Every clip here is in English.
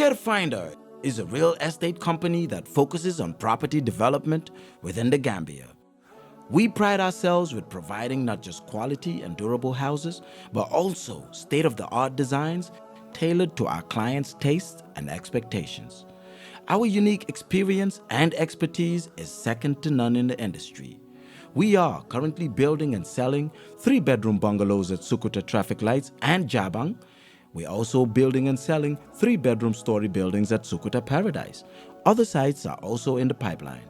CareFinder is a real estate company that focuses on property development within the Gambia. We pride ourselves with providing not just quality and durable houses, but also state-of-the-art designs tailored to our clients' tastes and expectations. Our unique experience and expertise is second to none in the industry. We are currently building and selling 3-bedroom bungalows at Sukuta Traffic Lights and Jabang. We're also building and selling 3-bedroom story buildings at Sukuta Paradise. Other sites are also in the pipeline.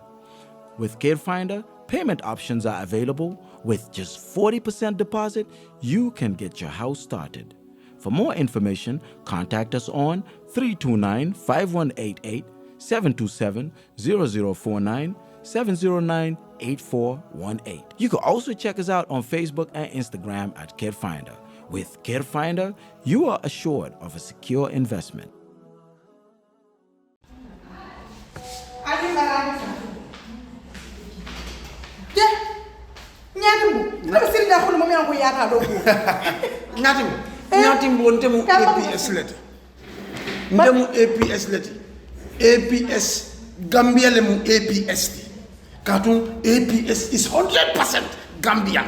With CareFinder, payment options are available. With just 40% deposit, you can get your house started. For more information, contact us on 329-5188, 727-0049, 709-8418. You can also check us out on Facebook and Instagram at CareFinder. With CareFinder, you are assured of a secure investment. APS Gambia lemu APS Katung APS is 100% Gambian.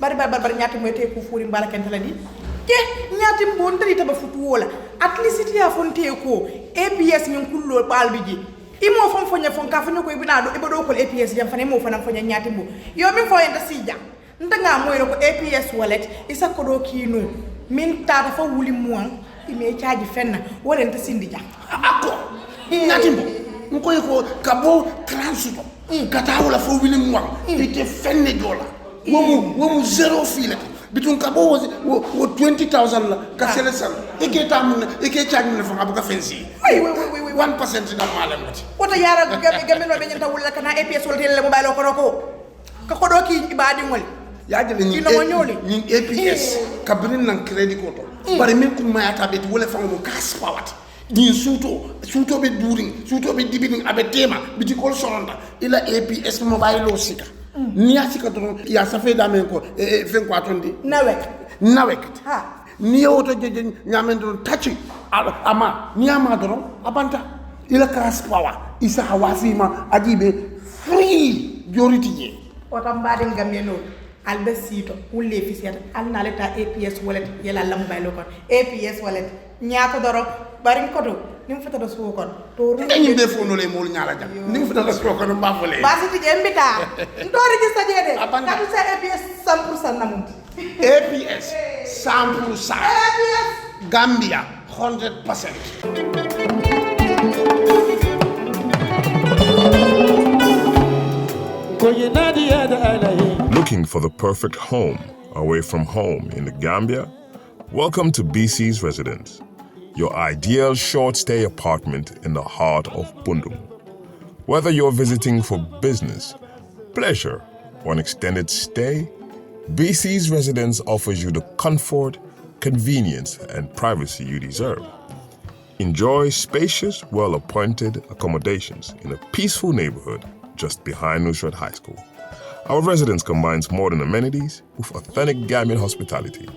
Bari nyati mwete kufuri mbala kentala di ke nyati mbondari taba futu wola at least it ya fonte ko APS min kullo balbiji imo fon fonya fon ka fonyo ko ibinado ibodo ko APS jam fane mo fana fonya nyati mbo yo min fo enda sija ndanga moyro ko APS wallet isa ko do kino min tata fa wuli muan ime charge fenna wala enta sindi ja Ako nyati mbo nko ko kabo transuto kata wala fo wuli muan ite fenne dola womu zero file bitun kabo wo 20,000 la ka sele sal eke charge mun fa abuka fensi 1% na malam mati wota yara gamen no be nyanta wala kana APS wala tele mobile ko ka ko do ki ibadi ngol ya jele ni APS kabrin nan credit ko to bari min kum mayata be wala fa mo kas pawat ni suto be during suto be dibiding abe tema biti kol sonda ila APS mobile lo sika ni asika to ya safe da men ko fen ko atondi nawek ha ni oto je nyamen do tachi ama ni ama do abanta ila kas power isa hawasima ajibe free joriti je oto mbade ngameno albe sito ulle fisiyata alnaleta APS wallet yela la mobile ko APS wallet nyaata doro barin ko do nim fata do so kon to dañu be fo no le mol ñala jam nim fata do so kon ba fo le basi ti jembita to register jede kadu sa APS 100% namuti APS 100% APS Gambia 100%. Looking for the perfect home away from home in the Gambia? Welcome to BC's Residence, your ideal short-stay apartment in the heart of Bundung. Whether you're visiting for business, pleasure, or an extended stay, BC's Residence offers you the comfort, convenience, and privacy you deserve. Enjoy spacious, well-appointed accommodations in a peaceful neighborhood just behind Nusrat High School. Our residence combines modern amenities with authentic Gambian hospitality,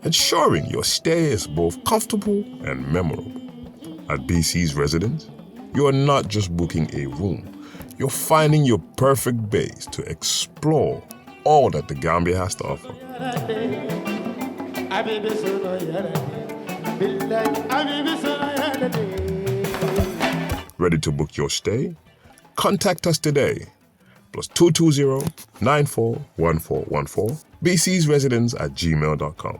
ensuring your stay is both comfortable and memorable. At BC's Residence, you are not just booking a room, you're finding your perfect base to explore all that the Gambia has to offer. Ready to book your stay? Contact us today. +220 941414 BC's Residence at gmail.com.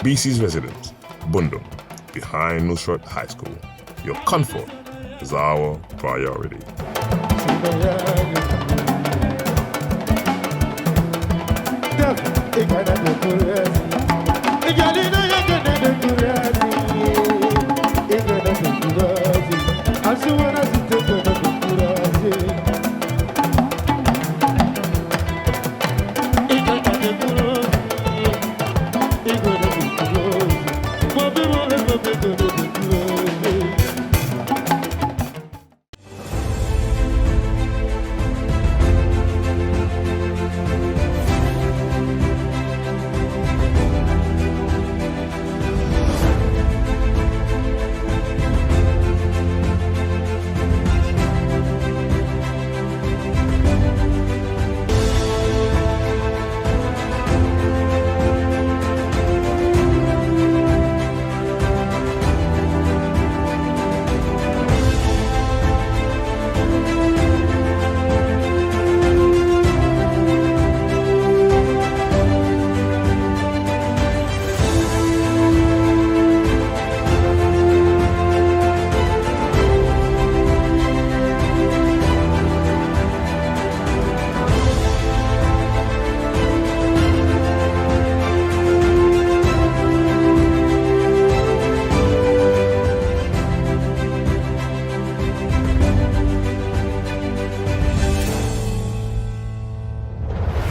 BC's Residence, Bundung, behind Nusrat High School. Your comfort is our priority.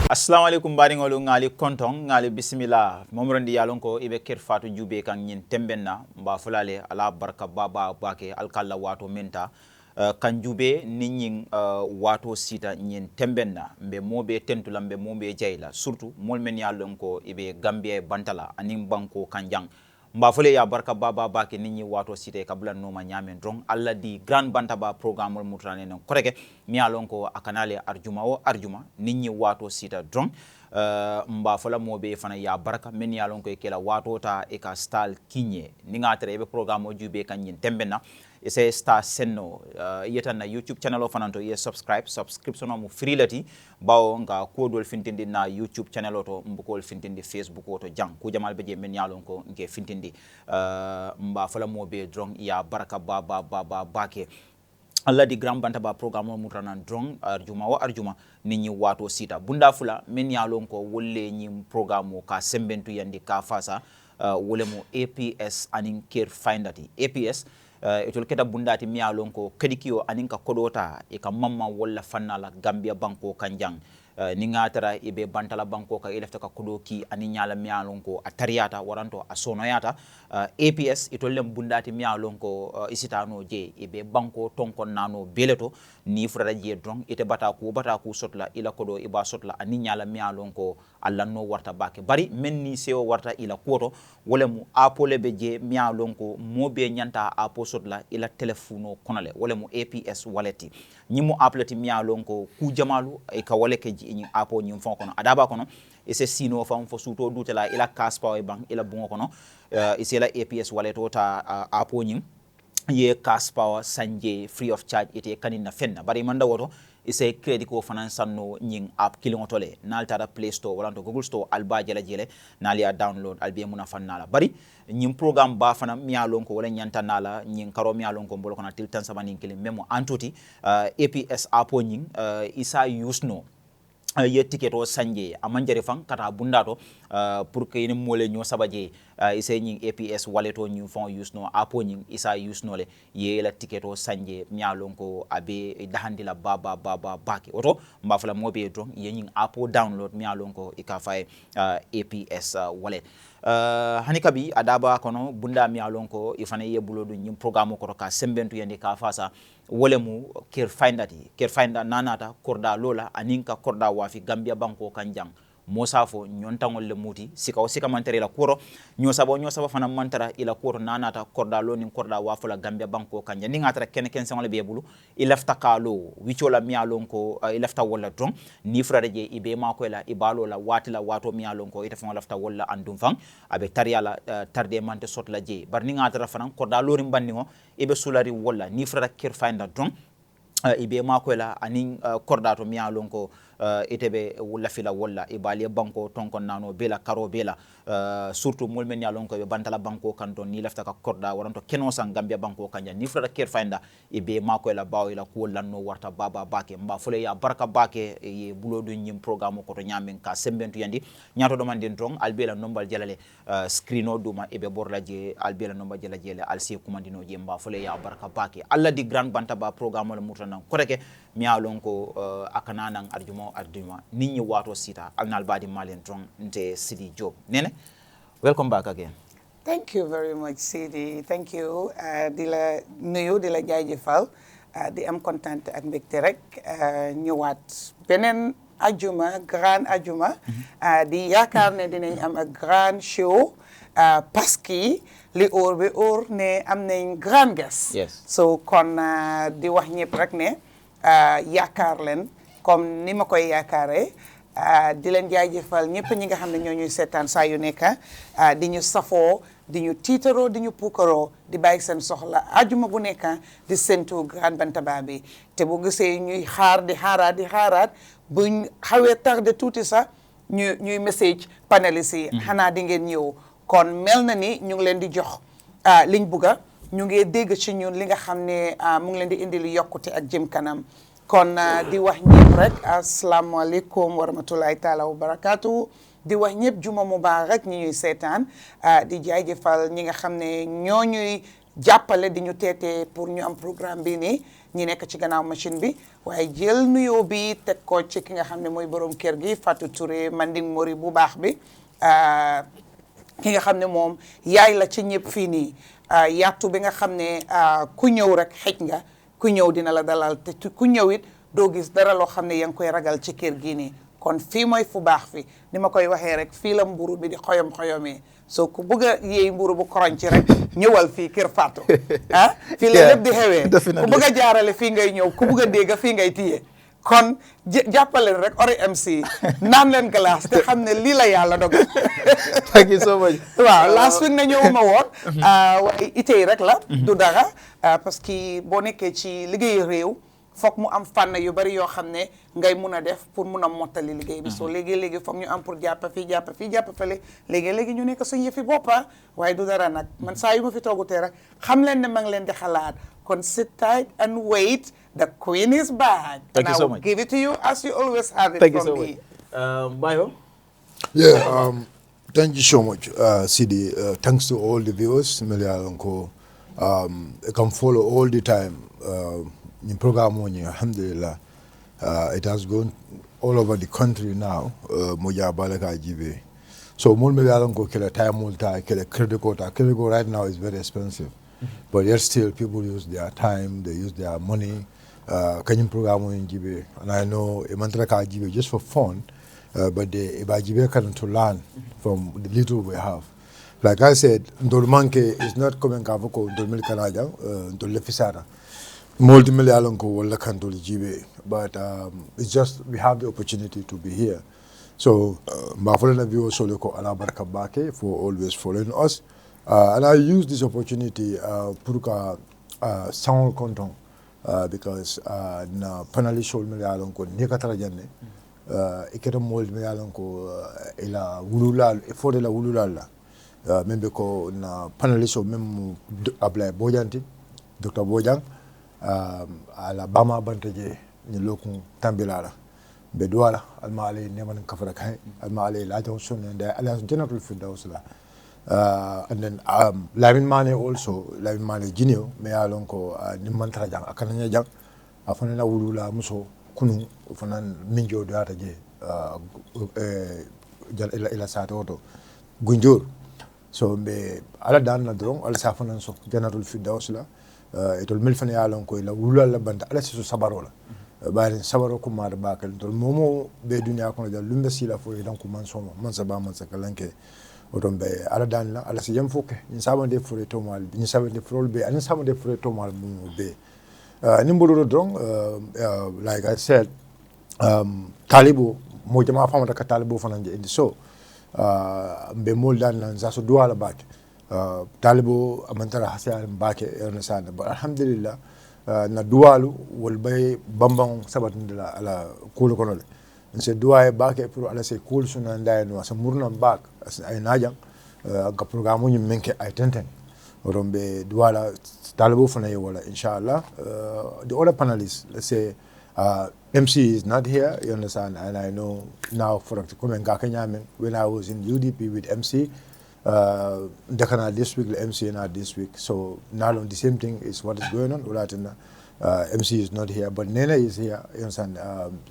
assalamu alaikum baringolu ngali konton ngali bismillah momrondi yalon ko ibe ker fatu jube kan nyin tembenna mba fulale ala barka baba bake alkalla wato menta kan jube ninyin wato sita nyin tembenna mbe mobe tentula mbe mobe jayla surtout molmen yalon ko ibe gambia bantala anin banko kanjang mba fole ya barka baba bake ninyi wato site kabla noma nyamen drong alla di grand bantaba programme mutrane non koreke mi alon ko akanale arjuma o arjuma ninyi wato sita drong mba fola mobe fana ya barka men yalon ko kela wato ta e ka stal kinye ninga tere be programme o jube kanyin tembena ese star senno yeta na YouTube channel o fananto ye subscription mo free lati bawo nga kodol fintindi na YouTube channel o to mbukol fintindi Facebook o to jang ku jamal beje men yalon ko nge fintindi mba fala mo be drong ya baraka baba bake alla di grand bantaba programme o mutanan drong arjuma wa arjuma ninyi wato sita bunda fula men yalon ko wolle nyi programme ka sembentu yandi ka fasa wolemo APS anin care findati APS etol keta bundati miyalon ko kadikiyo anin ka kodota e ka mamma walla fannala Gambia banko kanjang ni ngatara ibe bantala banko ka ilefta ka kodoki anin nyala miyalon ko atariata waranto asonoyata APS etollem bundati miyalon ko isitano je ibe banko tonkon nano beleto ni frada je drong ite bata ku sotla ila kodo iba sotla anin nyala miyalon ko allanno warta bake bari men ni seo warta ila koto wolemu apole be je miyalon ko mobe nyanta apo sotla ila telefono konale wolemu APS waleti nyimo apleti miyalon ko ku jamalu e ka waleke ji apo nyim fon kono adaba kono ese sino fam fo suto dutela ila kaspa e bang ila bungo kono ise la APS waleto ta apo nyim ye kaspa sanje free of charge ite kanina fenna bari manda woto ise credit ko finance no nying app kilingotole naltara Play Store wala to Google Store alba jele nali a download albi muna fannala bari nyim programme ba fana mialon ko wala nyanta nala nying karo mialon ko bolo kona tiltan sabani kilim memo antuti APS app nying isa use no ye ticket o sanje amanjare fan kata bundato pour que ene mole nyo sabaje ise nyi APS wallet o nyu fon use no apo nyi isa use no le ye la ticket o sanje mialon ko abe dahandila baba baki oto mbafala mobe drong ye nyi apo download mialon ko ikafa APS wallet hanikabi adaba kono bunda mialon ko ifana ye bulodu nyi programme ko ka sembentu yende ka fasa wolemu care finder nanata korda lola aninka korda wafi Gambia banko kanjang mosafo nyontangol le muti sika mantere la kuro nyosabo fana mantara ila kuro nanata korda lo nin korda wafu la Gambia banko kanjang ninga tara ken sangole be bulu ilafta kalo wichola mialon ko ilafta wala drong ni frade je ibe mako la ibalo la watila wato mialon ko ita fon lafta wala andum fang abe tariala tarde mante sot la je bar ninga tara fana korda lo rin bandingo ibe sulari wala ni frada care finder drong ibe mako la anin korda to mialon ko itebe wala fila wala ibali banko tonkon nano bela karo bela surtout molmen yalon ko be bantala banko kanton ni lafta ka korda waranto keno sang Gambia banko kanja ni frada care finder ibe mako la bawo la ko lanno warta baba bake mba fole ya barka bake e bulodo nyim programme ko to nyamen ka sembentu yandi nyato do manden drong albela nombal jalale screeno duma ibe borla je albela nombal jala jele alsi kumandino je mba fole ya barka bake alla di grand bantaba programme la mutana koreke mialon ko akananang arjuma ninyi wato sita alnal badi malen drong nte Sidi Job nene welcome back again. Thank you very much, Sidi. Thank you. Dila nuyu dila jaajëfal di am content ak mbégte rek ñëwaat beneen ajuma grand ajuma di yaakaar ne dinañ am ak grand show parce que li óor bi óor ne am nañ grand guest. Yes. So kon di wax ñëpp rek ne yaakaar leen comme ni ma koy yaakaaree di leen jaajëfal ñëpp ñi nga xam ne ñoo ñuy seetaan saa yu nekk di ñu safoo di ñu tiitaroo di ñu puukaroo di bàyyi seen soxla ajuma bu nekk di séntu Grand Bantaba bi te bu gisee ñuy xaar di xaaraat buñ xawee tardé tuuti sax ñuy message panélistes yi xanaa di ngeen ñëw kon mel na ni ñu ngi leen di jox liñ bugga ñu ngi dégg ci ñun li nga xam ne mu ngi leen di indi lu yokkute ak jëm kanam kon di wax ñëpp rek asalaamaaleykum wa rahmatulahi taala wa barakaatu di wax ñëpp juma mubarak ñi ñuy seetaan di jaajëfal ñi nga xam ne ñoo ñuy jàppale di ñu teetee pour ñu am programme bi nii ñi nekk ci gannaaw machine bi waaye jël nuyoo bi teg ko ci ki nga xam ne mooy borom kër gi Fatou Touré Manding Mori bu baax bi ki nga xam ne moom yaay la ci ñëpp fii nii yaatu bi nga xam ne ku ñëw rek xëj nga ku ñëw dina la dalal te ku ñëw it doo gis dara loo xam ne yaa ngi koy ragal ci kër gi nii kon fii mooy fu baax fi ni ma koy waxee rek fii la mburu bi di xoyom-xoyomee soo ku bëgg a yéey mburu bu koroñ ci rek ñëwal fii kër Fatou fii la lépp di xewee ku bëgg a jaarale fii ngay ñëw ku bëgg a dégg fii ngay téye kon jàppale rek Ori MC naan leen glace te xam ne lii la yàlla dogal. Thank you so much. waaw last week na ñëwuma woon waaye itey rek la du dara parce que boo nekkee ci liggéey réew foog mu am fànn yu bari yoo xam ne ngay mun a def pour mun a mottali liggéey bi soo léegi-léegi foog ñu am pour jàpp fii fële léegi-léegi ñu nekk suñu yëfi boppa waaye du dara nag man saa yu ma fi toogutee rek xam leen ne ma ngi leen di xalaat kon sit tight and wait the queen is back. Thank you so much. And I will give it to you as you always have it Thank you from so me. much. Bayo? Yeah, thank you so much, Sidi. Thanks to all the viewers, Melialanko. I can follow all the time. In program, alhamdulillah, it has gone all over the country now. Moja balaka jibe. So more Melialanko kila time multa kila credit quota. Credit quota right now is very expensive, but yet still people use their time, they use their money. Kanyim program in jibe, and I know a mantra ka jibe just for fun. But the Ibajibe can to learn from the little we have. Like I said, Ndolmanke is not coming Kavoko, Ndolmil Kanaja, Ndolefisara. Multimillion will can to Jibe. But it's just we have the opportunity to be here. So my following viewers Soloko Alabarkabake for always following us. And I use this opportunity pour sound content because na paneli show Millalon ko Nikatara Jane. Iketa mold me yalan ko ila wululal effort la wululal la membe ko na panelist o mem abla bojanti Dr. Bojang ala bama bantaje ni lokun tambilala be duwala alma ale neman kafara kai alma ale la jaw sunna da ala jannatul firdaus la and then Lamin Mane also Lamin Mane junior me yalan ko ni man tarajang akananya jang afana la wulula muso kunu fanan minjo data je ila satoto gunjur so be ala dan na dron ala safanan so janatul firdaus la etol milfan ya lon ko ila wulal la banda ala sisu sabarola bari sabaro ko mar bakal tol momo be dunya ko dal lumbe sila fo dan ko man soma man saba man sakalanke oton be ala dan la ala si yam foke ni sabande fo to mal ni sabande fo be ani sabande fo to mal mo be Nimbolo drong, like I said, Talibu, Mojama Famata Talibu Fananje in the show. Be Moldan and Zasu Duala back. Talibu Amantara Hasia back, understand. But Alhamdulillah, na Dualu will be Bambang Sabat ala Kulu Konole. And said, do I back a pro ala say cool soon and I was a Murnam back as I Najang, Gaprogamu Menke I tenten. Orombe Duala Talibu Fanayawala, inshallah. The other panelists, let's say MC is not here, you understand, and I know now for when I was in UDP with MC, Dakana this week, MC not this week. So now the same thing is what is going on. MC is not here, but Nena is here, you understand.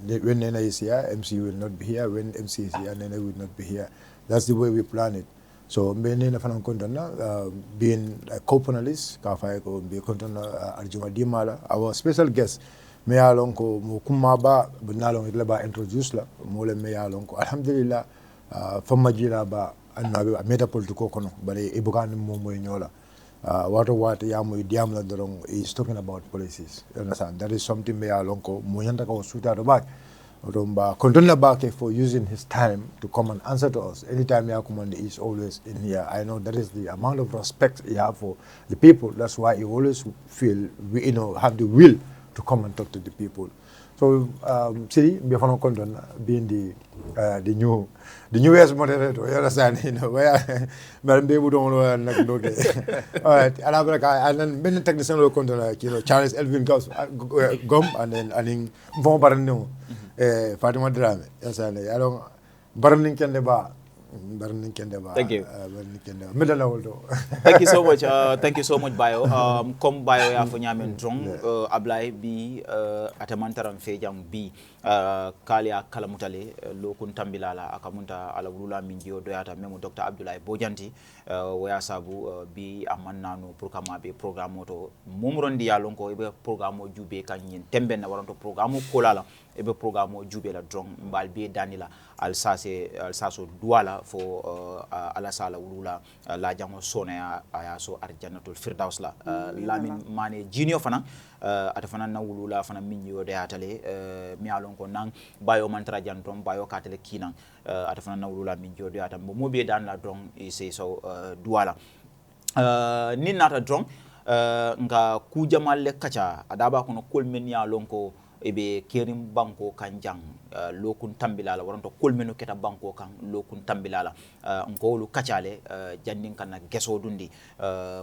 When Nena is here, MC will not be here. When MC is here, Nena will not be here. That's the way we plan it. So many na fanang kontona being a co-panelist kafai ko be kontona Arjuma Dimala our special guest me along ko mukumaba binalong itlaba introduce la mole me along ko alhamdulillah famajira ba annabi meta politiko kono bare ibukan mo moy nyola what yamu diamla dorong is talking about policies, you understand. That is something me along ko mo yanda ko suta do back Rumba Kontona Bake for using his time to come and answer to us. Anytime Yakumandi is always in here. I know that is the amount of respect he have for the people. That's why he always feel we have the will to come and talk to the people. So see, Bifano Kontona being the newest moderator, you understand, where Marambe don't know all right, and then many technicians will Kontona, Charles Elvin Gum and then Von Barano. Fatima Drame, yes, I don't burning can ba Thank you. Thank you so much. Thank you so much, Bayo. Comme Bayo ya fo nyamen drong Ablay bi atamantaram fejang bi kali akala mutale lokun tambilala akamunta ala wulula minjio doyata memo Dr. Abdoulaye Bojanti waya sabu bi amannano pour kama be programme to mumrondi ya lonko ibe programme jube kanyin tembe na waranto programme kolala ebe programme jube la drong mbal bi danila alsaso duala fo ala sala wulula la jango sona ya so arjannatul firdaus la lamin mane junior fana ata fana na wulula fana minyo de atale mi alon ko nang bayo mantra jantom bayo katale kinan ata fana na wulula minyo de atam mo be dan la drong ise so duala ni nata drong nga ku jamal le kacha adaba kono kolmen ya lon ko ebe kerim banko kanjang lokun tambilala waranto kolmeno keta banko kan lokun tambilala ngolu kachale jandin kana geso dundi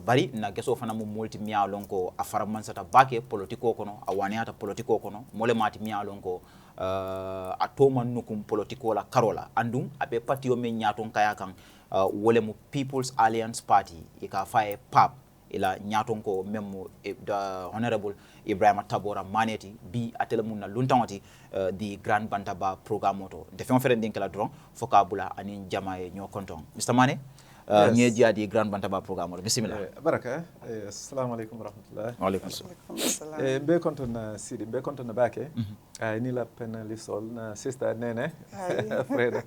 bari na geso fana mo multi miya lonko afara mansata bake politiko kono awaniata politiko kono mole mati miya lonko atoma nukum politiko la karola andum abe patio men nyaton kaya kan wole mu People's Alliance Party ika fae PAP ila nyaton ko memo the honorable Ebrima Tabora Manneh bi atele munna luntawati the Grand Bantaba programme moto de fon fere dinkala dron fokabula anin jamae nyo konton Mr. Manneh ngeji di Grand Bantaba programme moto bismillah baraka assalamu alaikum warahmatullahi wa alaikum assalam be konton na sidi be konton na bake ni la penalisol na sister nene freda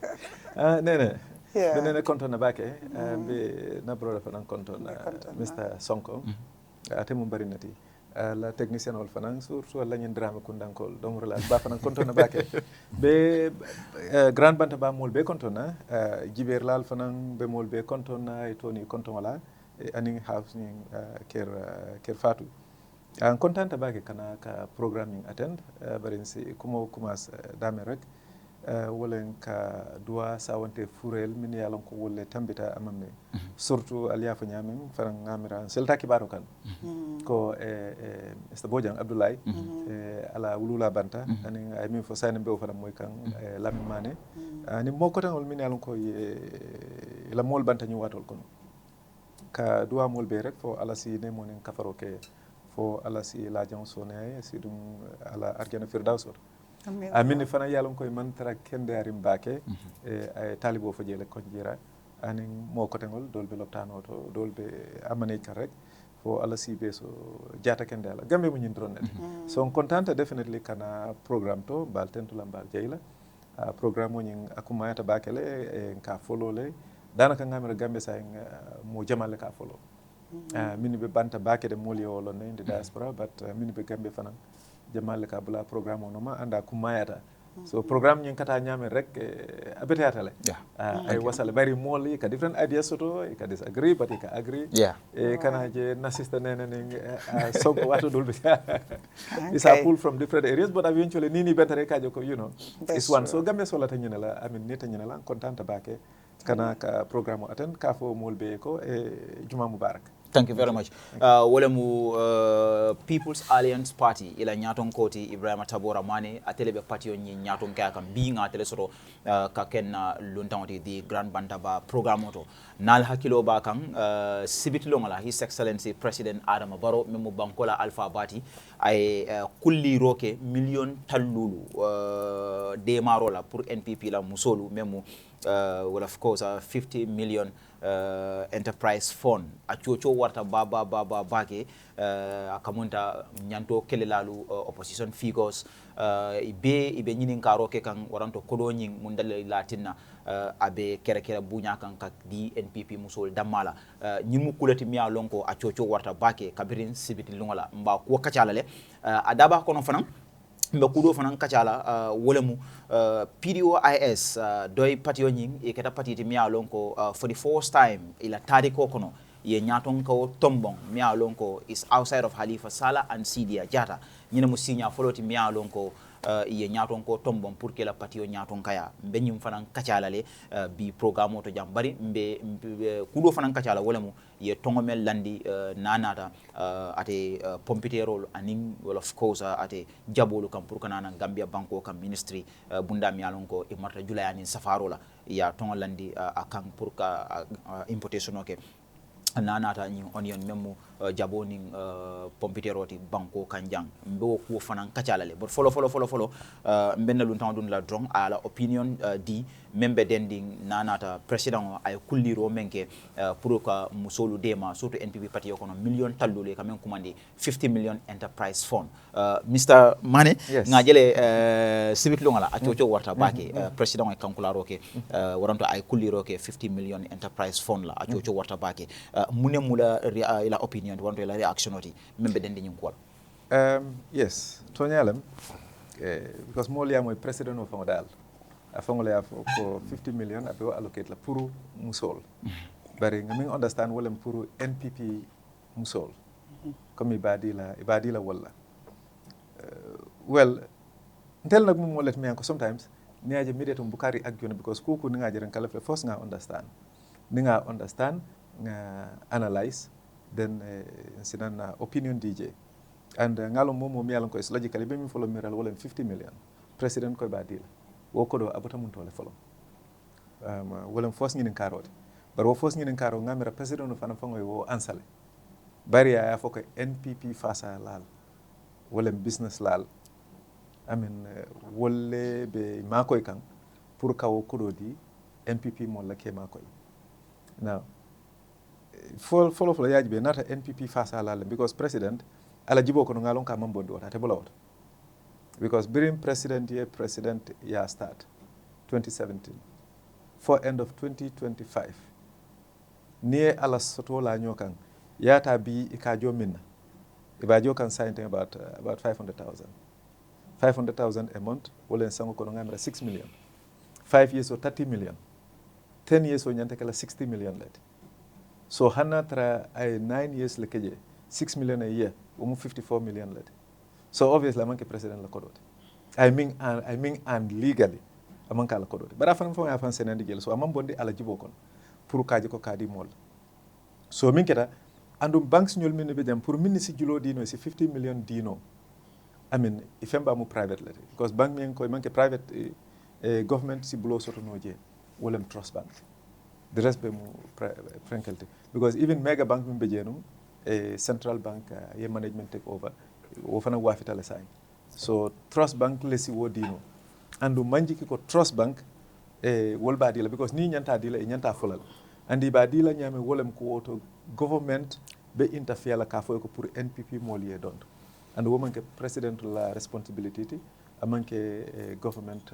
nene Nene konton na bake be na brother fanan konton Mr. Sonko ate mum bari nati la technicien wal fanan surtout la ñen drama kundankol dom rela ba fanan konton na bake be Grand Bantaba mol be konton na jiber lal fanan be mol be konton na toni konton wala aning house ni ker fatu en contente bake kana ka programming attend bari si kumo kumas dame rek wolen ka dua sawante furel min yalon ko wolle tambita amamme surtout aliyafa nyamim faran ngamira selta kibaro kan ko Mr. Bojang Abdoulaye ala wulula banta ani ay min fo sane be faram moy kan lami mane ani moko tan wol min yalon ko la mol banta ñu watol kon ka dua mol be rek fo ala si ne monen kafaro ke fo ala si la jang sonay si dum ala arjana firdaus amin fana yalon koy man tara kende arim bake ay talibo fo jele ko jira ani mo ko tengol dolbe loptano to dolbe amane ka rek fo ala sibe so jata kende ala gambe mo nyindron net so on contente definitely kana programme to bal tentu lambal jeyla programme mo nyin akuma yata bakele e ka follow le danaka ngamira gambe sa mo jamal ka follow min be banta bake de moli wolo ne de diaspora but min be gambe fana jamal ka bula programme on ma anda kumayata so programme nyen kata nyame rek abete atale ay wasale bari moli ka different ideas soto ka disagree but ka agree kana je na sister nene so wato dolbe is a pull from different areas but eventually nini bentere ka jo ko you know is one so gambe so la tanyina la amin ne tanyina la contente bake kana ka programme aten ka fo molbe ko juma mubarak. Thank you very much. Wolemu People's Alliance Party ila nyaton koti Ebrima Tabora Manneh atelebe party on nyaton kaya kan being atele soro ka ken luntawti the Grand Bantaba programme to nal hakilo ba kan sibit longala His Excellency President Adama Barrow memo bankola Alpha Bati ay kulli roke million tallulu de marola pour NPP la musolu memo well of course 50 million enterprise fund achocho warta baba bake akamunta nyanto kelelalu opposition figures ibe nyinin karo ke kan waranto kodonyin mundale latina abe kere bunya kan ka di NPP musol damala nyimu kulati miya lonko achocho warta bake kabirin sibiti lungola mba ko kacalale adaba kono fanan mbe kudo fanan kacala wolemu PDOIS doy patio nying e keta patiti miya lonko for the first time ila tariko kono ye nyaton ko tombong miya lonko is outside of Halifa Sallah and Sidia Jata nyina musinya foloti miya lonko ye nyaton ko tombon pour que la patio nyaton kaya mbe nyum fanan kacala le bi programme to jam bari mbe kudo fanan kacala wala mu ye tongomel landi nanata ate pompiterol anin well of course ate jabolu kam pour kanana Gambia banko kam ministry bunda mi alon ko e marta julayani safarola ya tongolandi akang pour ka importation okay nanata ni onion memu jaboni pompiteroti banko kanjang mbo ko fanan kacalale but follow mbenna lun tan dun la drong ala opinion di membe dending nanata president ay kulliro menke pour ka musolu dema surtout NPP parti ko no million tallule kamen kumandi 50 million enterprise fund Mr. Manneh ngajele sibit longala achocho warta bake president ay kankularo ke waranto ay kulliro ke 50 million enterprise fund la achocho warta bake mune mula ila opinion wanto ila reaction oti membe dende nyum kwal yes tonyalem because molia moy president of modal afongole for 50 million abe allocate la pour musol bari ngami understand wolem pour NPP musol comme ibadi la wala well ntel nak mum wolet mi ko sometimes ni aje immediate bukari ak jona because koku ni ngaje ren kala first nga understand nga analyze then sinan opinion DJ and ngalo momo mi yalon ko is logically be mi follow miral wala 50 million president ko badila wo ko do abata mun tole follow wala force ngin karode bar wo force ngin karo ngamira president no fana fangoy wo ansale bari ya foko NPP fasa lal wala business lal amen wolle be makoy kan pour ka wo ko do di NPP mo la ke makoy now follow yaji be nata NPP fasa lal because president ala jibo ko ngalon ka mambondi wata te bolawta because being president ya start 2017 for end of 2025 nie ala soto la nyokan yata bi ikajo minna ibajo kan sign about 500,000 a month wala sango ko ngamira 6 million 5 years or 30 million 10 years o nyanta kala 60 million let so hanna tra ay 9 years le keje 6 million a year 54 million let so obviously amanke president la kodote I mean and legally amanka la kodote bara fan fo ya fan senandi gel so amam bondi ala jibo kon pour kaji ko kadi mol so min keta andum banks nyol min be jam pour min si julo dino si 50 million dino I mean ifemba mu private let because bank min ko manke private government si bulo soto noje wolem trust bank the rest be mu frankelte because even mega bank min be jenum central bank ye management take over wo fana wafita la say so trust bank lesi wodino andu manjiki ko trust bank wol ba dila because ni nyanta dila e nyanta fulal andi ba dila nyame wolem ko woto government be interfere la ka fo ko pour NPP molier don and woman ke president la responsibility amanke government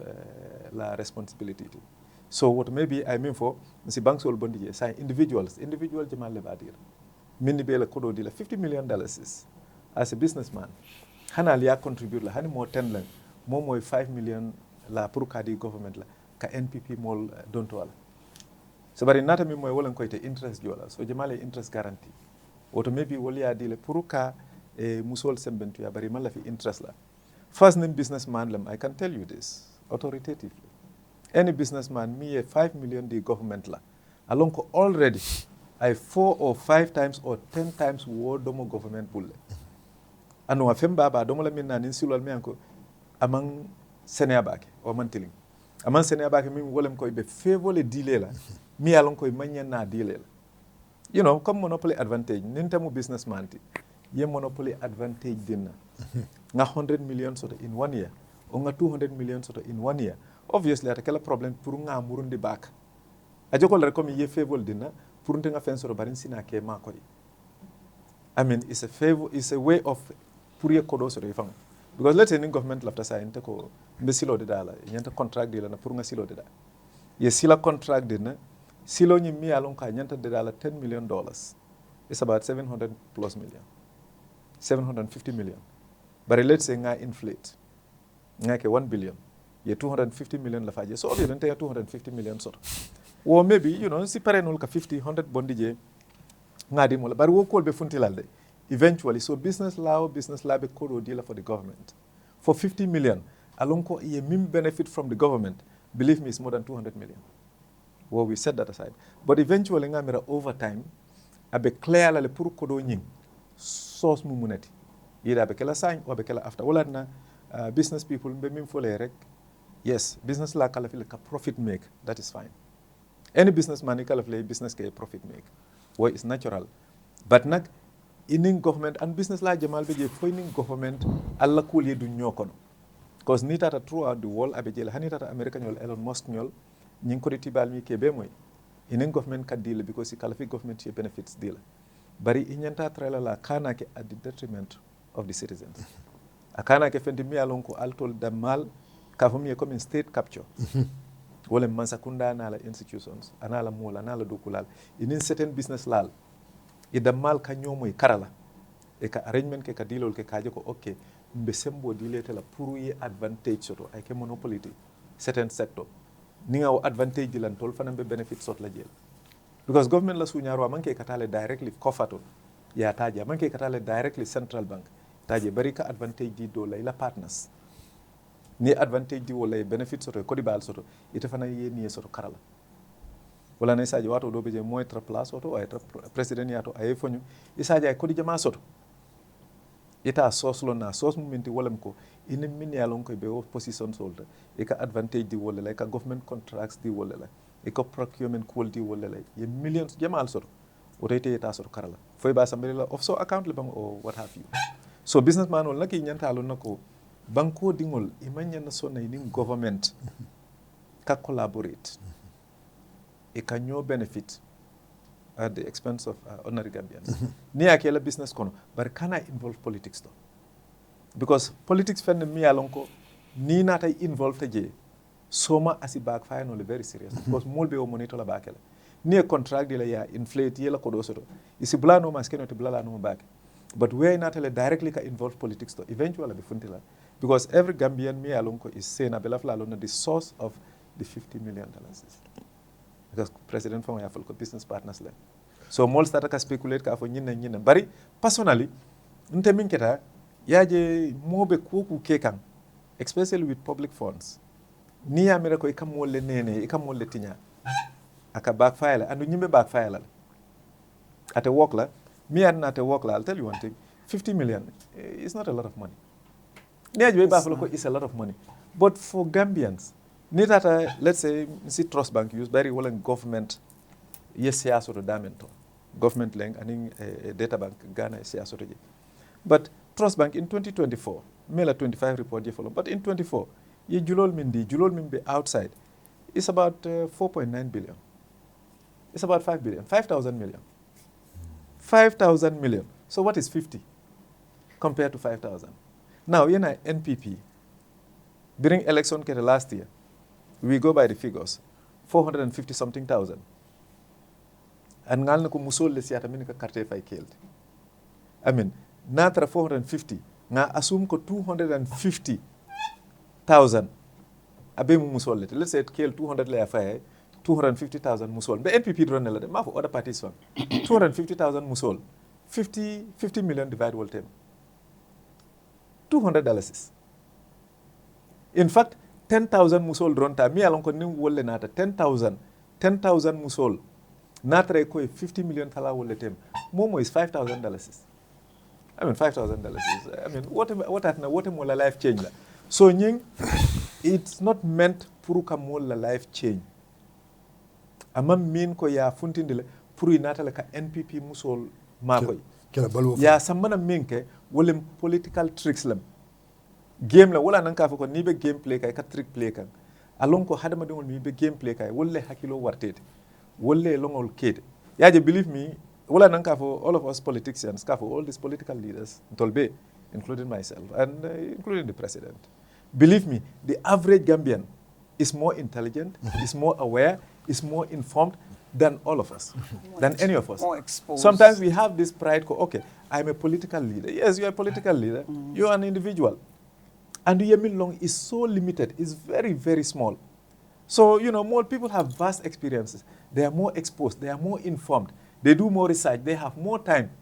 la responsibility so what maybe I mean for si banks wol bondi je say individual jamal le ba dila minni be la kodo dila $50 million as a businessman hana liya contribute la hani mo 10 lan mo moy 5 million la pour kadi government la ka NPP mol don to wala so bari nata mi moy wolen koyte interest jola so jamale interest guarantee auto maybe woliya dile pour ka musol sembentu ya bari mala fi interest la first name businessman lam I can tell you this authoritatively any businessman me a 5 million the government la along ko already I 4 or 5 times or 10 times wo domo government bulle anu afemba ba domo la minna nin silol mi anko amang sene bake o mantiling amang sene bake mi wolem koy be favole dile la mi alon koy manya na dile la you know comme monopoly advantage nin tamu businessman ti ye monopoly advantage dinna nga 100 million soto in 1 year o nga 200 million soto in 1 year obviously ata kala problem pour nga murundi bak a jokol rek comme ye favole dinna pour nga fen soto barin sina ke ma koy I mean it's a way of pour ye kodo soto ifam because let's say in government lafta sa inte ko mbe silo de dala nyanta contract de la na pour nga silo de da ye sila contract de na silo nyi mi alon ka nyanta de dala $10 million it's about 750 million but let's say nga inflate nga ke 1 billion ye 250 million la faje so obviously nte 250 million soto wo maybe you know si parenul ka 100 bondi je ngadi mo la bari wo kolbe funtilal de eventually so business law be kodo deal for the government for 50 million alonko ye mim benefit from the government, believe me, it's more than 200 million. Well, we set that aside. But eventually, over time, abe clear la pour kodo nying source mu munati. Either abe kela sign or abe kela after. Wala na business people be mim fole rek. Yes, business la kala feel ka profit make. That is fine. Any businessman kala feel business ka profit make. Well, it's natural. But nak in government and business la jamal be je foining government alla kuli du nyokono. Because ni tata throughout the world abe jela hani tata America nyol Elon Musk nyol nying ko ditibal mi ke be moy. In government ka deal because he qualify government benefits deal. Bari inyanta trailer la kana ke at the detriment of the citizens. Akana ke fendi mi alonko altol damal ka fami comme state capture. Wole mansakunda na la institutions anala mola anala dokulal in certain business lal idamal ka nyomoy karala e ka arrangement ke ka dilol ke kaje ko okay mbe sembo dilete la pour yi advantage soto ay ke monopoly certain sector ninga o advantage dilan tol fana be benefit sot la jël because government la suñaro manke katale directly kofato ya taja manke katale directly central bank taje bari ka advantage di do lay la partners ni advantage di wala benefit soto ko di bal soto ite fana yeni soto karala wala na isaji wato do be je moy tra place auto ay tra president yato ay fonyu isaji ay ko di jama soto ita soslo na sos mumenti walam ko ina min yalon ko be position solta e ka advantage di wala la ka government contracts di wala la e ka procurement quality wala la ye millions jamal soto o tete ita soto karala foy ba sambele la offshore account le bang or what have you so businessman wol naki nyantalo nako banko dingol imanya na so na ning government ka collaborate e ka nyo benefit at the expense of ordinary Gambians. Ni akela business kono, but can I involve politics though? Because politics fend me alonko ni nata involved je soma asi backfire no very serious because molbe o monitor la bakela. Ni a contract de la ya inflate yela kodo soto. Isi bla no maskeno te bla no back. But where nata le directly ka involve politics though eventually be funtila because every Gambian me alonko is saying abelafla alona the source of the $50 million. Because president from Yafalco business partners like. So mol start ka speculate ka fo nyina bari personally nte minketa yaje mobe kuku kekan especially with public funds ni amira ko ikamol le nene ikamol le tinya aka backfire and nyimbe backfire at a work la me and at a work la I'll tell you one thing 50 million is not a lot of money ni aje Yafalco is a lot of money but for Gambians ni tata let's say si trust bank use very well in government yes ya sort of damento government leng aning a data bank Ghana is ya sort of but trust bank in 2024 mela 25 report je follow but in 24 ye julol min be outside it's about 4.9 billion it's about 5 billion 5,000 million 5,000 million so what is 50 compared to 5,000 now yena NPP during election ke last year we go by the figures 450 something thousand and ngal nako musol le siata min ka carte fay kelde I mean natra 450 nga assume ko 250,000 abe mu musol le let's say kel 200 le fay 250,000 musol be NPP drone la de ma for other parties one 250,000 musol 50 million divide whole time $200 in fact 10,000 musol dronta mi alon ko nim wolle nata 10,000 musol natra ko 50 million tala wolle tem momo is $5,000 I mean $5,000 I mean what more life change la so nying it's not meant pour ka mo la life change amam min ko ya funtindile pour nata la ka NPP musol makoy ya samana minke wolem political tricks lam game la wala nan ka fa ko ni be gameplay kay ka trick play kan alon ko hadama dingol mi be gameplay kay wolle hakilo wartete wolle longol kede yaje believe me wala nan ka for all of us politicians ka for all these political leaders tolbe including myself and including the president believe me the average Gambian is more intelligent is more aware is more informed than all of us than any of us more exposed. Sometimes we have this pride okay I'm a political leader yes you are a political leader you are an individual and the Yemin Long is so limited, it's very, very small. So, more people have vast experiences. They are more exposed, they are more informed, they do more research, they have more time.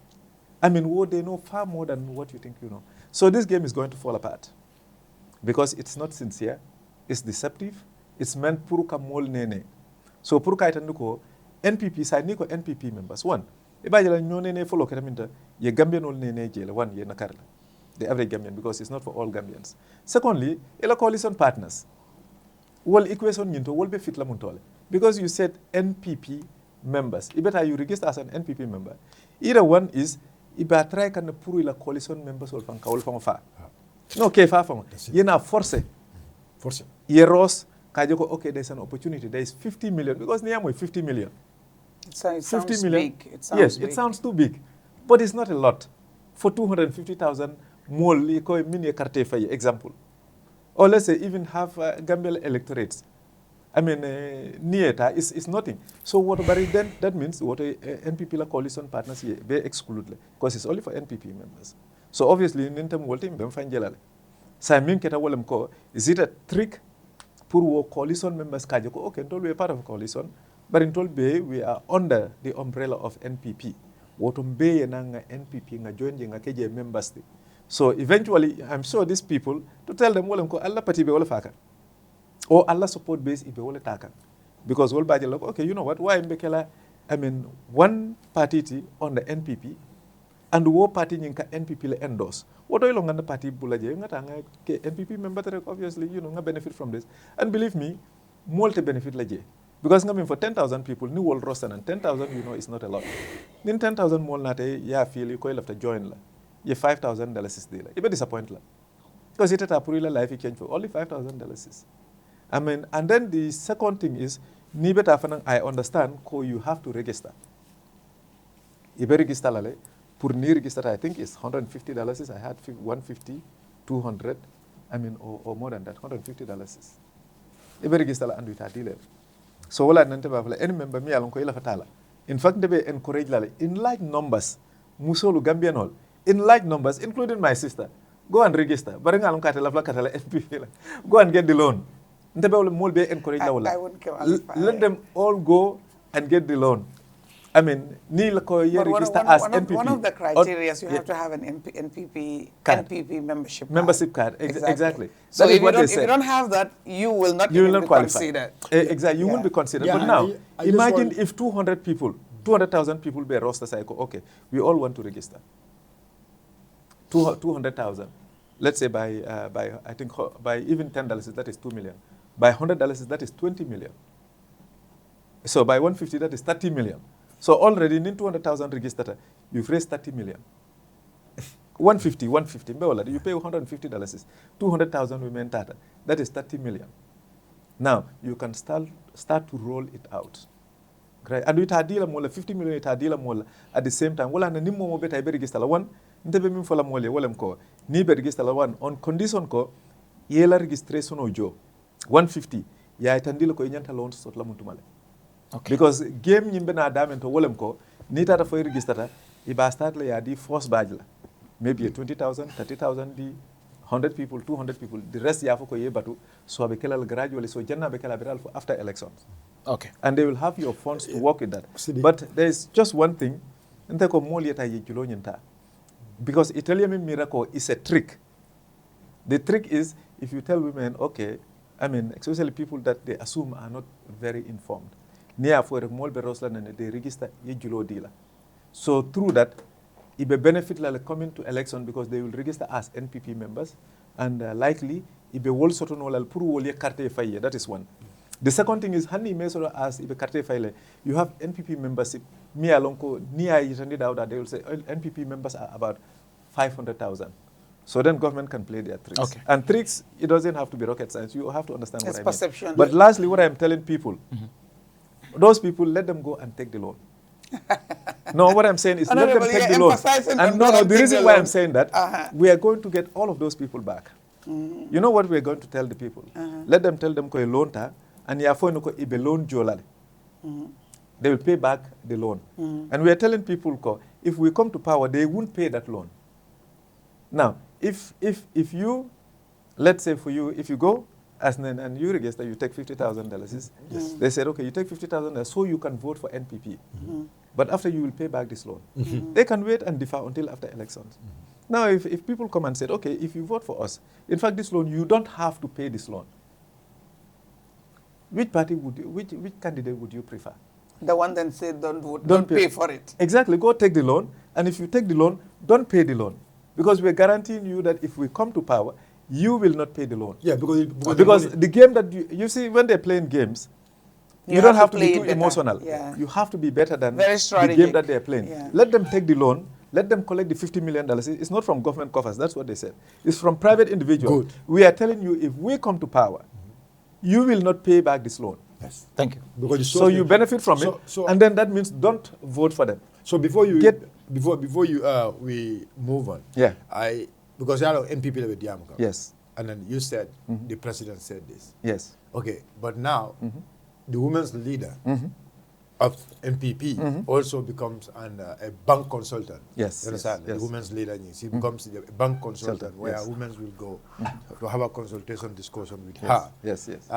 I mean, they know far more than what you think you know. So this game is going to fall apart. because it's not sincere, it's deceptive, it's meant pour ka mol nene. So pour ka itandu ko NPP side ni ko NPP members. One, ibajala no nene follow kataminta ye Gambian ol nene jela one ye nakarla. The average Gambian, because it's not for all Gambians. Secondly, ela coalition partners. Wal equation nyinto wal be fit la muntole. Because you said NPP members. Ibeta you register as an NPP member. Either one is iba try kan pour ila coalition members wal fanka wal fa. No ke fa fa. Ye na force. Force. Ye ros kajoko okay, there's an opportunity. There is 50 million because niamo 50 million. It sounds 50 million. big. It sounds yes, big. It sounds too big. But it's not a lot. For 250,000 more, mini carte for example. Or let's say even have Gambian electorates. I mean, Nieta is nothing. So what about it then? That means what NPP la coalition partners here, they exclude because it's only for NPP members. So obviously, in terms of them fanjelale. So I mean, is it a trick for coalition members? Okay, until we are part of a coalition, but until we are under the umbrella of NPP. What be nanga NPP nga join nga KJ members. So eventually, I'm sure these people to tell them well, Allah party be wala faka, or Allah support base ibe wala taka, because all budget like okay, you know what? Why mbekela? I mean, one party on the NPP, and wo party nyinka NPP le endorse. What do you long the party bulaje? Nga tanga NPP member obviously you know nga benefit from this, and believe me, multi benefit laje. Because I mean, for 10,000 people, new world roster and 10,000, you know, is not a lot. Then 10,000 more nate, yeah, feel you coil after join la. Ye $5,000 is there. You be disappointed la. Because it a purila life change for only $5,000. I mean, and then the second thing is, ni beta fanang I understand ko you have to register. Ibe register lale, pour ni register I think is $150. I had 150, 200, I mean, or more than that, $150. Ibe register la andu ita dealer. So wala nante ba any member mi alon ko ila fatala. In fact, they encourage lale in large numbers. Musolu Gambian all in large numbers, including my sister. Go and register. Barang alon katala NPP. Go and get the loan. Nte ba more be encourage la wala. Let them all go and get the loan. I mean, ni la ko ye register as NPP. One of the criteria is you have to have an NPP membership card. Membership card, exactly. So that is if what you don't have that, you will not be qualify. Considered. Exactly, you won't be considered. Yeah, but now, imagine if 200,000 people be roster cycle. Okay, we all want to register. 200,000. Let's say by I think by even $10 that is 2 million. By $100 that is 20 million. So by 150 that is 30 million. So already in 200,000 registered, you've raised 30 million. 150, you pay $150. 200,000 women tata. That is 30 million. Now you can start to roll it out. Right? And with hadila mola 50 million it hadila mola at the same time. Wala na nimmo mo beta ibe register la one. Ntebe min fola mola wala mko. Ni be register la one on condition ko yela registration ojo 150 ya itandila ko inyanta loan sot la muntumale. Okay. Because game nyimbe na adamento wolem ko ni tata fo register iba start la ya di force badge la maybe 20,000 30,000 di 100 people 200 people the rest ya fo ko yebatu so be kelal gradually so janna be kala biral for after elections. Okay. And they will have your funds to work with that. But there is just one thing nte ko molieta yejulo nyinta because Italian miracle is a trick. The trick is if you tell women okay, I mean especially people that they assume are not very informed. Near for mol be roslan and they register yejulo dealer. So through that, it be benefit like coming to election because they will register as NPP members and likely it be wol soto no lal pour wol ye carte faye. That is one. The second thing is hani mesoro as ibe carte faye. You have NPP membership. Me alonko niya yitandi out that they will say NPP members are about 500,000. So then government can play their tricks. Okay. And tricks, it doesn't have to be rocket science. You have to understand what I mean. It's perception. But lastly, what I'm telling people, those people, let them go and take the loan. No, what I'm saying is let them take the loan. And no, the reason why I'm saying that, we are going to get all of those people back. You know what we're going to tell the people? Let them tell them ko loan ta, and yafo no ko ibe loan jolale. They will pay back the loan. And we are telling people ko, if we come to power, they won't pay that loan. Now, if you, let's say for you, if you go and you register, you take $50,000. Yes. They said, okay, you take $50,000 so you can vote for NPP. But after you will pay back this loan. They can wait and defer until after elections. Now, if people come and said, okay, if you vote for us, in fact, this loan, you don't have to pay this loan. Which party would you, which candidate would you prefer? The one that said don't vote, don't pay for it. Exactly. Go take the loan. And if you take the loan, don't pay the loan. Because we're guaranteeing you that if we come to power, you will not pay the loan. Yeah, because the game that you see, when they're playing games, you don't have to be too emotional. Yeah. You have to be better than Very the strategic. game that they're playing. Yeah. Let them take the loan. Let them collect the $50 million. It's not from government coffers. That's what they said. It's from private individuals. Good. We are telling you, if we come to power, you will not pay back this loan. Yes. Thank you. Because So you benefit from it, and then that means don't vote for them. So before you before we move on, Yeah. Because you are MPP with Diamka. Yes. And then you said the president said this. Yes. Okay, but now the women's leader of MPP also becomes a bank consultant. Yes, You understand? yes. The women's leader, she becomes a bank consultant where yes. women will go to have a consultation discussion with Yes. her. Yes. Yes.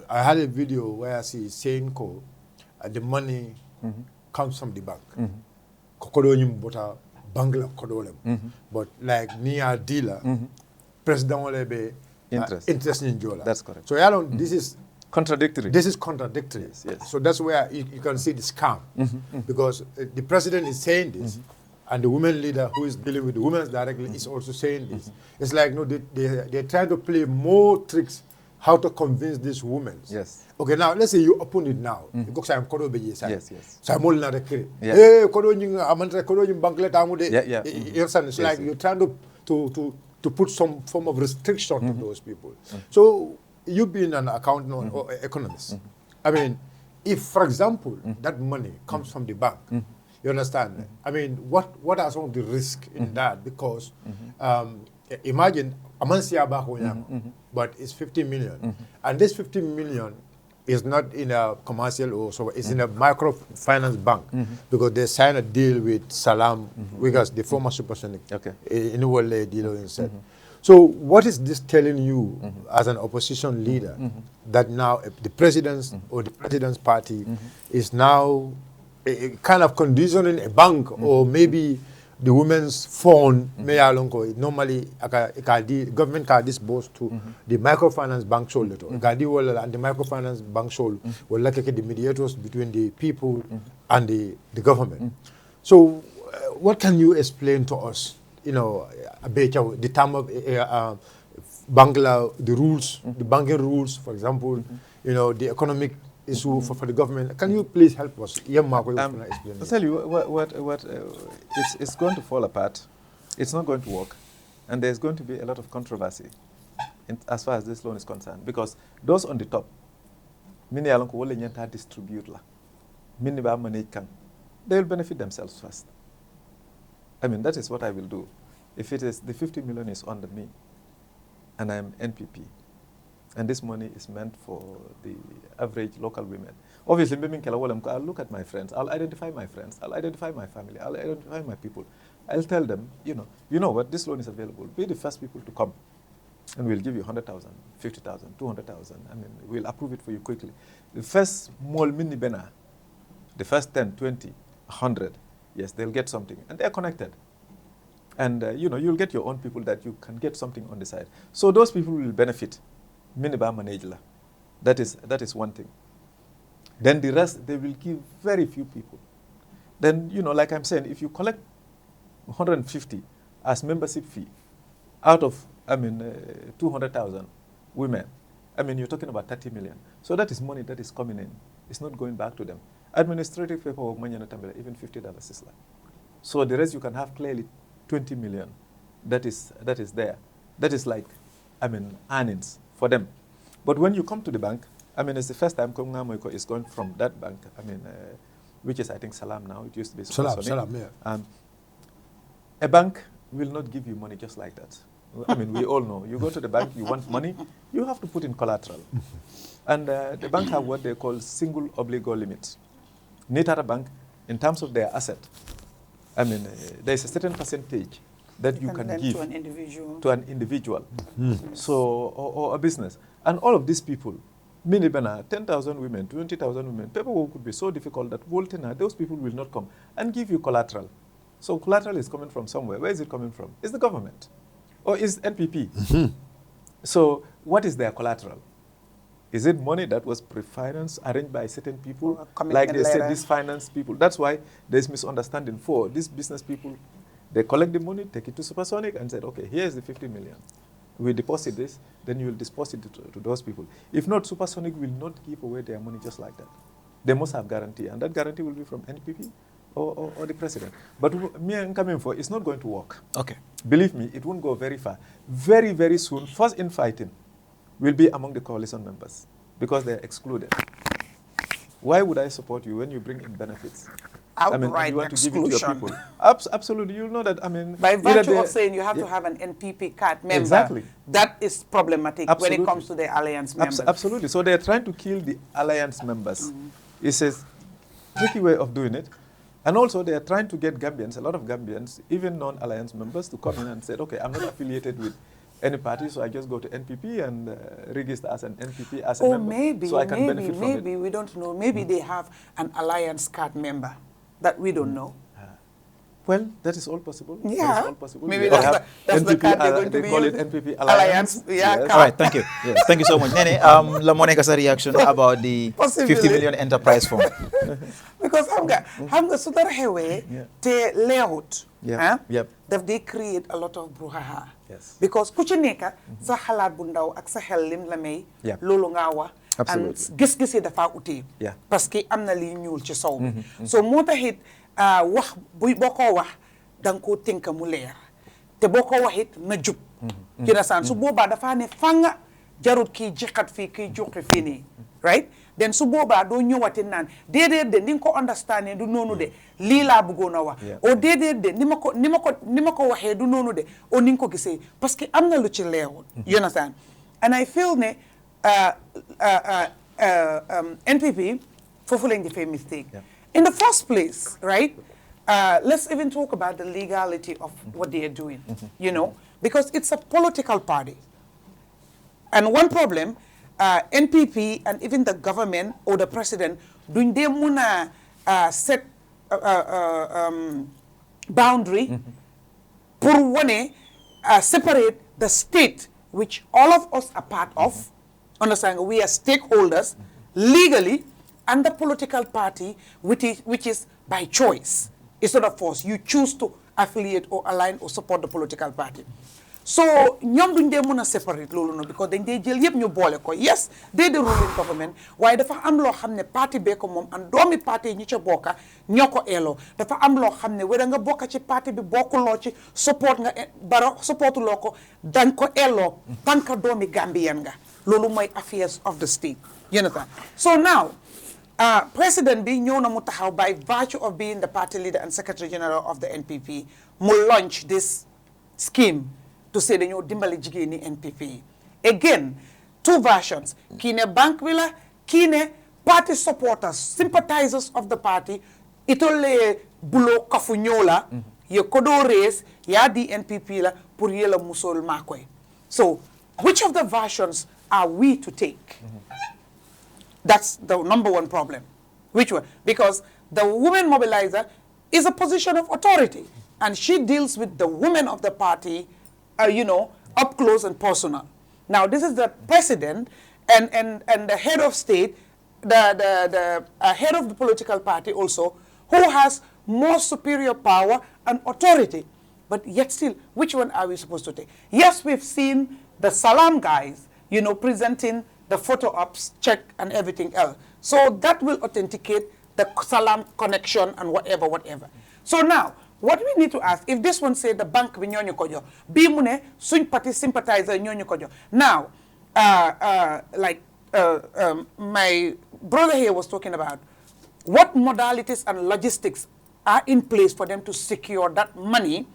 I had a video where she is saying, the money comes from the bank. Kokodonyum bota bangla kodolem. But like near dealer, president will be interest in Jola. That's correct. So this is Contradictory. This is contradictory. Yes, yes. So that's where you can see the scam. Because the president is saying this, and the women leader who is dealing with the women directly is also saying this. It's like, no, they're trying to play more tricks how to convince these women. Yes. Okay, now let's say you open it now. Because I'm kodo be yes. Yes. So I'm all not a kid. Yeah. Hey, kodo nying amantra kodo nying banklet amude. Yeah. You understand? It's like you're trying to put some form of restriction to those people. So you being an accountant or economist, I mean, if, for example, that money comes from the bank, you understand? I mean, what are some of the risks in that? Because imagine, but it's 50 million. And this 50 million is not in a commercial or so, it's in a microfinance bank because they signed a deal with Salam, because the former supersonic, in the world deal instead. So what is this telling you as an opposition leader that now the president's or the president's party is now kind of conditioning a bank or maybe the women's phone, normally the government can dispose to the microfinance bank sold it. And the microfinance bank sold will like the mediators between the people and the government. So what can you explain to us? You know, the term of Bangla, the rules, the banking rules, for example, you know, the economic issue for the government. Can you please help us? I'll tell you what it's going to fall apart. It's not going to work. And there's going to be a lot of controversy as far as this loan is concerned. Because those on the top, many along will distribute la. Many manage can. They will benefit themselves first. I mean, that is what I will do. If it is, the 50 million is under me, and I'm NPP, and this money is meant for the average local women. Obviously, I'll look at my friends, I'll identify my friends, I'll identify my family, I'll identify my people. I'll tell them, you know what, this loan is available. Be the first people to come, and we'll give you 100,000, 50,000, 200,000. I mean, we'll approve it for you quickly. The first small mini bena, the first 10, 20, 100, yes, they'll get something, and they're connected. And you'll get your own people that you can get something on the side. So those people will benefit. Miniba managela. That is one thing. Then the rest, they will give very few people. Then, like I'm saying, if you collect 150 as membership fee out of, 200,000 women, you're talking about 30 million. So that is money that is coming in. It's not going back to them. Administrative paperwork, even $50 is like. So the rest you can have clearly 20 million. That is there. That is like, earnings for them. But when you come to the bank, it's the first time Kongamoiko is going from that bank, which is, I think, Salam now. It used to be Salam, yeah. A bank will not give you money just like that. We all know. You go to the bank, you want money, you have to put in collateral. And the bank have what they call single obligor limit. Neither bank, in terms of their asset, there's a certain percentage that you can give to an individual, so or a business. And all of these people, 10,000 women, 20,000 women, paperwork could be so difficult that those people will not come and give you collateral. So collateral is coming from somewhere. Where is it coming from? Is the government or is NPP? So what is their collateral? Is it money that was pre-financed, arranged by certain people? Like they said, these finance people. That's why there's misunderstanding for these business people. They collect the money, take it to Supersonic and said, okay, here's the 50 million. We deposit this, then you will deposit it to those people. If not, Supersonic will not give away their money just like that. They must have guarantee, and that guarantee will be from NPP or the president. But me and coming for, it's not going to work. Okay. Believe me, it won't go very far. Very, very soon, first infighting will be among the coalition members because they're excluded. Why would I support you when you bring in benefits? Outright you want exclusion. to give it to your people. Absolutely, you'll know that. By virtue of saying you have to have an NPP card member, exactly. That is problematic when it comes to the alliance members. Absolutely. So they're trying to kill the alliance members. It's a tricky way of doing it. And also they are trying to get Gambians, a lot of Gambians, even non-alliance members, to come in and say, okay, I'm not affiliated with any party, so I just go to NPP and register as an NPP as a member, so I can benefit from it. Maybe, we don't know. Maybe they have an alliance card member that we don't know. Well, that is all possible. Yeah. That is all possible. Maybe that's the card they're going to be They call it NPP Alliance. Yeah. Yes. All right, thank you. Yes, thank you so much. Nene, la Monica reaction about the 50 million enterprise fund. Because xam nga su dara xewee te leerut. Daf dey create a lot of brouhaha. Yes. Because ku ci nekk sa xalaat bu ndaw ak sa xel lim la may loolu nga wax. Absolutely. And gis-gis yi dafa utee. Parce que am na li ñuul ci sow bi. So moo taxit wax boo ko wax da nga koo tënk mu leer te boo ko wax it na jub. ci na saan su boobaa dafa ne fanga jarut kii jiqat fii kii juqi fii nii right then su boobaa doo ñëwati naan déedéet de ni nga ko understand du noonu de lii laa bëggoon a wax o déedéet de ni ma ko waxee du noonu de o ni nga ko gisee parce que am na lu ci leerul. You understand? And I feel ne NPP foofu lañ defee mistake. In the first place, right, let's even talk about the legality of what they are doing, you know, because it's a political party. And one problem, NPP and even the government or the president, duñ dee mun a set boundary pour wane separate the state, which all of us are part of, understand, we are stakeholders legally, and the political party, which is by choice. It's not a force. You choose to affiliate or align or support the political party. So, ñoom duñ dee mën a separate loolu no because dañ dee jël yëpp ñu boole ko. Yes, they the ruling government, waaye dafa am loo xam ne parti bee ko moom and doomi parti yi ñu ca bokka ñoo ko eeloo. Dafa am loo xam ne wala nga bokka ci parti bi bokkuloo ci support nga bara supportuloo ko dañ ko eeloo tanka doomi Gambian nga. Loolu mooy affairs of the state. You understand? So now, President bi ñëw na mu taxaw by virtue of being the party leader and secretary general of the NPP mu launch this scheme to say dañoo dimbali jigéen ñi NPP. Again, two versions. Kii ne banque bi la, kii ne party supporters, sympathizers of the party, itole bulo kafu ñëw la, ye kodo race, ya di NPP la pour ye la musol makoy. So, which of the versions are we to take? That's the number one problem. Which one? Because the women mobilizer is a position of authority. And she deals with the women of the party, you know, up close and personal. Now, this is the president and the head of state, the head of the political party also, who has more superior power and authority. But yet still, which one are we supposed to take? Yes, we've seen the Salam guys, you know, presenting the photo ops, check, and everything else. So that will authenticate the Salam connection and whatever. So now, what we need to ask, if this one say the bank bi ñooñu ko jox, bii mu ne suñ parti sympathizer ñooñu ko jox. Now, my brother here was talking about what modalities and logistics are in place for them to secure that money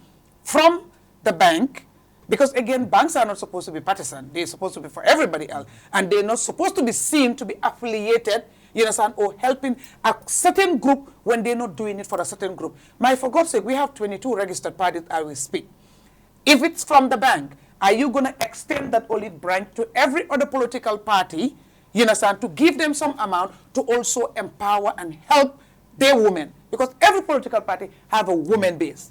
from the bank. Because again, banks are not supposed to be partisan. They're supposed to be for everybody else. And they're not supposed to be seen to be affiliated, you understand, or helping a certain group when they're not doing it for a certain group. For God's sake, we have 22 registered parties as we speak. If it's from the bank, are you going to extend that olive branch to every other political party, you understand, to give them some amount to also empower and help their women, because every political party have a woman base.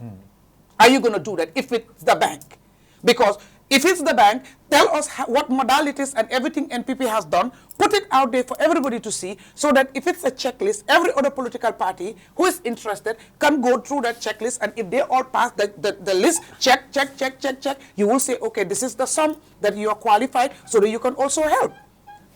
Are you going to do that if it's the bank? Because if it's the bank, tell us what modalities and everything NPP has done, put it out there for everybody to see, so that if it's a checklist, every other political party who is interested can go through that checklist, and if they all pass the list, check, you will say, okay, this is the sum that you are qualified, so that you can also help.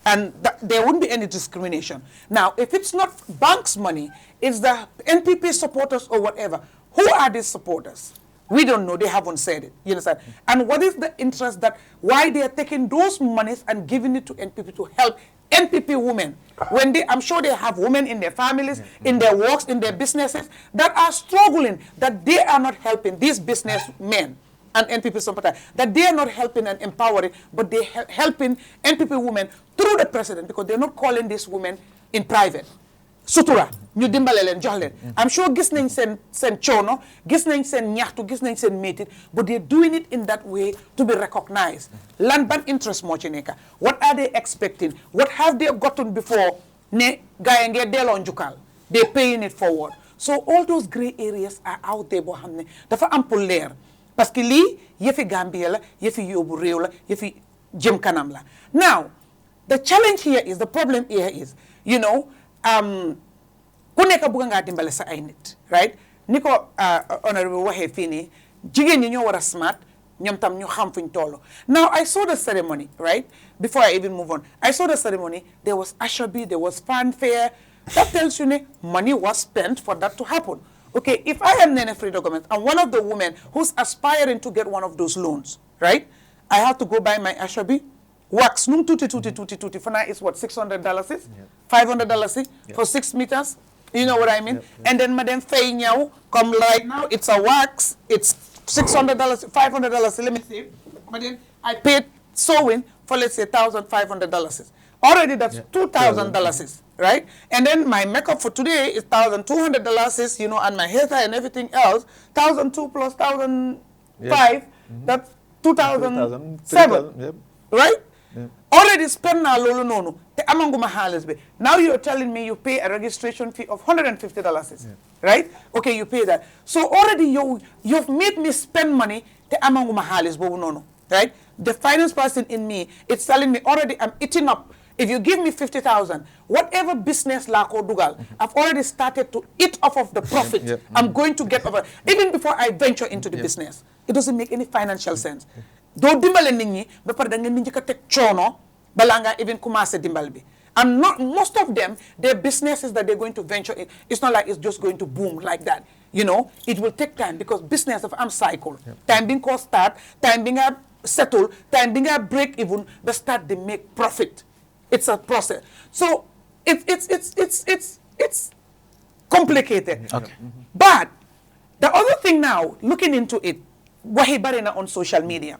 And there wouldn't be any discrimination. Now, if it's not bank's money, it's the NPP supporters or whatever. Who are these supporters? We don't know. They haven't said it. You understand? And what is the interest that why they are taking those monies and giving it to NPP to help NPP women? When I'm sure they have women in their families, in their works, in their businesses that are struggling, that they are not helping these businessmen and NPP supporters, that they are not helping and empowering, but they helping NPP women through the president, because they're not calling these women in private. Sutura, ñu dimbale leen jox leen. I'm sure gis nañ seen coono, gis nañ seen ñaxtu, gis nañ seen métit, but they're doing it in that way to be recognized. Lan ban interest moo ci nekk? What are they expecting? What have they gotten before? Ne gaay ngee delloo njukkal. They're paying it forward. So all those gray areas are out there boo xam ne dafa am pour leer. Parce que lii yëfi Gambia la, yëfi yóbbu réew la, yëfi jëm kanam la. Now, the challenge here is, the problem here is, you know, ku nekk bëgg nga dimbale sa ay nit, right? Ni ko honorable waxee fii nii, jigéen ñi ñoo war a smart, ñoom tam ñu xam fuñ tollu. Now, I saw the ceremony, right? Before I even move on, I saw the ceremony. There was ashobi, there was fanfare. That tells you money was spent for that to happen. Okay, if I am Nene Frida Gomez, I'm one of the women who's aspiring to get one of those loans, right? I have to go buy my ashobi, wax, num tuti. For now, it's what, $600 is? $500 is? For 6 meters? You know what I mean? And then Madam Fay now, come right now, it's a wax, it's $600, $500, let me see. But then I paid sewing for, let's say, $1,500. Already that's $2,000, right? And then my makeup for today is $1,200, you know, and my hairstyle and everything else, $1,200 plus $1,500, that's $2,007, right? Already spent now lolo nono. Now you're telling me you pay a registration fee of $150, right? Okay, you pay that. So already you've made me spend money. Right? The finance person in me, it's telling me already I'm eating up. If you give me 50,000, whatever business la ko dugal, I've already started to eat off of the profit. I'm going to get over, even before I venture into the business. It doesn't make any financial sense. Do dimbale nit ñi ba pare da ngeen di njëkk a teg coono bala nga even commencé dimbal bi. And not most of them, their businesses that they're going to venture in, it's not like it's just going to boom like that. You know, it will take time, because business of cycle. Time being called start, time being a settle, time being a break even, but start they make profit. It's a process. So it's complicated. Okay. But the other thing now, looking into it, waxi bari na on social media.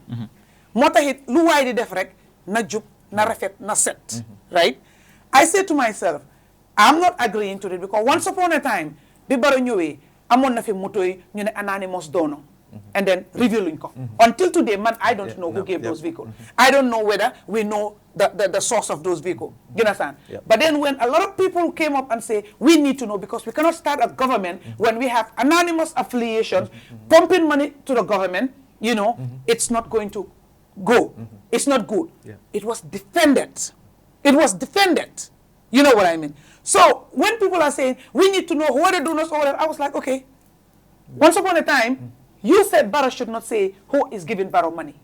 Moo taxit lu waay di def rek na jub na rafet na set, right? I said to myself, I'm not agreeing to it, because once upon a time bi baro ñëwee amoon na fi moto yi ñu ne anonymous donor, and then revealing ko. Until today, man, I don't know who gave those vehicles. I don't know whether we know the source of those vehicles. You understand? But then when a lot of people came up and say, we need to know, because we cannot start a government when we have anonymous affiliations, pumping money to the government, you know, it's not going to go. It's not good. It was defended. It was defended. You know what I mean? So when people are saying, we need to know who are the donors, or whatever, I was like, okay. Once upon a time, you said Barrow should not say who is giving Barrow money.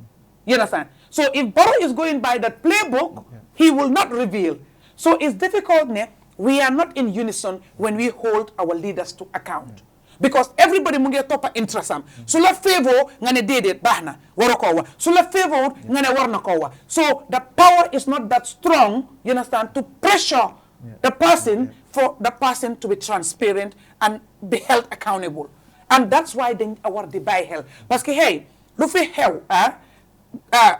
You understand? So if Barrow is going by that playbook, he will not reveal. So it's difficult. We are not in unison when we hold our leaders to account. Because everybody mu ngi toppa interest am. So la favor nga ne déedéet baax na waro ko wa. So la favor nga ne war na ko wa. So the power is not that strong, you understand, to pressure the person for the person to be transparent and be held accountable. And that's why they award the buy hell. Parce que hey, lu fi xew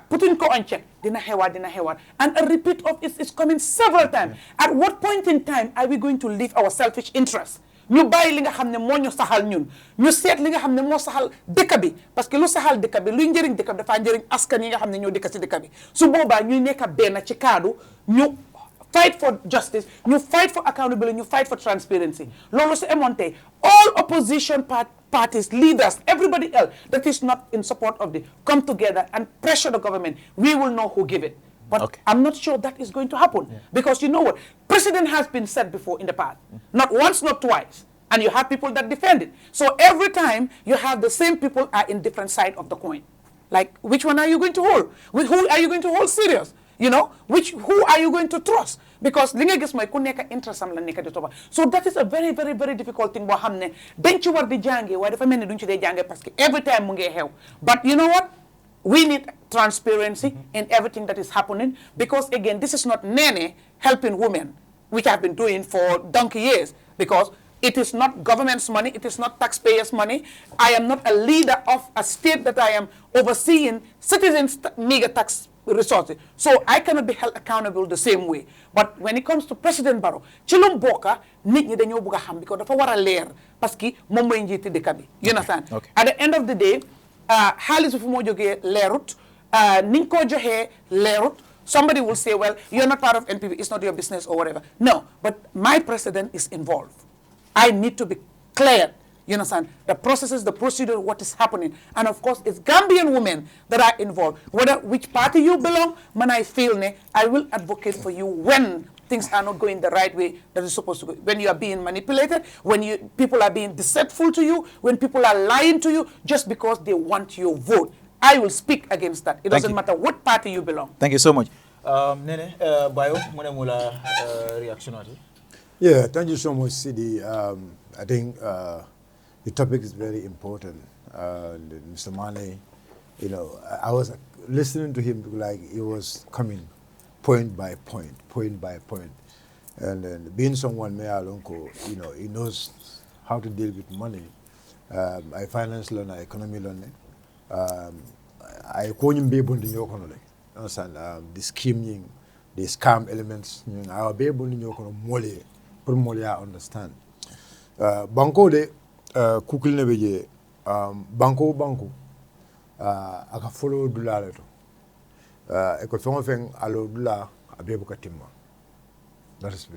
putting ko on check, dina xewaat. And a repeat of it is coming several times. At what point in time are we going to leave our selfish interests? Ñu bàyyi li nga xam ne moo ñu saxal ñun, ñu seet li nga xam ne moo saxal dëkk bi, parce que lu saxal dëkk bi luy njëriñ dëkk bi dafa njëriñ askan yi nga xam ne ñoo dëkk ci dëkk bi. Su boobaa ñuy nekk benn ci kaddu ñu fight for justice, you fight for accountability, you fight for transparency. Lolo se emonte, all opposition parties, leaders, everybody else that is not in support of the, come together and pressure the government. We will know who give it. But I'm not sure that is going to happen. Because you know what? President has been said before in the past. Not once, not twice. And you have people that defend it. So every time you have the same people are in different side of the coin. Like, which one are you going to hold? Who are you going to hold serious? You know, who are you going to trust? Because linga gis moy ku nekk interest am la nekk di toba. So that is a very, very, very difficult thing bo xamne dañ ci war di jànge waaye dafa melni duñ ci dé jànge parce que every time mu ngi xew. But you know what? We need transparency in everything that is happening, because again, this is not Nene helping women, which I've been doing for donkey years, because it is not government's money, it is not taxpayers' money. I am not a leader of a state that I am overseeing citizens' meager tax resources. So I cannot be held accountable the same way. But when it comes to President Barrow, chilum boka nit ñi dañoo bëgg xam because dafa wara leer parce que mom moy njiti dëkk bi. You understand? Okay. At the end of the day, xaalis fu mo joggé leerut, niñ ko joxé leerut. Somebody will say, well, you're not part of NPP, it's not your business or whatever. No, but my president is involved. I need to be clear, you understand, the processes, the procedure, what is happening. And of course, it's Gambian women that are involved. Whether which party you belong, when I feel I will advocate for you when things are not going the right way that is supposed to go. When you are being manipulated, when people are being deceitful to you, when people are lying to you just because they want your vote. I will speak against that. It doesn't matter what party you belong. Thank you so much. Nene, Bayo, mula reaction ati? Yeah, thank you so much, Sidi. I think the topic is very important. Mr. Manneh, you know, I was listening to him like he was coming point by point. And then being someone, you know, he knows how to deal with money. I finance loan, I economy loan. I couldn't be able to understand the scheming, the scam elements. I will be able to understand. Banco de kukul ne beje banco aka follow dula leto. Eko feng alo dula abebu katimma. That's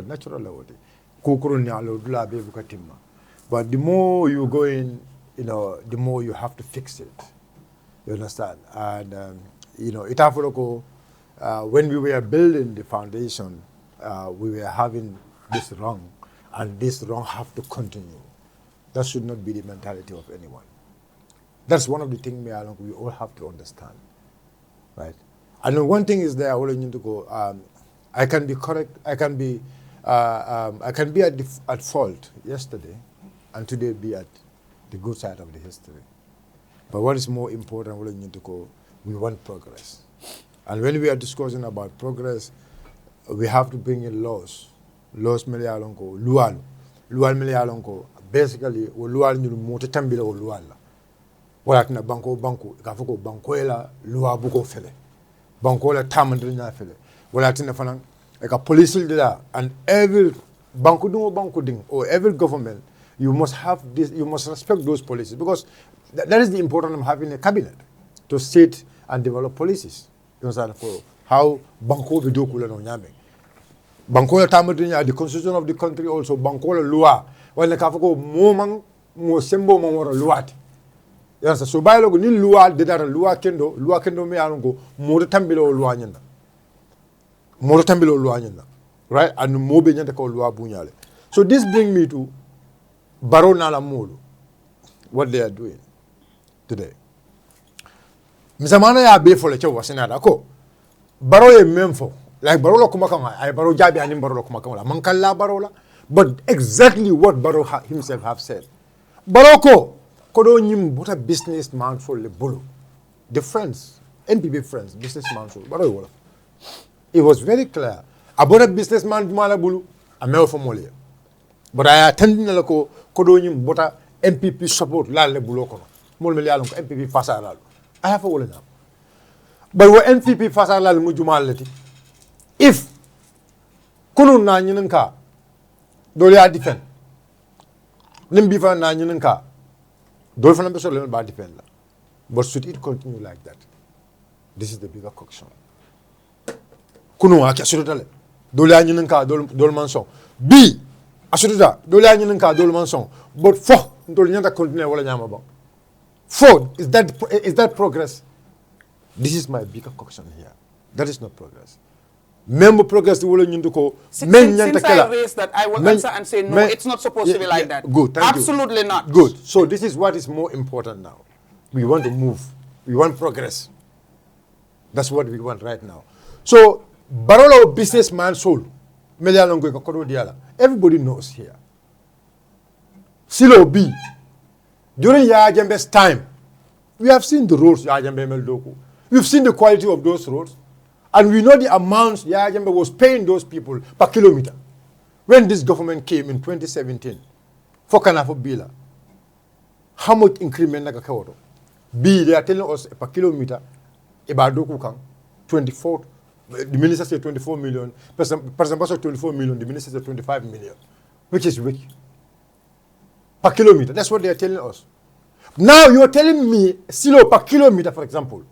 natural level. Kukuru ni alo dula abebu katimma. But the more you go in, you know, the more you have to fix it. You understand? And you know, when we were building the foundation, we were having this wrong, and this wrong have to continue. That should not be the mentality of anyone. That's one of the things we all have to understand, right? And one thing is there, I want you to go. I can be correct. I can be at fault yesterday, and today be at the good side of the history. But what is more important, we need to go. We want progress, and when we are discussing about progress, we have to bring in laws. Laws melialonko, lual melialonko. Basically, lual ni moto tambila o lual la. Wala tina banko ikafoko bankoela lua buko fele. Bankoela tamandri na fele. Wala tina fanan eka police dila, and every banko ding or every government, you must have this. You must respect those policies, because that is the importance of having a cabinet to sit and develop policies. You understand, for how banko be do kula no nyame. Bankola tamadrinya, the constitution of the country also bankola lua. When the kafako mo sembo mo luat. Yes, so by lo ni lua de dara lua kendo me ango mo tambilo lua nyanda. Mo tambilo lua nyanda. Right? And mo be nyanda ko lua bunyale. So this brings me to Barrow Nala Mulu, what they are doing today. Mr. Manneh ya be for the chowa senada ko. Barrow e memfo. Like Barrow kumakanga, I Barrow jabi anim Barrow kumakanga. Mankala Barrow, but exactly what Barrow himself have said. Barrow ko kodo nyim buta businessman for the bulu. The friends, NPP friends, businessman for Barrow wala. It was very clear. About a businessman mala bulu, a male for Molia. But I attended the local kodo nyim buta NPP support la le bulu kono. Mol melialon NPP fasala. I have a wall now. But what NPP fasala mujumalati. If kunu na nyinka dole a defend nimbi fa na nyinka dole fa nambe so le ba defend la, but should it continue like that? This is the bigger question. kuno ake asudale dole anyin ka dol manson b asuda dole anyin ka dol manson but fo dol nyanta continue wala nyama ba fo is that progress? This is my bigger question here. That is not progress. Member progress the wala nyindu ko men nyanta kala. Since I raised that, I will answer and say no, it's not supposed to be like that. Good, thank Absolutely you. not. Good. So this is what is more important now. We want to move. We want progress. That's what we want right now. So Barolo businessman soul. Everybody knows here. Silo B. During Yajembe's time, we have seen the roads Yajembe Meldoku. We've seen the quality of those roads. And we know the amounts Yajembe was paying those people per kilometer. When this government came in 2017, for Kanafo Bila, how much increment Nagakawoto? B, they are telling us per kilometer, Ibadoku Kang, 24. The minister said 24 million. President 24 million. The minister said 25 million, which is rich per kilometer. That's what they are telling us. Now you are telling me silo per kilometer, for example,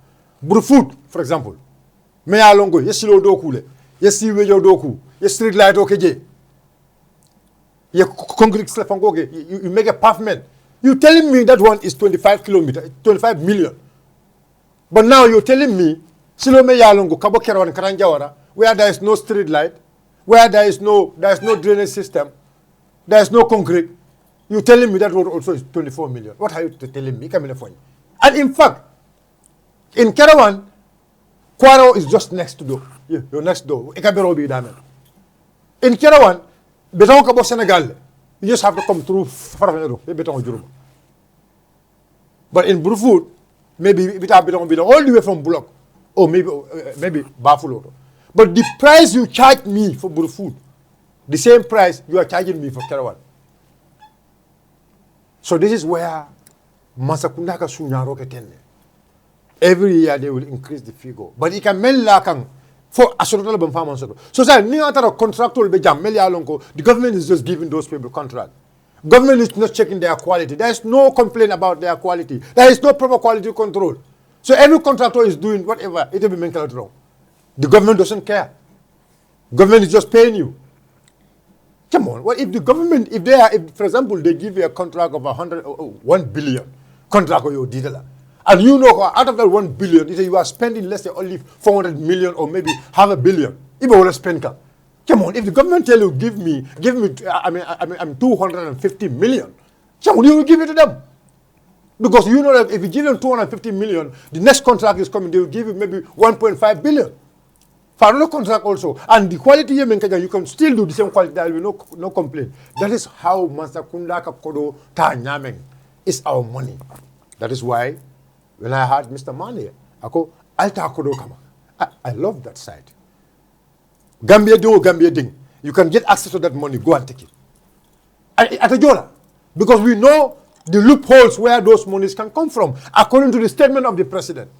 Brufut, for example, Mea Longo, yes silo dokule, yes siwejo doku, yes street light okeje, you concrete slap you make a pavement. You telling me that one is 25 kilometer, 25 million, but now you're telling me. Silome Yalongo, Kabo Kerawan Karanjawara, where there is no street light, where there is no drainage system, there is no concrete. You telling me that road also is 24 million. What are you telling me? Come in the phone. And in fact, in Kerawan, Kwaro is just next door. Yeah, you're next door. In Kerawan, Beton Kabo Senegal, you just have to come through Faranero, Beton Juruma. But in Brufut, maybe Beton all the way from Bullock. Or maybe Buffalo. But the price you charge me for Burfood, the same price you are charging me for Kerawan. So this is where Masakundaka Sunyaro Ketene. Every year they will increase the figure. But it can mel lakang for astronaut farmers. So sir, ni atara contractual be jam meli alonko. The government is just giving those people contract. Government is not checking their quality. There is no complaint about their quality. There is no proper quality control. So every contractor is doing whatever, it will be mental wrong. The government doesn't care. Government is just paying you. Come on, what if the government, if for example, they give you a contract of 1 billion, contract or your dealer, and you know out of that 1 billion, you are spending less than only 400 million or maybe half a billion. If you want to spend, come on, if the government tell you give me, 250 million, come on, you will give it to them. Because you know that if you give them 250 million, the next contract is coming, they will give you maybe 1.5 billion. For another contract also. And the quality you can still do the same quality, there will be no complaint. That is how Masakunda Kodo Ta Nyameng is our money. That is why when I heard Mr. Manneh, I go, Alta Kodo Kama. I love that side. Gambia do, Gambia ding. You can get access to that money, go and take it. At a Jola. Because we know the loopholes where those monies can come from, according to the statement of the president.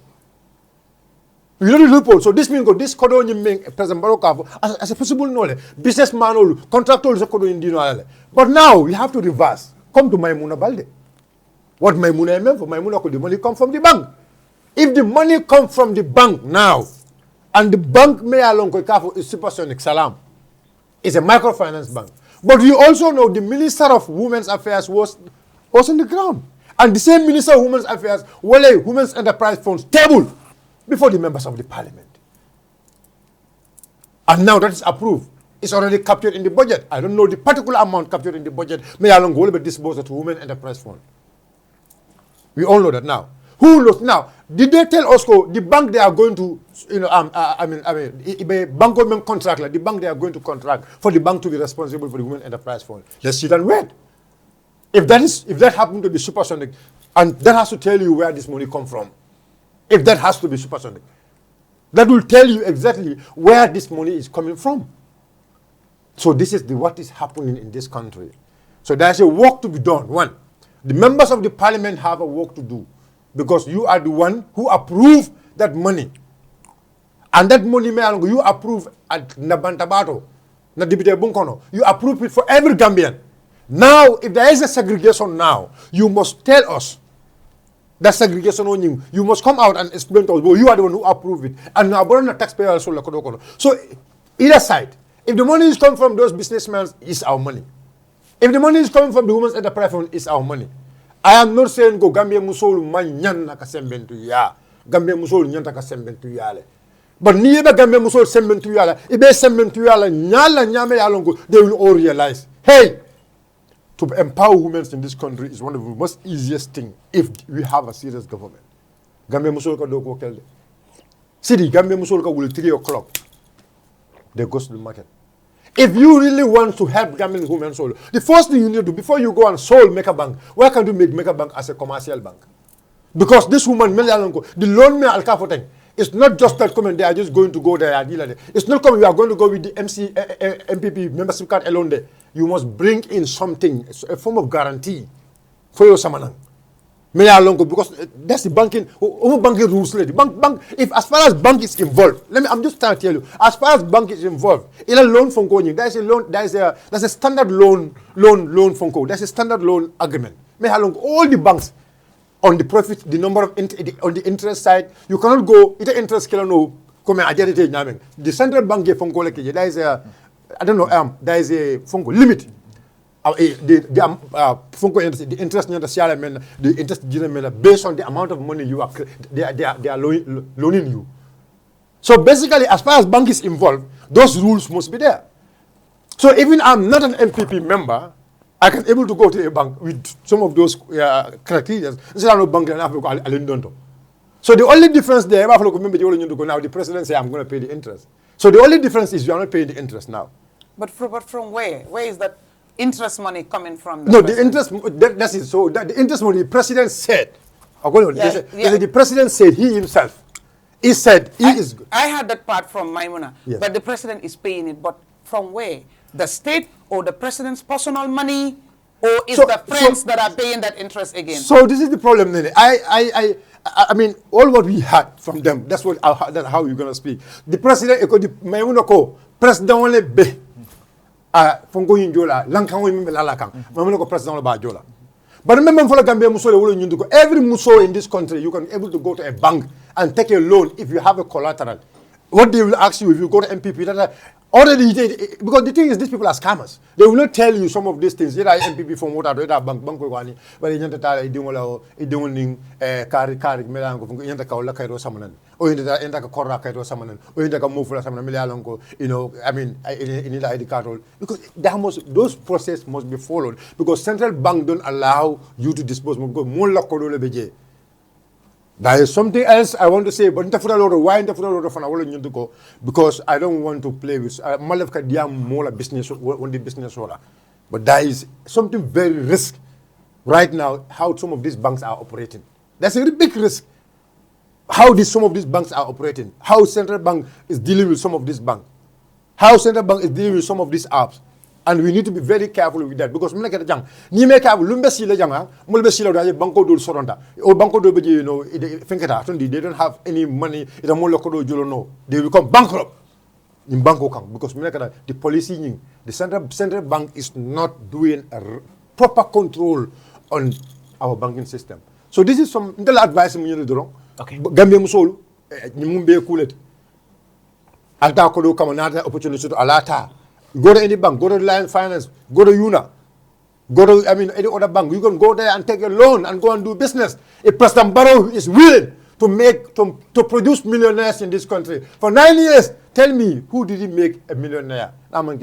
You know the loophole. So this means this kodo nyimeng President Barrow as a possible knowledge, businessman or contractor also kodo indino. But now we have to reverse. Come to Maimuna Balde. What Maimuna meant for Maimuna could the money come from the bank. If the money comes from the bank now, and the bank may along is supersonic salam, it's a microfinance bank. But we also know the Minister of Women's Affairs was on the ground. And the same Minister of Women's Affairs, Women's Enterprise Funds table before the members of the parliament. And now that is approved. It's already captured in the budget. I don't know the particular amount captured in the budget. May along go be disposed to Women's Enterprise Fund. We all know that now. Who knows now? Did they tell Osco the bank they are going to, bank contract, like the bank they are going to contract for the bank to be responsible for the Women's Enterprise Fund? Let's sit and wait. If that happened to be supersonic, and that has to tell you where this money come from. If that has to be supersonic, that will tell you exactly where this money is coming from. So this is what is happening in this country. So there's a work to be done. One, the members of the parliament have a work to do, because you are the one who approve that money. And that money, you approve at Bantaba, you approve it for every Gambian. Now, if there is a segregation now, you must tell us That segregation on you. You must come out and explain to us, well, you are the one who approve it. And now, but the taxpayer also. So, either side, if the money is coming from those businessmen, it's our money. If the money is coming from the women's enterprise fund, it's our money. I am not saying go Gambia musol man nyan naka sembentu ya. Gambia musol nyan taka sembentu ya le. But niye Gambia musol sembentu ya la. Ibe sembentu ya la nyala nyame ya longo. They will all realize, hey, to empower women in this country is one of the most easiest thing if we have a serious government. Gambia musol ka do ko kelde. City Gambia musol ka will 3 o'clock. They go to the market. If you really want to help Gambian women soul, the first thing you need to do before you go and make a bank, why can't you make a bank as a commercial bank? Because this woman, the loan me alkafoteng, it's not just that comment they are just going to go there. It's not coming. You are going to go with the MPP membership card alone there. You must bring in something, a form of guarantee for your samanang. Because that's the banking rules. Bank, if as far as bank is involved, I'm just trying to tell you, as far as bank is involved, in a loan from going, there's a standard loan from go. There's a standard loan agreement. All the banks on the profit, the number of on the interest side, you cannot go either interest killer no come and the central bank from go there is a there is a funko limit. The interest the interest based on the amount of money you are they are loaning you. So basically, as far as bank is involved, those rules must be there. So even I'm not an MPP member, I can able to go to a bank with some of those criteria. So the only difference there, now the president say I'm going to pay the interest. So the only difference is you are not paying the interest now. But from where? Where is that interest money coming from? The interest, that's it. So the interest money, the president said, the president said he himself, he said he is good. I heard that part from Maimuna, yes. But the president is paying it. But from where? The state or the president's personal money? Or is the friends that are paying that interest again? So this is the problem, Nene. I mean, all what we had from them, that's how you're going to speak. The president, Maimuna ko, president only be. Fongo Jola, Lankan Lalakang, Mamako President Bajola. But remember for the Gambia Muso, every Muso in this country, you can be able to go to a bank and take a loan if you have a collateral. What they will ask you if you go to MPP, already, because the thing is, these people are scammers. They will not tell you some of these things. There are MPP from what are bank, but they don't carry Melango, Yantaka, Cairo Samanan, or in the Kora Cairo Samanan, or in the Mufla Samanan Melango, I mean, in the ID card. Because those processes must be followed. Because central bank don't allow you to dispose more. There is something else I want to say, but why because I don't want to play with business on the business order. But there is something very risk right now how some of these banks are operating. That's a very big risk. How some of these banks are operating. How central bank is dealing with some of these banks. How central bank is dealing with some of these apps. And we need to be very careful with that because they don't have any money. They will become bankrupt in Bangkok because the policy, the central bank is not doing a proper control on our banking system. So this is some advice. Okay. Gambia Musolu, Nimumbe Kulet, Alta Kodo Kamanata opportunity to Alata. Go to any bank, go to Reliance Finance, go to UNA, go to, any other bank. You can go there and take a loan and go and do business. If President Barrow is willing to produce millionaires in this country, for 9 years, tell me, who did he make a millionaire? But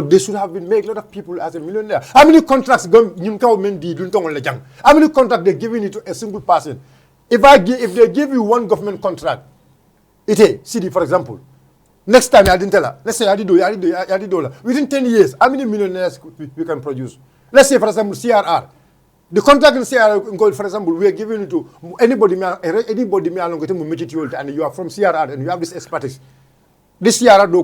they should have been made a lot of people as a millionaire. How many contracts how many contracts they're giving it to a single person? If they give you one government contract, CD for example, next time, I didn't tell her. Let's say I did $. Within 10 years, how many millionaires we can produce? Let's say, for example, CRR. The contract in CRR, for example, we are giving it to anybody and you are from CRR and you have this expertise. This CRR do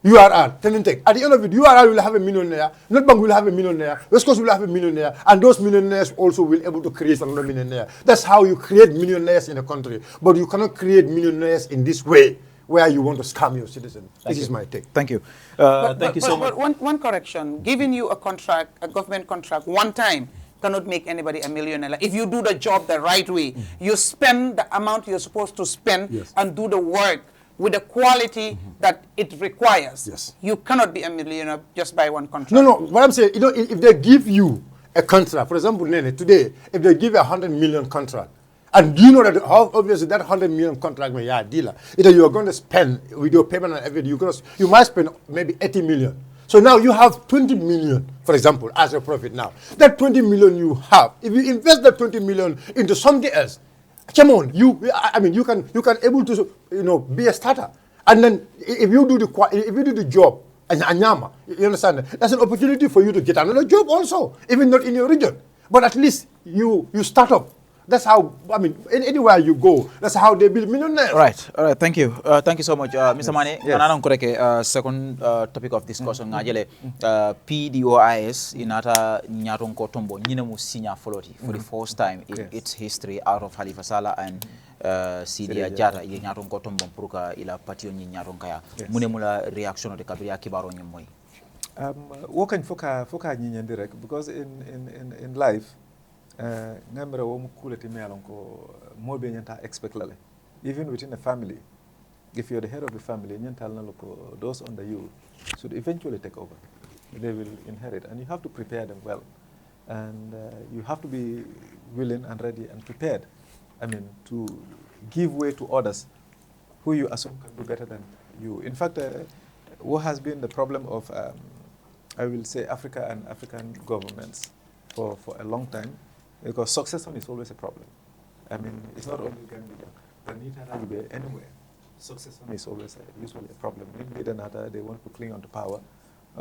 URR, Tenintech. At the end of it, URR will have a millionaire, Netbank will have a millionaire, West Coast will have a millionaire, and those millionaires also will be able to create another millionaire. That's how you create millionaires in a country. But you cannot create millionaires in this way, where you want to scam your citizen. This is my take. Thank you. Thank you so much. One correction. Giving you a contract, a government contract, one time, cannot make anybody a millionaire. Like, if you do the job the right way, you spend the amount you're supposed to spend and do the work with the quality that it requires. Yes. You cannot be a millionaire just by one contract. No, what I'm saying, if they give you a contract, for example, Nene, today, if they give you 100 million contract, and do you know that how obviously that 100 million contract may a dealer, either you are going to spend with your payment and everything, you might spend maybe 80 million. So now you have 20 million, for example, as a profit now. That 20 million you have, if you invest that 20 million into something else, come on, you can able to be a starter, and then if you do the job and anyama, you understand, that's an opportunity for you to get another job also, even not in your region, but at least you start up. That's how, anywhere you go, that's how they build millionaires. Right, all right, thank you. Thank you so much. Mr. Manneh, second topic of discussion, PDOIS, inata nyaton ko tombo, nyinemu sinya foloti, for the first time in its history out of Halifa Sallah and Sidia Jata, nyaton ko tombo puruka ila patio nyaton kaya. Munemula reaction de kabria kibaro nyemoy. Wokan foka nyinyandi rek, because in life, ngamra wo mu kulati me alon ko mobe nyanta expect lale, even within a family. If you're the head of the family, nyanta na loko, those under you should eventually take over. They will inherit, and you have to prepare them well, and you have to be willing and ready and prepared, to give way to others who you assume can do better than you. In fact, what has been the problem of I will say Africa and African governments for a long time, because succession is always a problem. It's not only Gambia, but anywhere. Succession is always usually a problem. They want to cling on to power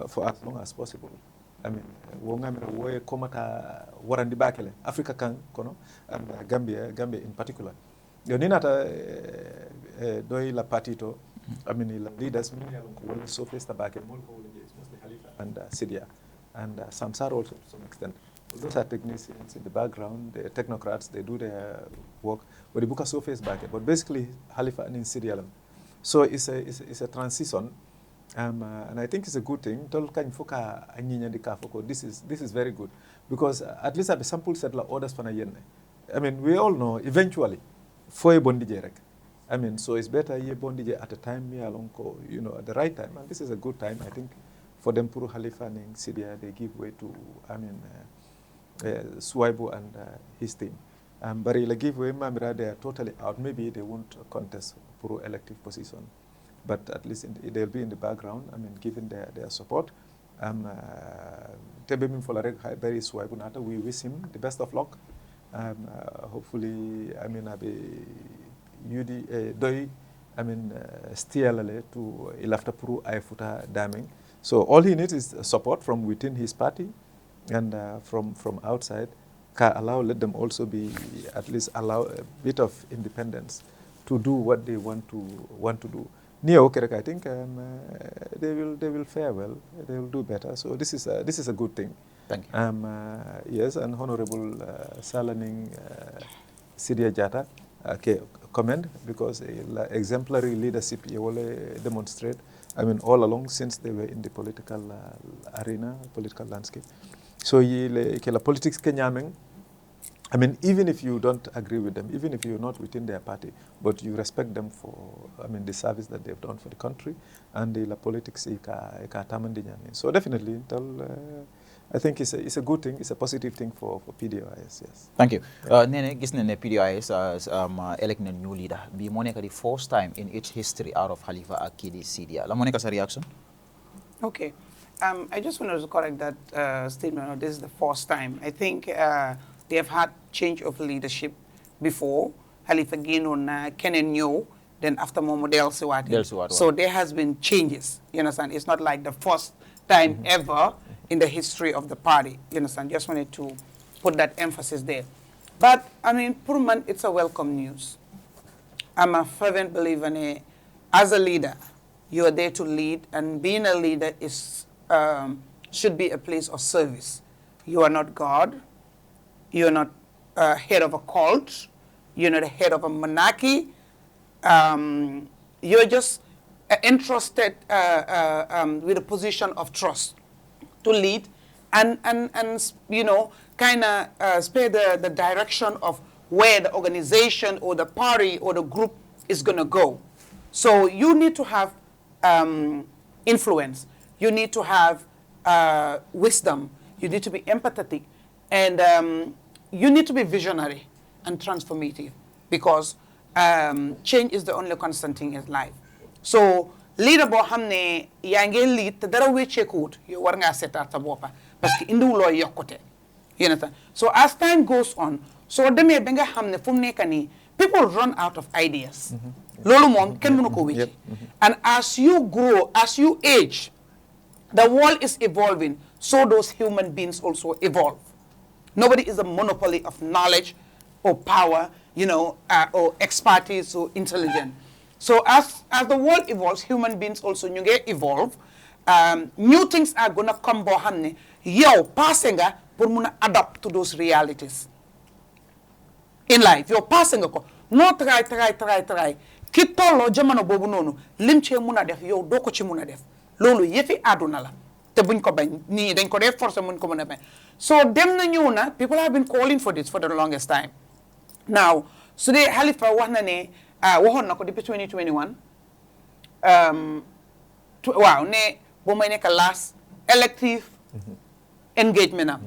for as long as possible. Africa can, and Gambia in particular. Doi la partito, la leaders, surface tabake, mostly Halifa and Sidia, and Samsar also to some extent. Those are technicians in the background, the technocrats, they do their work, but the book are surface back. But basically, Halifa and Sidia. So it's a transition, and I think it's a good thing. This is very good, because at least a sample set la orders for we all know eventually, for a bondije. So it's better ye bondije at a time, at the right time, and this is a good time, I think, for them. Puru Halifa and Sidia, they give way to, Swaibu and his team. But they'll give way, they are totally out. Maybe they won't contest for elective position, but at least they'll be in the background, giving their support. Tebemim Folarek Berry Swaibu Nata, we wish him the best of luck. Hopefully, Doi, Stialale to Ilaftapuru Aifuta Daming. So all he needs is support from within his party, and from outside, let them also be, at least allow a bit of independence to do what they want to do. Neo Kerek, I think they will fare well. They will do better. So this is a good thing. Thank you. Yes, and Honorable Salaning Sidia Jata commend, because exemplary leadership demonstrate. All along since they were in the political arena, political landscape. So la politics kenyameng. Even if you don't agree with them, even if you're not within their party, but you respect them for, the service that they've done for the country, and the politics So definitely, I think it's a good thing, it's a positive thing for PDOIS, yes. Thank you. Nene, gisne PDOIS as electing a new leader. Be Monica the first time in its history out of Halifa Akidi Sidia. La Monica's reaction? Okay. I just wanted to correct that statement. This is the first time. I think they have had change of leadership before. Halifa Gino na Kenen Yo, then after Momo Del Suwati. So there has been changes. You understand? It's not like the first time ever in the history of the party. You understand? Just wanted to put that emphasis there. But Puruman, it's a welcome news. I'm a fervent believer in as a leader, you are there to lead, and being a leader is should be a place of service. You are not God. You are not head of a cult. You're not the head of a monarchy. You're just entrusted with a position of trust to lead and you know, kind of spare the direction of where the organization or the party or the group is going to go. So you need to have influence. You need to have wisdom. You need to be empathetic. And you need to be visionary and transformative, because change is the only constant thing in life. So leader bo xamne ya ngeen lead te dara wéccékuwut yow war ngaa seetaat sa boppa parce que indiwuloo yokkute, you know. So as time goes on, so demee ba nga xam ne fu mu nekk nii people run out of ideas. Loolu moom kenn mënu ko wécci. And as you grow, as you age, the world is evolving, so those human beings also evolve. Nobody is a monopoly of knowledge or power, you know, or expertise or intelligence. So as the world evolves, human beings also ñu ngi evolve. New things are gonna come boo xam ne yow passé nga pour mun a adapt to those realities in life. Yow passé nga ko noo try ki tolloo jamono boobu noonu lim cee mun a def yow doo ko ci mun a def. Loolu yëfi àdduna la te buñ ko bañ nit ñi dañ ko def force mun ko mën a bañ. So dem na ñëw na, people have been calling for this for the longest time. Now su dee Halifa wax na ne waxoon na ko depuis 2021 waaw ne bu may nekk last elective engagement am.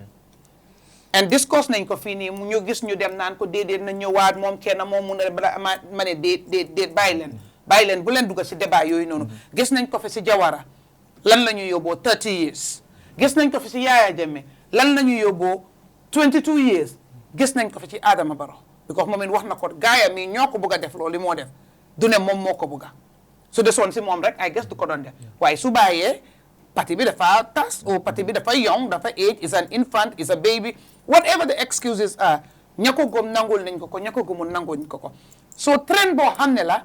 And discuss nañ ko fii nii ñu gis ñu dem naan ko déedéet na ñëwaat moom kenn moom mun a bala ma ne déet bàyyi leen bu leen dugg si débat yooyu noonu. Gis nañ ko fi si Jawara lan la ñu yóbboo 30 years. Gis nañ ko fi si Yaya Jammeh lan la ñu yóbboo 22 years. Gis nañ ko fi ci Adama Barrow because moom it wax na ko gaayam yi ñoo ko bëgg a def loolu li moo def du ne moom moo ko bëgg a su desoon si moom rek I guess du ko doon def waaye su bàyyee parti bi dafa tas ou parti bi dafa young dafa age is an infant is a baby whatever the excuses are ña ko gëm nangul nañ ko ña ko gëmul nangul ko so trend boo xam ne la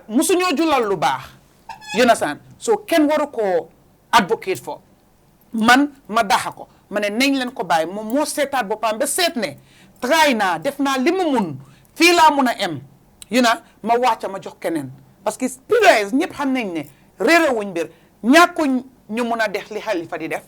musuñoo julal lu baax you understand so kenn waru koo advocate for man ma daxa ko ma ne nañ leen ko bàyyi moom moo seetaat boppam ba seet ne try naa def naa li mu mun fii laa mun a em you know ma wàcca ma jox keneen parce que PDS ñëpp xam nañ ne réerewuñ mbir ñàkkuñ ñu mun a def li Halifa di def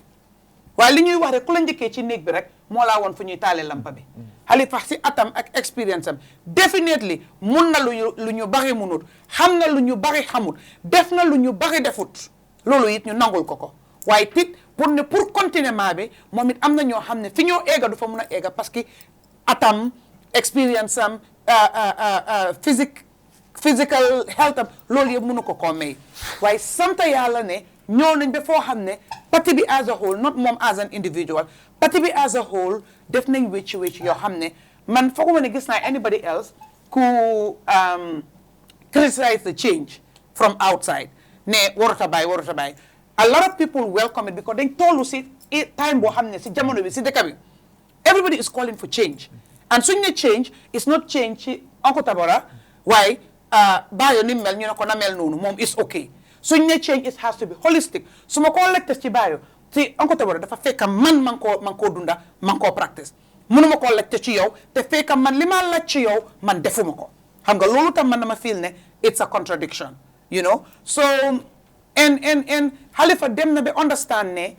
waaye li ñuy wax rek ku la njëkkee ci néeg bi rek moo laa woon fu ñuy taale lampa bi Halifa si atam ak expérience am definitely mun na lu ñu bari munut xam na lu ñu bari xamut def na lu ñu bari defut loolu it ñu nangul ko waaye tit pour continuement bi moom it am na ñoo xam ne fi ñoo eega du fa mun a eega parce que atam expérience am physical health am loolu yëpp mënu ko koo may waaye sant yàlla ne ñoo nañ ba foo xam ne parti bi as a whole not moom as an individual parti bi as a whole def nañ wécci yoo xam ne man fooguma ne gis naa anybody else ku criticize the change from outside ne waruta bàyyi a lot of people welcome it because dañ tollu si time boo xam ne si jamono bi si dëkk bi everybody is calling for change and suñ ne change is not change ci Uncle Tabora waaye bàyyi ni mel ñu ne ko na mel noonu moom is okay suñ ne change it has to be holistic su ma koo lectes ci bàyyi ci Uncle Tabora dafa fekk man koo dunda man koo practice mënuma koo lecte ci yow te fekk man li ma laaj ci yow man defuma ko xam nga loolu tam man dama feel ne it's a contradiction you know so and Halifa dem na ba understand ne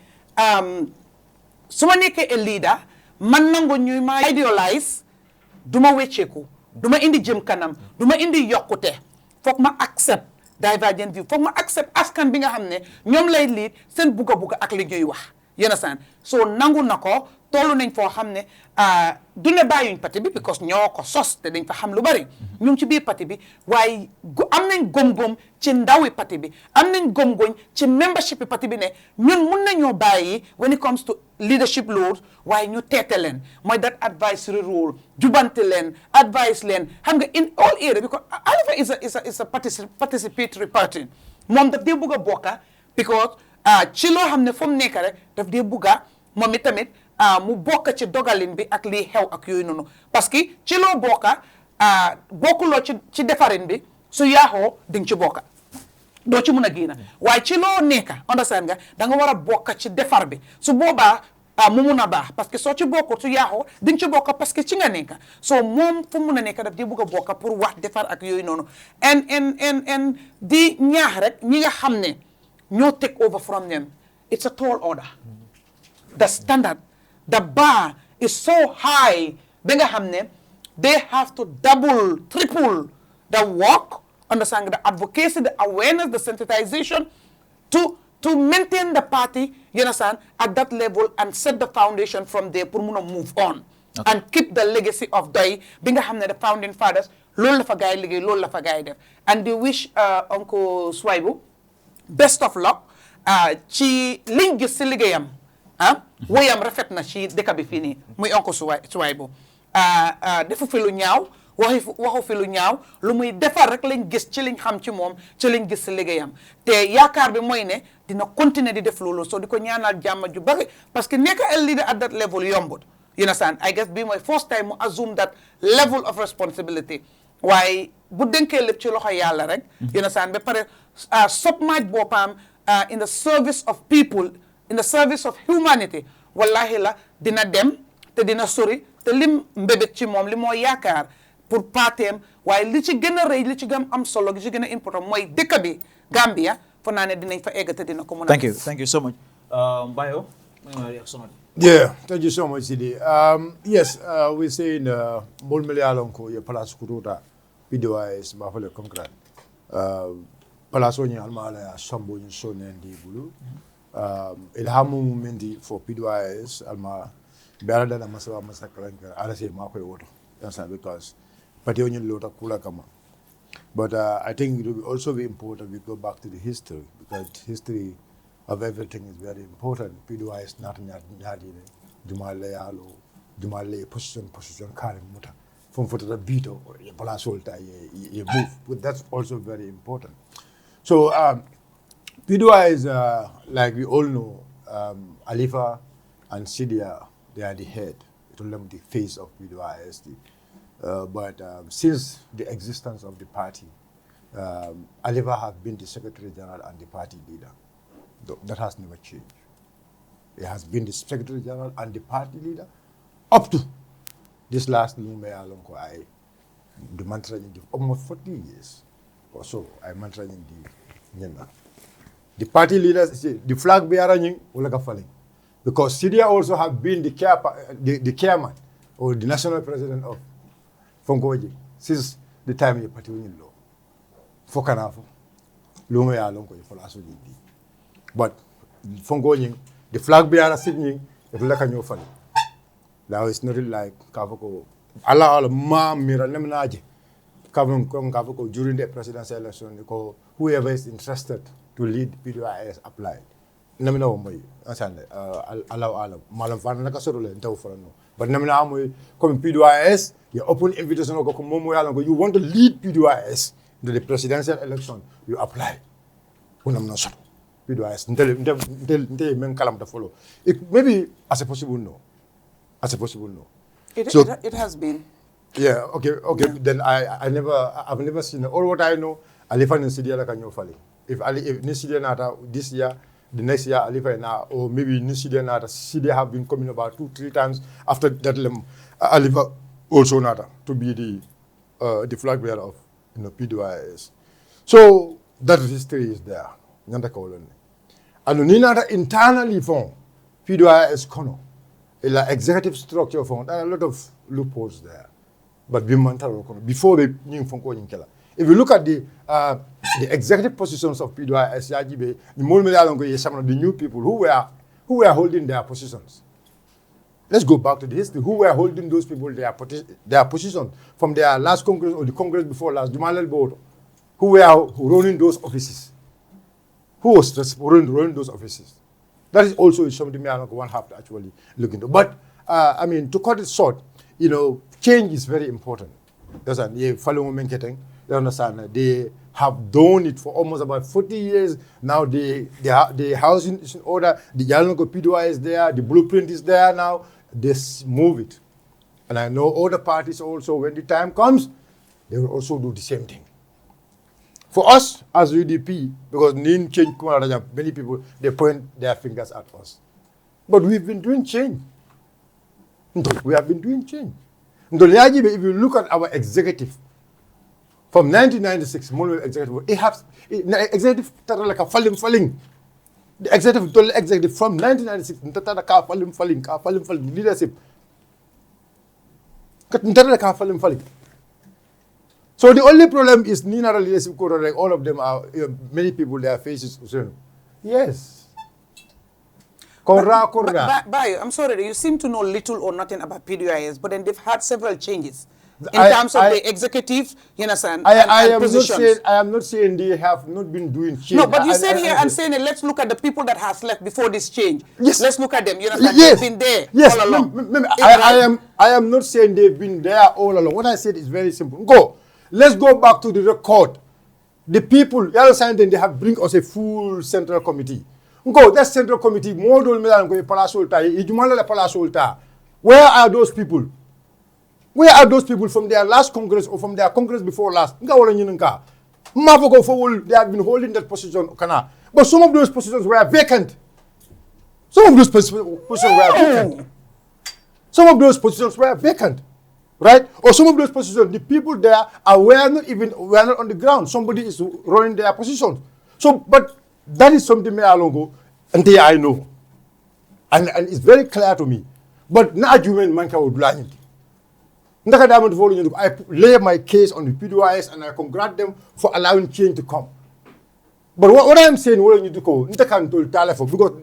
su ma nekkee a leader man nangu ñuy ma idealize du ma wécceeku du ma indi jëm kanam du ma indi yokkute foog ma accept divergent view foog ma accept askan bi nga xam ne ñoom lay lead seen bugga ak li ñuy wax yéen a saan so nangu na ko tollu nañ foo xam ne du ne bàyyuñ parti bi because ñoo ko sos te dañ fa xam lu bari ñu ngi ci biir parti bi waaye am nañ gom-gom ci ndawi parti bi am nañ gom-gom ci membership bi parti bi ne ñun mun nañoo bàyyi when it comes to leadership roles waaye ñu teete leen mooy that advisory role jubante leen advice leen xam nga in all area because Halifa is a participatory party moom daf dee bugg a bokka because ci loo xam ne fu mu nekk rek daf dee bugga moom it tamit mu bokk ci dogalin bi ak lii xew ak yooyu noonu parce que ci loo bokka bokkuloo ci defarin bi su yaaxoo di nga ci bokka doo ci mun a génn waaye ci loo nekka understand nga da nga war a bokk ci defar bi su boobaa mu mun a baax parce que soo ci bokkul su yaaxoo di nga ci bokk parce que ci nga nekka soo moom fu mun a nekk daf di bugg a bokk pour wax defar ak yooyu noonu and di ñaax rek ñi nga xam ne ñoo take over from them it's a tall order the standard, the bar is so high. They have to double, triple the work, understand the advocacy, the awareness, the sensitization to maintain the party, you understand, at that level and set the foundation from there for move on. Okay. And keep the legacy of the founding fathers. And they wish Uncle Swaibu best of luck. Ci liñ gis ci liggéeyam woyam rafet na ci dëkk bi fii nii muy Uncle Swaibu defu fi lu ñaaw waxu fi lu ñaaw lu muy defar rek lañ gis ci liñ xam ci moom ci liñ gis ci liggéeyam te yaakaar bi mooy ne dina continuer di def loolu so di ko ñaanal jàmm ju bari parce que nekk a leader at that level yombut. You understand? I guess be my first time to assume that level of responsibility. Why bu denké lepp ci loxo yalla rek, you understand? Be pare submerge bopam in the service of people, in the service of humanity. Wallahi la dina dem te dina sori te lim mbebet ci mom li mo yakar pour patem waye li ci gëna reuy li ci gam am solo li ci gëna important moy dekk bi Gambia fo nané dinañ fa egg te dina ko mëna. Thank you so much. Bayo, yeah, thank you so much, Sidi. Yes, we say in Molmelialonko, your Palace Kuruta, PDYS, Buffalo Concrete. Palasonia Almala, Sambo, Son, and the Bulu. Ilhamu Mendi for PDYS, Alma, better than a Masava Massacre, I say Marco Water. That's because Pationian Lota Kulakama. But I think it will also be important we go back to the history, because history of everything is very important. PDY is not nyadi Jumale alo, Jumale position carrying muta. From for the beat or palasolta ye move. But that's also very important. So PDY is like we all know, Alifa and Sidia, they are the head. It will them the face of PDYSD. But since the existence of the party, Alifa have been the Secretary General and the party leader. That has never changed. He has been the Secretary General and the party leader up to this last Lumea Lonko. The mantra in almost 40 years or so. I mantra in the party leaders, the flag bearer Ulaga falling. Because Syria also have been the chairman or the national president of Fongoji since the time the party in law. Fokanafo. Lumea Lonko for Aso. But Fongoing, the flag bearer sitting, it's like a new funny. Now it's not like Kavoko. Allah ma mira nemenaje. Kavoko during the presidential election, whoever is interested to lead PDYS apply. Namina Moy, Allah Malam Vanakasoro and Tauforano. But Namina Moy come PDYS, you open invitation of Momoyalo, you want to lead PDYS to the presidential election, you apply. Unamnosoro. Follow. It maybe as a possible no. As a possible no. It has been. Yeah, okay. Yeah. Then I've never seen it. All what I know, I live in Nigeria like a Fali. If Nigeria Nata this year, the next year I live in now, or maybe Nigeria Nata, Nigeria have been coming about 2-3 times after that. I live also Nata to be the flag bearer of PDYS. So that history is there. And Ninata internally form PDYS Kono, a executive structure form, there are a lot of loopholes there. But before they if you look at the executive positions of PDYS, the new people who were holding their positions. Let's go back to the history. Who were holding those people their positions from their last Congress or the Congress before last, Jumalel Bodo, who were running those offices. Who was running those offices? That is also something one have to actually look into. But I mean, to cut it short, change is very important. That's they understand. They have done it for almost about 40 years. Now the housing is in order. The Yalongo PDY is there. The blueprint is there now. They move it. And I know other parties also, when the time comes, they will also do the same thing. For us as UDP, because many people, they point their fingers at us. But we've been doing change. We have been doing change. If you look at our executive, from 1996, executive, it has executive like a falling. The executive from 1996, ntata ka falim leadership. Ntata ka falim. So the only problem is Nina leadership code, like all of them are, many people, their faces. Yes. Korra. Bayo, I'm sorry, you seem to know little or nothing about PDIS, but then they've had several changes in terms of the executive, you understand, and positions. I am not saying they have not been doing change. No, but you said here, I'm saying, let's look at the people that has left before this change. Yes. Let's look at them, you understand, yes. they've been there yes. all along. I am not saying they've been there all along. What I said is very simple. Let's go back to the record. The people, you understand, they have bring us a full central committee. That central committee, where are those people? Where are those people from their last Congress or from their Congress before last? They have been holding that position. But some of those positions were vacant. Some of those positions were vacant. Right? Or some of those positions, the people there were not on the ground. Somebody is running their positions. So, but that is something until I know. And it's very clear to me. But no argument man can blind. I lay my case on the PDIS and I congratulate them for allowing change to come. But what I'm saying, what you do because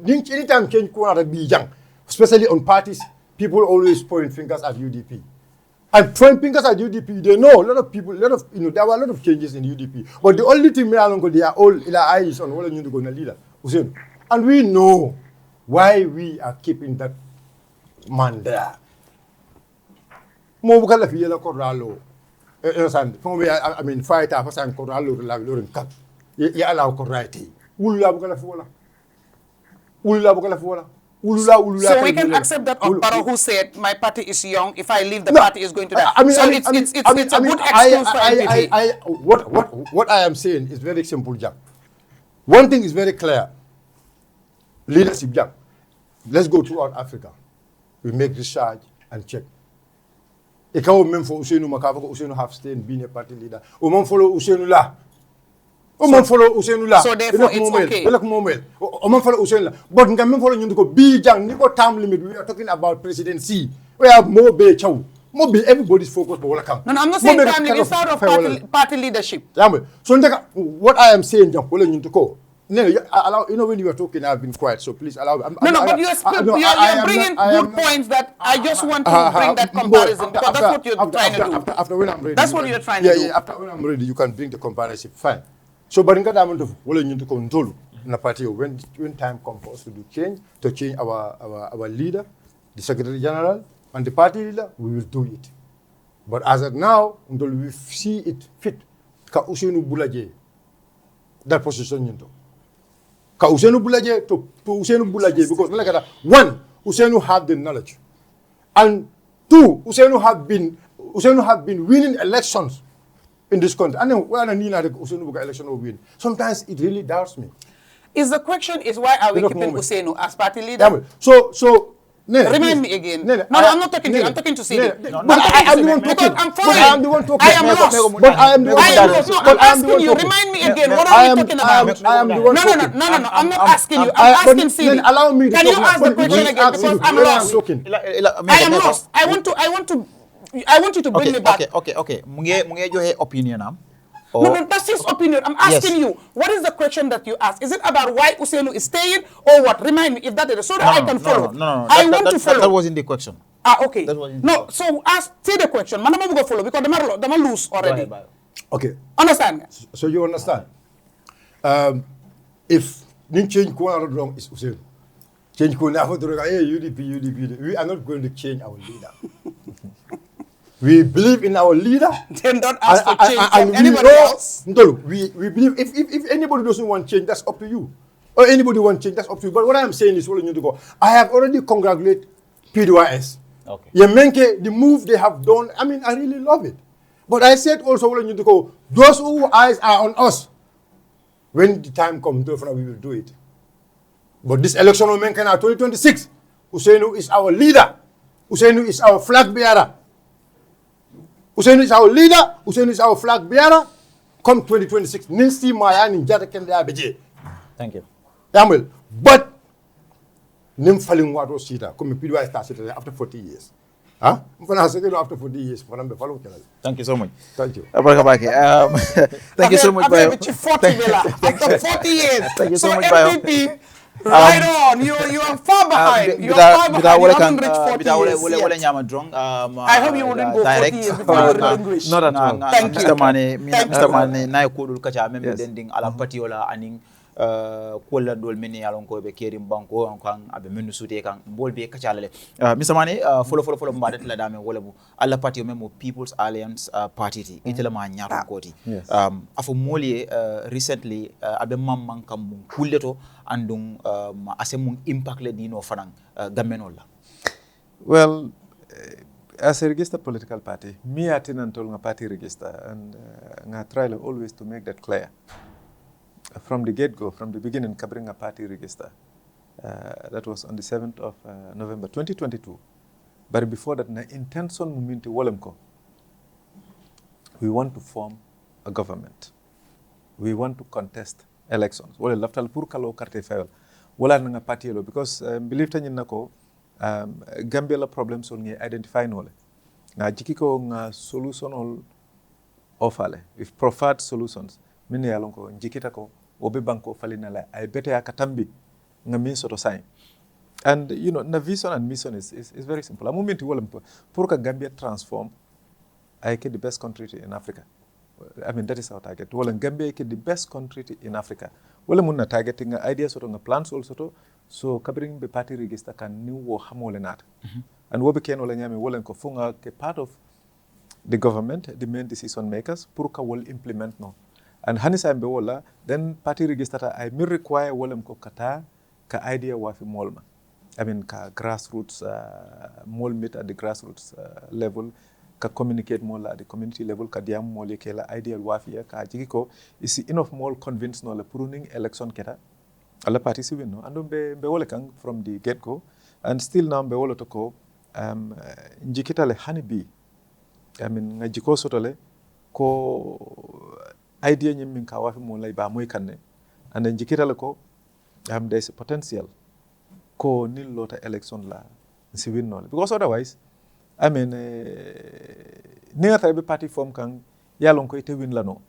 anytime change comes be young, especially on parties, people always point fingers at UDP. And point fingers at UDP, they know a lot of people, there were a lot of changes in UDP. But the only thing they are all their eyes on what you do going to leader. And we know why we are keeping that man there. I mean, fighter for some coralo la cut. Ya allow correct. So we can accept that of Barrow who said my party is young. If I leave, the party is going to die. It's a good excuse for NPP. What I am saying is very simple, Jack. One thing is very clear. Leadership, Jack. Let's go throughout Africa. We make research and check. Ikaw men for Usenu Makava, Usenu have stayed and been a party leader. Oman follow Usenu la. So therefore it's okay. Oman follow Usenu la. But Ngamen follow you to go Bijang, Nico time limit. We are talking about presidency. We have more bay chow. More be everybody's focused on what account. No, I'm not saying time limit. It's out of party leadership. So what I am saying, Jack, you to go. No, allow, when you are talking, I've been quiet, so please allow me. But you're bringing good points that I just want to bring that comparison because that's what you're trying to do. After when I'm ready. That's what you're trying to do. Yeah, after when I'm ready, you can bring the comparison. Fine. So, but in that amount of what you to control in a party, when time comes for us to do change, our leader, the Secretary General, and the party leader, we will do it. But as of now, until we see it fit, ka Usenu Bulaje, that position you Ka Usenu Bulaje to Usenu Bulaje because one, Usenu have the knowledge, and two, Usenu have been winning elections in this country. And then when Usenu election will win, sometimes it really doubts me. The question is why are we keeping Usenu as party leader? So. Remind me again. No, I'm not talking to you. I'm talking to Sidi. I'm the one talking. I'm following. I am the one talking. I am lost. But I am the one talking. I'm asking you. Remind me again. What are we talking about? I am the one talking. No. I'm not asking you. I'm asking Sidi. Allow me to Can you ask the question again? Because I'm lost. I am lost. I want you to bring me back. Okay. Munge jo he opinion am. No, that's his opinion. I'm asking you, what is the question that you ask? Is it about why Usenu is staying or what? Remind me if that is so that I can follow. No. I want to follow. That wasn't the question. Okay. No, so say the question. Man, I'm going to follow because they're lose already. Okay. Understand? So you understand? If Nin change wrong is Usenu. Change UDP. We are not going to change our leader. We believe in our leader. Then don't ask for change from anybody else. No, we believe if anybody doesn't want change, that's up to you. Or anybody want change, that's up to you. But what I'm saying is, I have already congratulated PDIS. Okay. Yemenke, the move they have done, I mean, I really love it. But I said also, those whose eyes are on us, when the time comes, we will do it. But this election of Menkana 2026, Usenu is our leader. Usenu is our flag bearer. Usenu is our leader. Usenu is our flag bearer. Come 2026, Ninsi Mayani Jata Kende Abeje. Thank you. But But nim falling wato sita comme pidwa sta sita after 40 years. Huh? After 40 years, thank you so much. Thank you. Thank you so much, Bayo. After 40 years. Thank you so much, MVP, right on. You are far behind. You are far behind. You haven't reached 40 years yet. I hope you wouldn't go 40 years before you relinquish. Not at all. Thank you. Mr. Mane, na kodul kacha membe dending ala patiola aning kola dol meni alon ko be kerim banko kan abe menu sute kan bol be kacha lale. Mr. Mane, follow mbadet la dame wala bu ala patio memo People's Alliance Party ti itela ma nyato koti. Afo moli recently abe mamman kam mum kulleto andung ase mum impact le dino fanang gamenola. Well, as a registered political party, me atinantol nga party register, and nga try always to make that clear. From the get-go, from the beginning, kabring a party register. That was on the 7th of November 2022. But before that, na intention muminti walemko. We want to form a government. We want to contest elections. Wala laftal pur kalo karte fayol. Wala nga party lo because believe tanyin nako. Gambia la problems on nge identify nole nga jikiko nga solution all ofale if preferred solutions mini yalonko njikita ko obe banko falina la ay bete ya katambi nga min soto sign and you know na vision and mission is very simple amu minti wala pour que Gambia transform ay ke the best country in Africa. I mean that is our target. Wala Gambia ke the best country in Africa. Wala mun na targeting nga ideas soto nga plans also so kabring be party register kan new wo hamole nat and wo be ken wala nyame wala ko funga ke part of the government, the main decision makers pour ka wol implement no and hanisa be wala then party register I may require wala ko kata ka idea wa fi molma. I mean ka grassroots mol meet at the grassroots level ka communicate more at the community level ka diam mole ke la ideal wa fi ka jigi ko is enough more convince no la pruning election keta alla party si win no andum be wole kang from the get go and still now be wole to ko njikita le hanibi I mean nga jiko sotole ko idea nyim min ka wafi mo lay ba moy kanne and njikita le ko there's a potential ko nil lota election la si win no because otherwise I mean ni nga be party form kang yalon ko ite win la no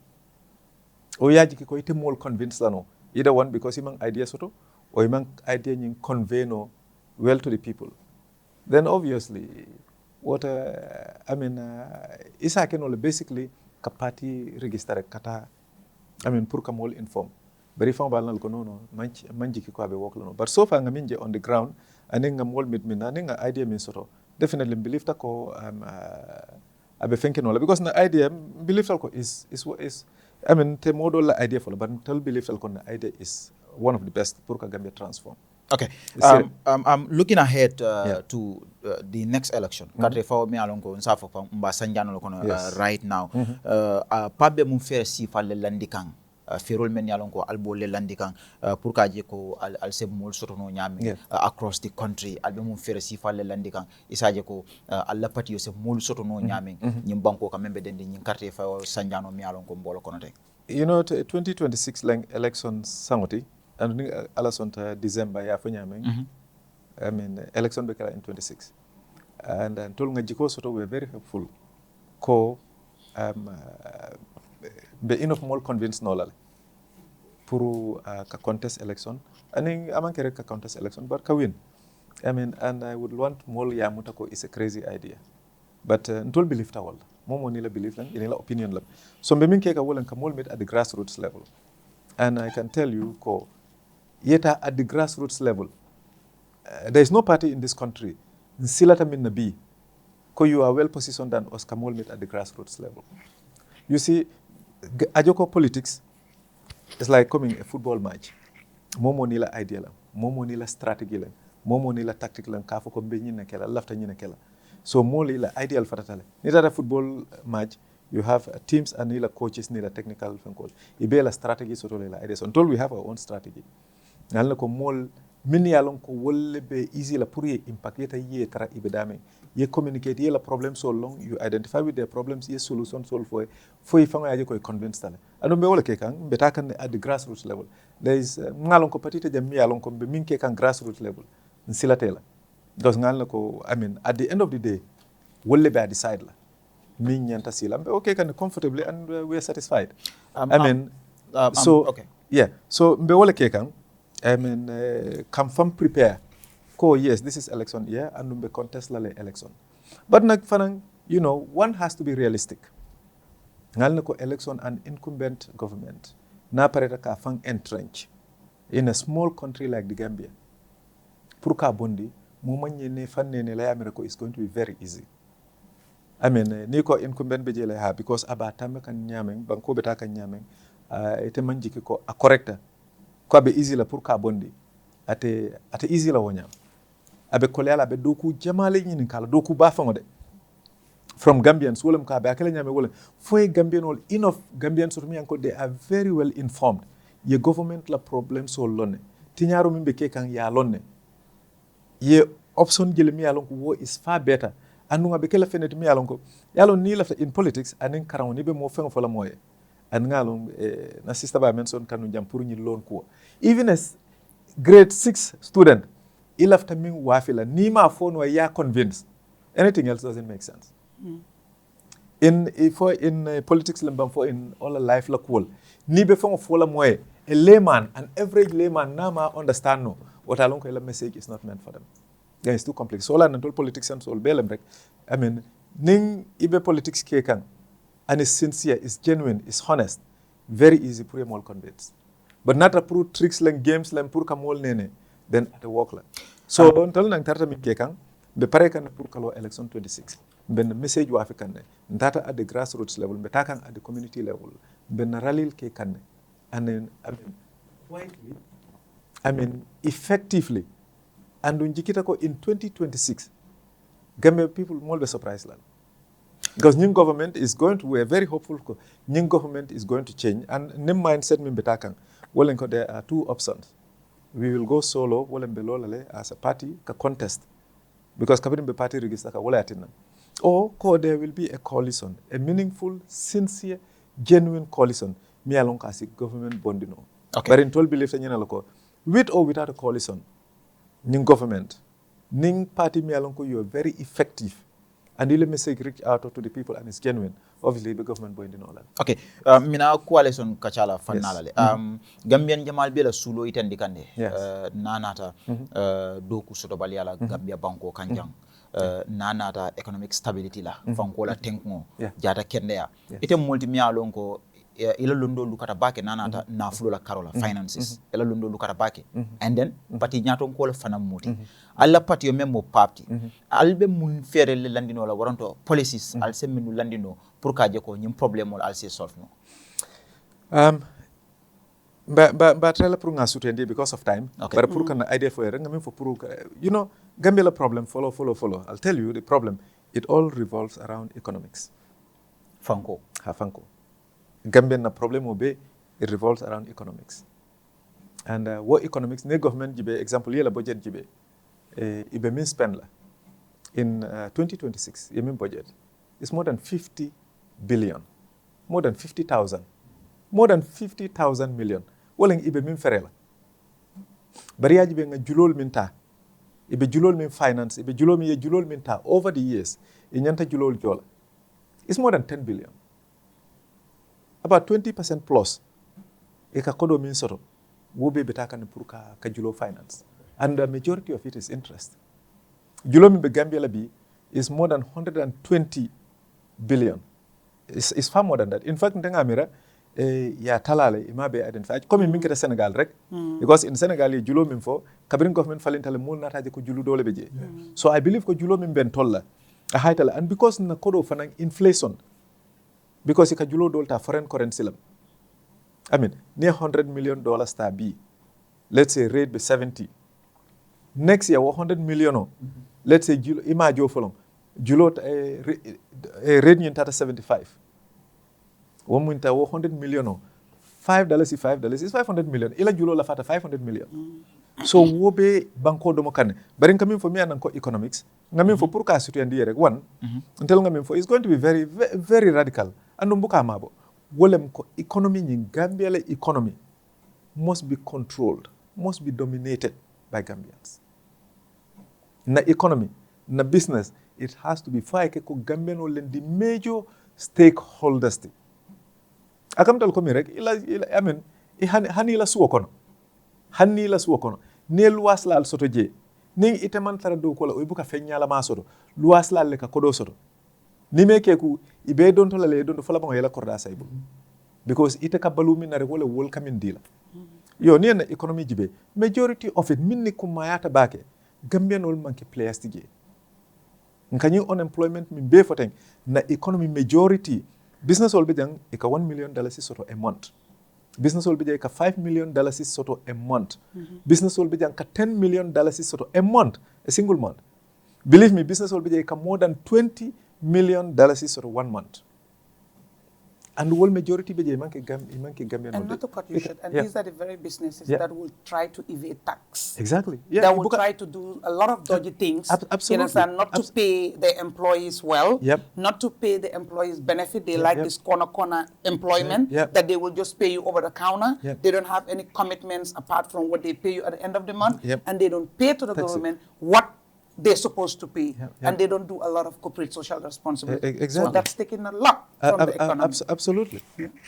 o yaji ko ite mol convince la no either one because imang idea soto or imang idea nying convey no well to the people. Then obviously what I mean isa ken ole basically ka party register kata I mean pour kamol inform bari fam balal ko no manji ki ko be work no but so far ngaminje on the ground aning ngamol mit min aning idea min soto definitely believe ta ko abe thinking wala because na idea believe ta ko is I mean, the model idea for but tell believe the idea is one of the best for Gambia transform. Okay. I'm looking ahead to the next election. Katre for me along ko nsafo pa mbasanjano lo kono right now. Pabe mun fere si falle landikang. Ferol men yalon ko albo le landikang pour kaje ko al seb mol sotono nyami across the country albe mun fere si falle landikang isaje ko alla patio se mol sotono nyami nyim banko ka membe dendi nyin carte fa sanjano mi yalon ko mbolo kono tek. You know 2026 elections sangoti and alasonta December ya fa nyami I mean election be kala in 26 and tol nga jiko soto we very helpful ko be enough more convinced no lale pour ka contest election aning amankere ka contest election but ka win I mean and I would want more ya mutako is a crazy idea but ntol believe ta wala momo ni la believe lan ila opinion la so be min ke ka wala ka mol met at the grassroots level and I can tell you ko yeta at the grassroots level there is no party in this country silata min nabi ko you are well positioned than us ka mol met at the grassroots level. You see Ajoko politics is like coming a football match. Momo nila idea la, momo nila strategy la, momo nila tactic la, kafo ko be nyina kela, lafta nyina kela. So mo nila ideal fatatale. Nita football match, you have teams and nila coaches nila technical phone call. Ibe la strategy soto la ideas. Until we have our own strategy. Nalna ko mol min ya lon ko wolle be easy la pour ye impact yeta ye tara ibe dame ye communicate ye la problem so long you identify with their problems ye solution solve for fanga yaje koy convince tale ando be wala ke kan be ta kan at the grassroots level there is ngalon ko petite jam mi yalon ko be min ke kan grassroots level nsilatela because ngal ko I mean at the end of the day wolle be decide la min nyanta sila be okay kan comfortably and we are satisfied okay. Yeah, so mbe wala ke kan I mean come from prepare ko yes this is election year and mbe contest la election but nak fanan you know one has to be realistic ngal na ko election and incumbent government na pareta ka fan entrench in a small country like the Gambia pour ka bondi mo manye ne fanne ne la America is going to be very easy I mean ni ko incumbent be jele ha because aba tambe kan nyameng banko beta kan nyameng ite manjiki ko a correcta ko be easy la pour ka bondi ate easy la wonya abe kolela be doku jamale nyini kala doku ba fango de from Gambians wolem ka be akala nyame wolem foy Gambian all enough Gambians so mi anko they are very well informed ye government la problem so lonne tinyaro mimbe ke kan ya lonne ye option jele mi alon ko wo is far better andu be kala fenet mi alon ko yalon ni la in politics anin karawni be mo fengo fola moye and ngalum na sister ba mention kanu jam pour ñi lon ko even as grade 6 student il after min wafila ni ma phone wa ya convince anything else doesn't make sense in politics lembam for in all life la cool ni be fongo fola moye a layman an average layman na ma understand no what alon ko la message is not meant for them it's too complex so la nan politics and so belem rek I mean ning ibe politics ke kan and is sincere, is genuine, is honest, very easy pour you all convince. But not a pour tricks like games like pour kamol nene, then at the work la. So until nang tarta mi kekang, be pare kan pour kalo election 26. Ben message wa African ne, data at the grassroots level, be takang at the community level, ben ralil kekan ne, and then quietly, effectively, and unjikita ko in 2026, Gambia people more be surprised la. Because new government is going to, we're very hopeful, new government is going to change. And new mindset min betakan. Well, there are two options. We will go solo, well, as a party, a contest. Because kabin be party register ka wala atinam. Or there will be a coalition, a meaningful, sincere, genuine coalition. Me along kasi government bondino. Okay. But in told belief with or without a coalition, new government, new party me along you are very effective. And the message reach out to the people and it's genuine. Obviously, the government going to know that. Okay. Mina coalition kachala fanalale. Gambian Jamal Bela Sulo itendi kande. Yes. Nanata doku soto baliala Gambia banko kanjang. Nanata economic stability la. Fankola tenkmo. Jata kendea. Ite multimia lonko ila lundo lukata bake nanata na fulo la karola finances. Ila lundo lukata bake. And then pati nyato nkola fana muti. Alla pati yo memo party. Albe mun fere le landino la waranto policies al se minu landino pour ka je ko nyim problème wala al se solve no. Ba trela pour nga soutenir because of time. Okay. But pour kana idea for nga men for pour you know Gambia la problem follow. I'll tell you the problem. It all revolves around economics. Fanko. Gambia na problem obe it revolves around economics. And what economics ne government jibe example yela budget jibe ibe min spend la in 2026 yemin budget is more than 50 billion, more than 50,000 million wolen ibe min ferela bari yaji be nga julol min ta ibe julol min finance ibe julol min ta over the years nyanta julol jola it's more than 10 billion, about 20% plus e ka kodo min soto wobe betaka ne pour ka julo finance. And the majority of it is interest. Julomi be Gambia labi is more than 120 billion. It's far more than that. In fact, ndenga amira ya talale imabe identified. Come in minkere Senegal rek. Because in Senegal julomi fo Cameroon government falintale mul nataje ko julu dole beje. So I believe ko julomi ben tolla a haitala and because na kodo fanang inflation because ika julo dolta foreign currency lam. I mean, near $100 million ta be. Let's say rate be 70. Next year, 100 million. Let's say, imagine for long. Julo rate ni tata 75. One winter 100 million. $5 is $5 is 500 million. Ila julo la fata 500 million. So wobe banko domo kane. Bari ngamin for me ananko economics. Ngamin for purka situ yandi yere. One, until ngamin for is going to be very, very, very radical. Andumbuka amabo. Wolem ko economy in Gambia le economy must be controlled, must be dominated by Gambians. Na economy, na business, it has to be faike ko Gambian will the major stakeholders. Akam tal komi rek ila I mean hani la suwo kono. Hani la suwo kono. Ne luwas la al soto je. Ning iteman tara do kola o buka fenyala ma soto. Luwas la le ka kodo soto. Ni meke ku ibe don to la le don to fala bango yela korda saybu. Because ite ka balumi na wala wol kamin dila. Yo ni na economy jibe majority of it minni kumayata bake Gambian wol manki players tije. Nkanyi unemployment min be foteng na economy majority business wol be jang e ka $1 million soto a month. Business will be like $5 million sort of a month. Business will be like $10 million sort of a month, a single month. Believe me, business will be like more than $20 million sort of 1 month. And the whole majority be Gambian. And not to cut you short, and these are the very businesses that will try to evade tax. Exactly. Yeah. That will try to do a lot of dodgy things. Absolutely. You understand? Not to pay the employees well. Not to pay the employees benefit. They like this corner employment that they will just pay you over the counter. They don't have any commitments apart from what they pay you at the end of the month. And they don't pay to the government what they're supposed to pay, and they don't do a lot of corporate social responsibility. Exactly. So that's taking a lot from the economy. Absolutely.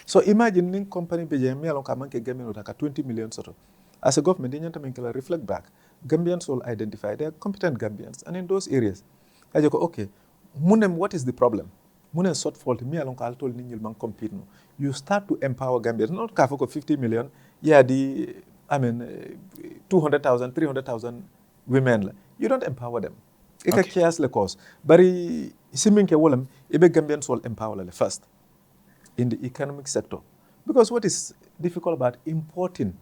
So imagine ning company beje mi alon ka manke Gambian utaka 20 million soto. As a government, they need reflect back. Gambians will identify they are competent Gambians, and in those areas, I just go okay. Munem, what is the problem? Munem sort fault mi alon ka altol ni man compete no. You start to empower Gambians. Not ka for 50 million. Yeah, the 200,000, 300,000 women. You don't empower them. Ika chaos le cause. Bari siminke wolam ibe Gambians will empower le first in the economic sector. Because what is difficult about importing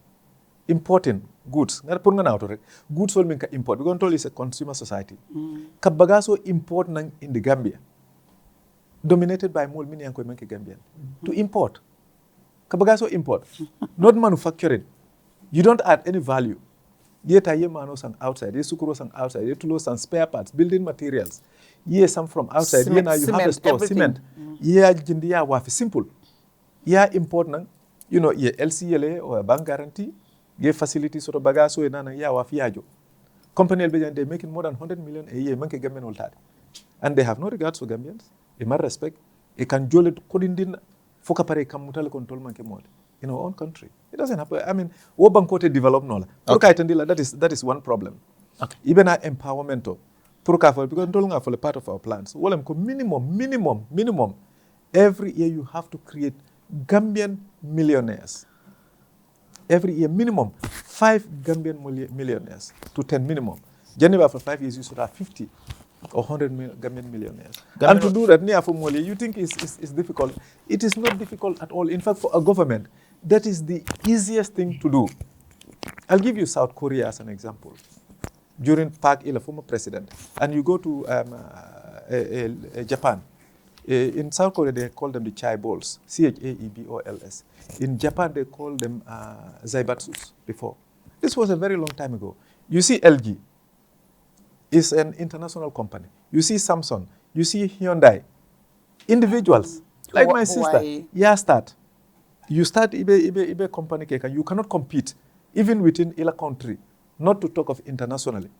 goods? Goods will make import. Because control is a consumer society. Kabagaso import nang in the Gambia. Dominated by mol mini anko make Gambian. To import. Kabagaso import. Not manufacturing. You don't add any value. Yet I manos and outside, ye sukuros and outside, ye tulos and spare parts, building materials. Ye some from outside, Cement, ye now you have a store, everything. cement. Ye jindia wafi simple. Ye important, you know, ye LCLA or a bank guarantee, ye facility sort of bagaso e nana ya wafi yajo. Company Elbejan, they're making more than 100 million a year, manke Gambian all that. And they have no regards for Gambians. In my respect, they can jole it kodindin fokapare kamutale control manke mod. In our own country. It doesn't happen. I mean, Wobankote develop nola. That is one problem. Okay. Even our empowerment, because for a part of our plans. Minimum. Every year you have to create Gambian millionaires. Every year, minimum 5 Gambian millionaires to 10 minimum. Geneva for 5 years you should have 50 or 100 Gambian millionaires. And to do that, you think it's difficult. It is not difficult at all. In fact, for a government, that is the easiest thing to do. I'll give you South Korea as an example. During Park Il, former president, and you go to Japan. In South Korea, they call them the chai balls, CHAEBOLS. In Japan, they call them zaibatsus before. This was a very long time ago. You see LG. It's an international company. You see Samsung. You see Hyundai. Individuals, like my sister. You start eBay company cake, and you cannot compete, even within a country, not to talk of internationally.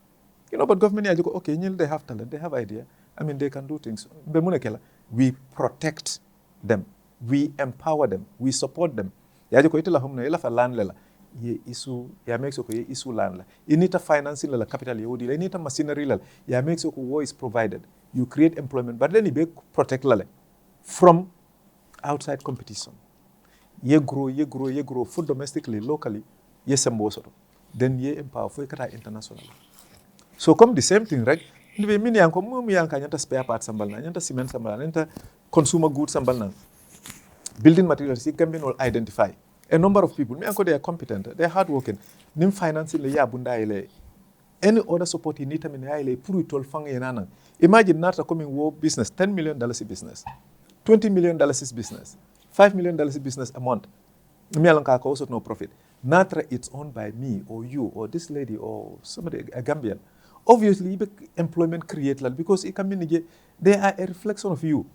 You know, but government, okay, they have talent, they have idea. I mean, they can do things. We protect them. We empower them. We support them. Ye issue ya makes okay issue land la inita financing la capital yodi la inita machinery la ya makes okay war is provided, you create employment, but then you protect la from outside competition. Ye grow food domestically, locally, ye semboso, then ye empower for kata internationally. So come the same thing, right? Nibe mini yanko mumi yanka nyanta spare parts sambalna, nyanta cement sambalna, nyanta consumer goods sambalna, building materials. You can be identify a number of people. They are competent, they are hardworking. Nim financing le ya bunda ile. Any other support you need to ile puru itol fang yenana. Imagine Nata coming war business, $10 million business, $20 million business, $5 million business a month. Me alonka also no profit. natra it's owned by me or you or this lady or somebody, a Gambian, obviously employment create because they are a reflection of you.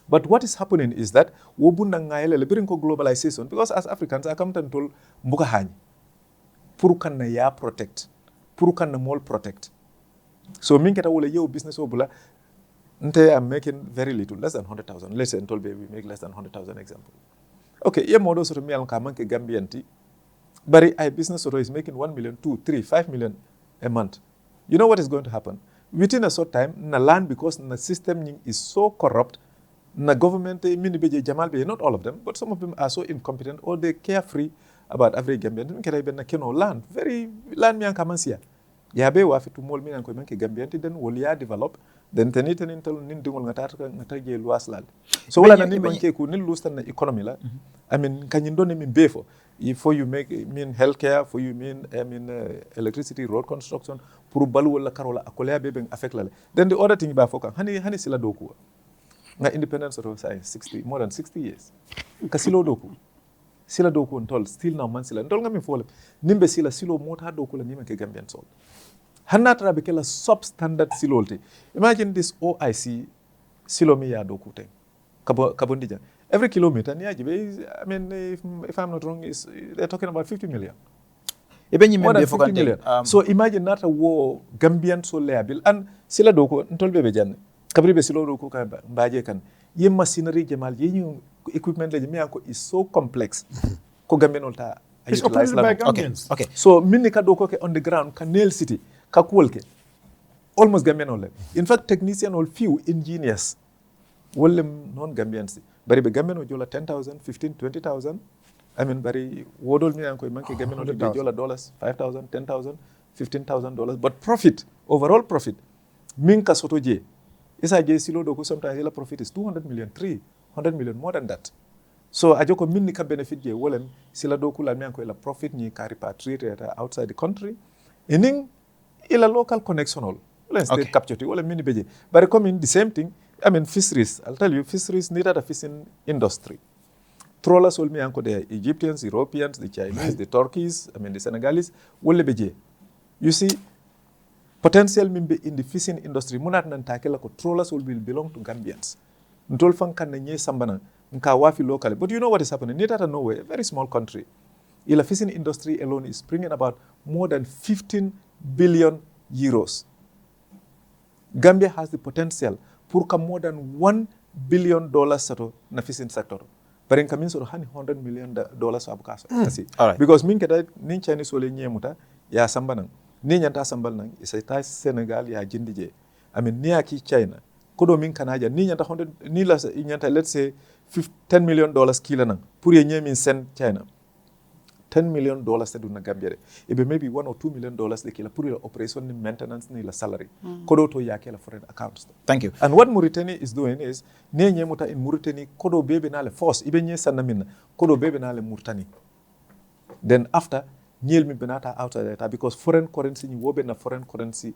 But what is happening is that wobunda ngaile bring globalization, because as Africans I come to tol mbuka hani pour kan na ya protect, pour kan na mol protect. So min keta wala yo business obula nte I'm making very little, less than 100,000. Let's say in Tolbe we make less than 100,000 example. Okay, ye modo sort of mi alon ka manke Gambianti, but a business sort of is making 1 million, 2, 3, 5 million a month. You know what is going to happen? Within a short time, na land, because the system is so corrupt, na government not all of them, but some of them are so incompetent or they carefree about every Gambian. Land, very land mi ankamansia. Yabe wafi to mol mi anko manke Gambian then will ya develop, then teniten intel nin dingol ngata je luas land. So wala na ni manke ku nil lose na economy la. I mean kanyindo ne min befo. For you mean healthcare, for you mean electricity, road construction, pour balu wala karola akolea bebe affect la. Then the other thing ba foka hani sila doku. Na independence of science more than 60 years. Kasilo doku. Sila doku ntol still na man sila. Ntol ngami fole. Nimbe silo mota doku la nima ke Gambian sol. Hanatra bekela substandard silolte. Imagine this OIC silo mi ya doku ten. Kabondija. Every kilometer, I mean, if I'm not wrong, they're talking about 50 million. More than 50 million. So imagine that a war Gambian so liable and sila doko ntolbe bejan. Kabribe silo doko ka baje kan. Ye machinery jamal ye equipment le jemi is so complex. Ko Gambian olta. It's operated by Gambians. Okay. So minni ka doko ke on the ground ka nail city ka kuolke. Almost Gambian ole. In fact, technician all few engineers wolem non-Gambians. Bari be Gambian jola 10,000, 15, 20,000. I mean, bari wodol mi anko manke Gambian jola dollars, 5,000, 10,000, $15,000. But profit, overall profit, minka soto je. Isa je silo doko sometimes ila profit is 200 million, 300 million, more than that. So ajoko minni ka benefit je wolem sila doko la mi anko ila profit ni ka repatriate outside the country. Ining ila local connection all. Let's state capture to wolem minni beje. Bari come in the same thing. I mean, fisheries. I'll tell you, fisheries need a fishing industry. Trawlers will be anchored there. Egyptians, Europeans, the Chinese, the Turkeys, I mean, the Senegalese, will be. You see, potential member in the fishing industry, munat nan takela ko trawlers will belong to Gambians. Ntol fan kan nye sambana nka wafi locally. But you know what is happening? Near to Norway, a very small country. The fishing industry alone is bringing about more than 15 billion euros. Gambia has the potential pour more than $1 billion sato na fishing sector. But in coming so $100 million abukasa. Right. Because min keda nin Chinese wole nyemuta ya sambanang. Ni nyanta sambal nang isa ta Senegal ya jindije. I mean ni aki China. Kodo min kanaja ni nyanta 100 ni la nyanta let's say $10 million kila nang. Pour ye nyemin send China. $10 million to na Gambia. Ebe maybe $1 or $2 million de kila pour la operation ni maintenance ni la salary. Kodo to ya kila foreign accounts. Thank you. And what Mauritania is doing is ne nyemuta in Mauritania kodo bebe na le force ibe nye sanamina kodo bebe na le Mauritania. Then after nyel mi benata outside that because foreign currency ni wobe na foreign currency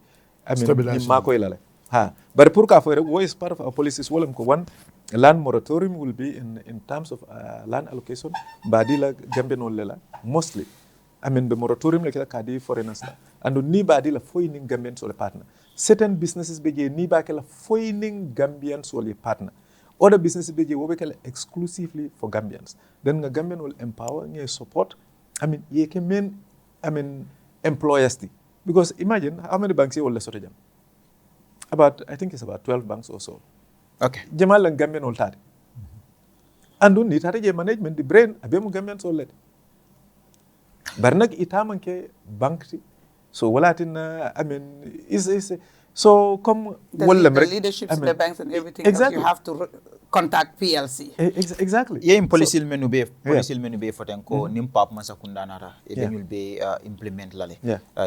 I mean ni mako ilale. Ha. But pour ka for what is part of our policy is one land moratorium will be in terms of land allocation badila Gambian lela mostly. I mean the moratorium like kadi foreigners and ni badila foining Gambians or partner. Certain businesses begin ni bakela foining Gambians or partner. Other businesses begin wobekela exclusively for Gambians. Then the Gambian will empower and support. I mean ye can mean employers because imagine how many banks you will lesser jam. I think it's about 12 banks or so. Okay. Jamal and Gambian all that. And do need to management the brain abemu Gambian so let. Barnak itaman ke bank so walatin I mean is so come the leadership the banks and everything exactly. Else you have to contact PLC. Exactly. Yeah, in policy menu be foten ko nim pap man sakunda nara e benyul be implement lale.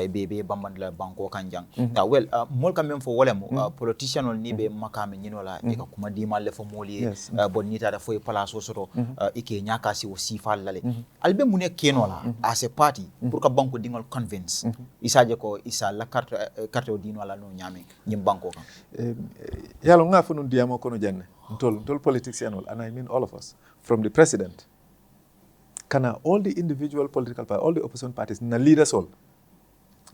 Be bambandla banko kanjang. Well, mol kam for wolem politician ol ni be makame nyinola e ka kuma di mal le fo moli bon ni tada fo place soto ike nyaka si o sifal lale. Albe mune kenola as a party pour ka banko dingol convince. Isaje ko isa la carte o dino la no nyame nyim banko kan. Yalo nga fo nun diamo kono jenne. Tol politician and I mean all of us, from the president, kana all the individual political parties, all the opposition parties, na leaders all.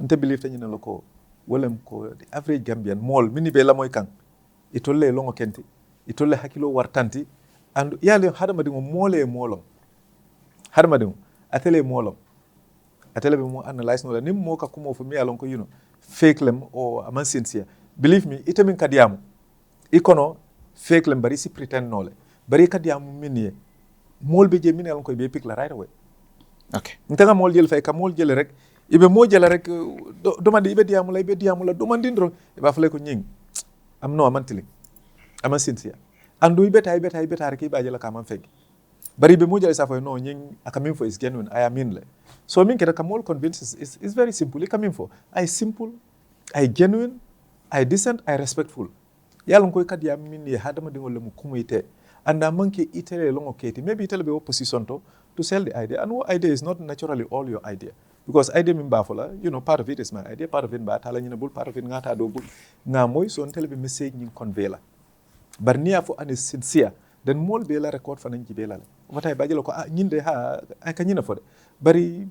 Nte believe tanyina loko, walem ko the average Gambian mall mini be la moy kan. Itolle longo kenti, itolle hakilo wartanti, and yale hadama dingo mole molom. Hadama dingo atele molom. Atele be mo analyze no la nim mo ka kumo fu mi alon ko fake lem or aman sincere. Believe me, itemin kadiamu. Ikono fake lem bari si pretend nole. Bari kadiamu minye. Mol be je mini alon ko be pick la right away. Okay. Ntanga mol jël fay ka mol jël rek ibe mo jël rek domandi ibe diamu la domandi ndro iba fale ko ñing am no amantili aman sincere andu ibe tay rek iba jël ka man feg bari ibe mo jël sa fay no ñing akamin fo is genuine I am in le so min keda ka mol convinces is very simple kamin fo I simple I genuine I decent I respectful yalla ko kat ya min ye hadama dingol le mu kumuyite anda manke itele longo keti maybe itele be opposition to sell the idea and what idea is not naturally all your idea because idea min bafola part of it is my idea part of it ba tala nyina bul part of it ngata do bul nga moy so tele be message nyin convey la bar niya fo ani sincere then mol be la record fanan jibe la watay bajelo ko nyinde ha ay ka nyina fo de bari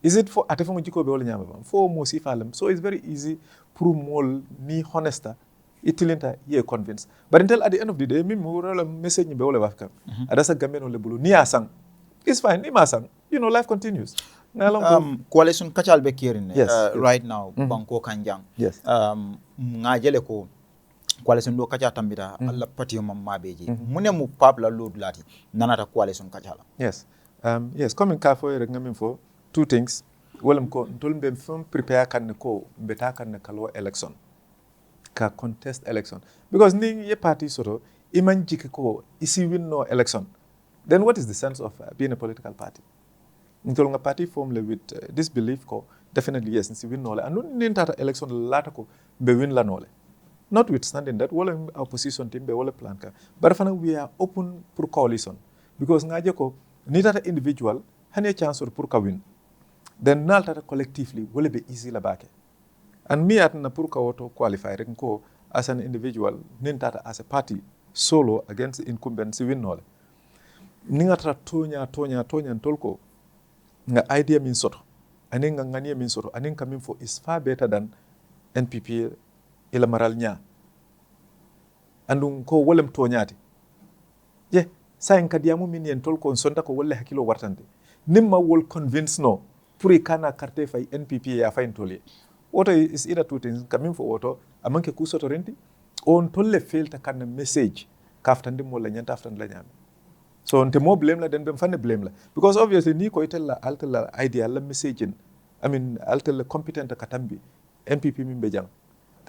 is it for atefo jiko be wala nyama bam fo mo si falam so it's very easy pour mol ni honesta itilinta ye convince but until at the end of the day mi mo wala message ni be wala wafka adasa gambeno le bulu ni asang it's fine ni masang life continues coalition kachal be kirin yes, right now banko kanjang yes ngajele ko coalition do kacha tambira alla pati mamma beji mune mu pabla load lati nanata coalition kachala yes coming ka fo rek ngamin fo two things wolem ko ntolmbe fam prepare kan ko beta kan kalo election ka contest election because ni ye party soto iman jike ko isi win no election then what is the sense of being a political party ntol nga party formed with this belief ko definitely yes isi win no le anu ni tata election lata ko be win la no le notwithstanding that wala opposition team be wala plan ka but fana we are open pour coalition because ngaje ko ni tata individual hane chance pour ka win then nal tata collectively wala be easy la bake and me atna pour ka woto qualify rek ko as an individual nin tata as a party solo against incumbent si win nole ninga tata tonya tolko nga idea min soto anin nga ngani min soto anin kamin fo is far better than NPP ila maral nya andun ko wolem tonyati je sayin kadiamu min yen tolko sonda ko wolle hakilo wartande nimma wol convince no pour kana carte fay NPP ya fay tolé woto is either two things kamin fo woto amanke ku soto renti on tolle felta kan message kaftande mo la nyanta aftan la nyame so nte mo blame la den bem fanne blame la because obviously ni ko itella altella idea la message altella competent katambi NPP min be jang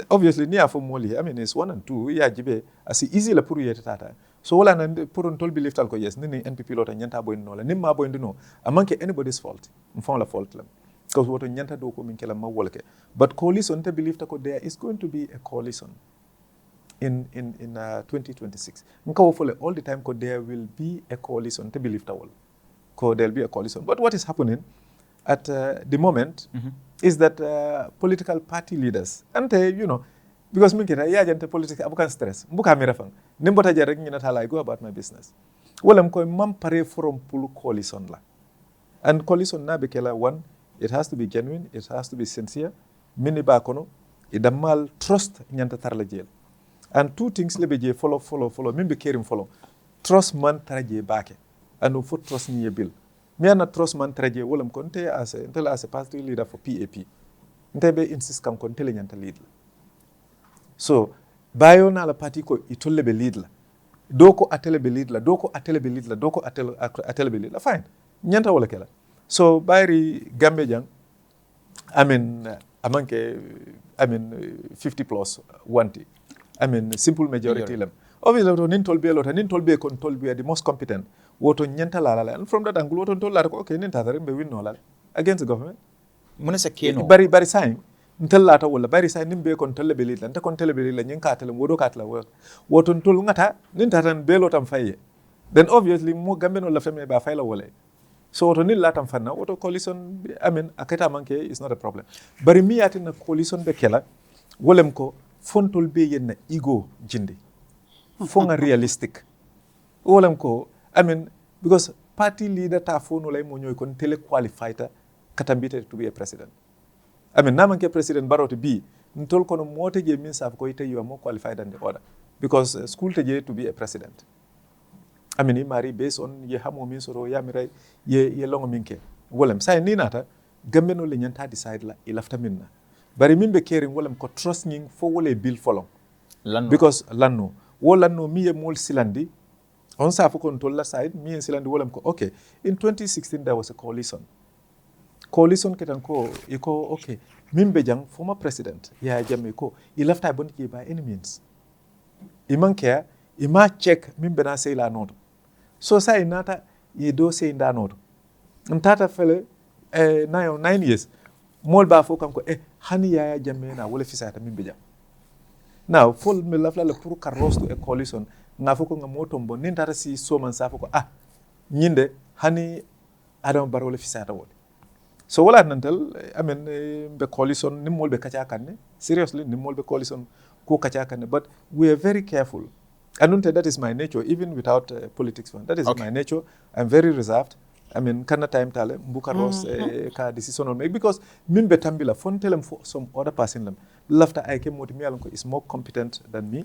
obviously ni afo moli is 1 and 2 ya jibe asi easy la pour yeta tata so wala nan pour on tol believe tal ko yes ni NPP lota nyanta boy no la nimma boy ndino amanke anybody's fault mfon la fault la because woto nyanta do ko min kala ma wolke but coalition te believe ta ko there is going to be a coalition in 2026 nkawo fole all the time ko there will be a coalition te believe ta wol ko there will be a coalition but what is happening at the moment is that political party leaders ante because min kita ya jante politics abukan stress mbuka mi refang nimbota je rek nyina tala I go about my business wolam ko mam pare from pour coalition la and coalition na be kala one it has to be genuine it has to be sincere mini ba kono idamal trust nyanta tarla jeel and two things lebe je follow min be kerim follow trust man taraje baake and for trust ni bil me ana trust man taraje wolam kon te as a party leader for PAP nte be insist kam kon tele nyanta lead so bayo na la party ko itolle be lead la doko atele be lead la doko atele be lead la doko atele be lead la fine nyanta wala kala so bayri gambe jang amanke 50 plus wanti simple majority lam obviously to nin tolbe kon tolbe the most competent woto nyanta la and from that angle woto tolla ko okay nin tata be win no la against the government muna sa keno bari sign ntella ta wala bari sign nimbe kon tolle be lila nta kon tele be lila nyin ka tele wodo ka tele woto tol ngata nin tata be lo tam faye then obviously mo gambe no la femme ba fayla wala so woto nin la tam fanna woto coalition akata manke is not a problem bari mi yati na coalition be kela wolem ko fontol be yenna ego jindi fonga realistic wolem ko because party leader ta fono lay mo nyoy kon tele qualified katambite to be a president. I mean, namanke President Barrow to be, ntol kono mote je means of koite you are more qualified than the other. Because school teje to be a president. I mean, mari based on ye hamo min soro ya mirai ye longo minke. Wolem say ni nata gambe no le nyanta decide la ilafta minna. Bari mimbe caring wolem ko trust ning fo wole bill follow. Because lanno mi ye mol silandi on sa fo kon tolla side mi en silandi wolem ko okay. In 2016 there was a coalition ketan ko iko okay mimbe jang former president ya jamme ko ilafta bon ki by any means iman care ima check mimbe na say la noto so say nata ye do say nda noto ntata fele 9 years mol ba fo kam ko hani ya jamme na wala fisata mimbe jang now fol me lafla le pour carros to a coalition nga fo ko nga motombo nin tata si so man sa fo ko nyinde hani adam bar wala fisata wala. So wala nantel I mean be coalition nimol be kacha kanne seriously nimol be coalition ko kacha kanne but we are very careful. Anunte that is my nature even without politics one. That is my nature. I'm very reserved. I mean kana time tale mbuka ros ka decision on make because min be tambila fon telem for some other person lam lafta ay ke moti mi alon ko is more competent than me.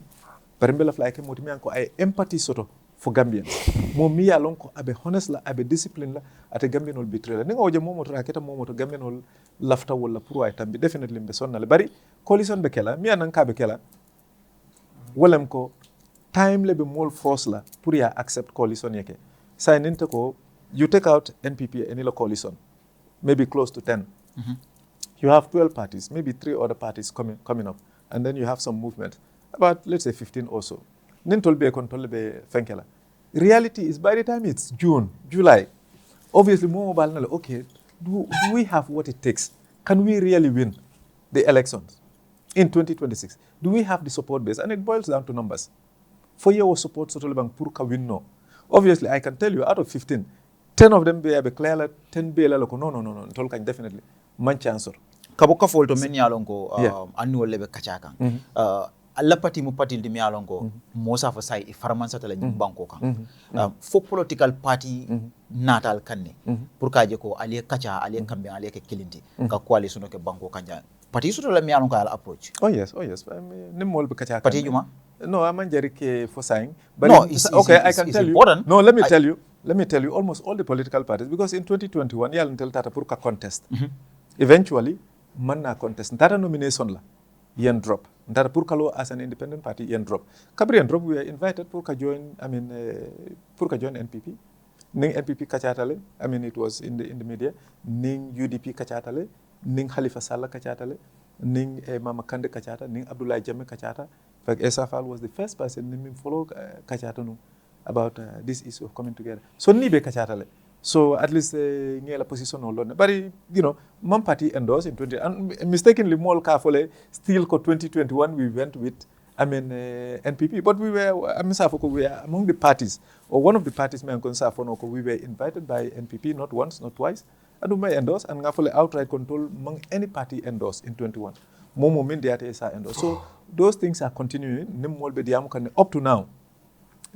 Barimbe lafta ay ke moti mi anko ay empathy soto for Gambians. Mo mi alon ko abe honest la abe discipline la ate Gambian ol bitre la ninga oje momoto raketa momoto Gambian ol lafta wala pour ay tambi definitely mbe sonnale bari coalition be kela mi anan ka be kela wolem ko time le be mol force la pour ya accept coalition yake say ninte ko you take out NPP any coalition maybe close to 10 you have 12 parties maybe 3 other parties coming up and then you have some movement about let's say 15 or so nintol be control be fenkela reality is by the time it's June July obviously more mobile okay do we have what it takes can we really win the elections in 2026 do we have the support base and it boils down to numbers for your support sotole bang pour ka win no obviously I can tell you out of 15 10 of them be clear 10 be la ko no tol kan definitely man chance kabo ka folto men yalon ko annual lebe kachakan alla pati mu patil di mi yalon ko mosa fa sai farman satala banko kan fo political party natal kanne pour kaje ko ali kacha ali kambe ali ke kilinti ka coalition ke banko kanja pati suto la mi yalon ko ala approach oh yes nim mol be kacha pati juma no I'm ke for saying but no, okay I can tell you important. No let me tell you almost all the political parties because in 2021 yalla ntel tata pour ka contest eventually man na contest tata nomination la yen drop ndara pour kalo as an independent party yen drop kabri yen drop we were invited pour ka join pour ka join NPP ning NPP kachatale I mean it was in the media ning UDP kachatale ning Khalifa Sallah kachatale ning Mama Kande kachata ning Abdoulaye Jammeh kachata in fact SO4 was the first person ning follow kachata no about this issue of coming together so ni be kachatale so at least ngela position on but you know man party endorsed in 20 and mistakenly mol ka fole still ko 2021 we went with NPP but we were we are among the parties or one of the parties me kon safonoko we were invited by NPP not once not twice adu may endorse and ngafole outright control among any party endorsed in 21 momo min diate sa endorse so those things are continuing nim molbe diam kan up to now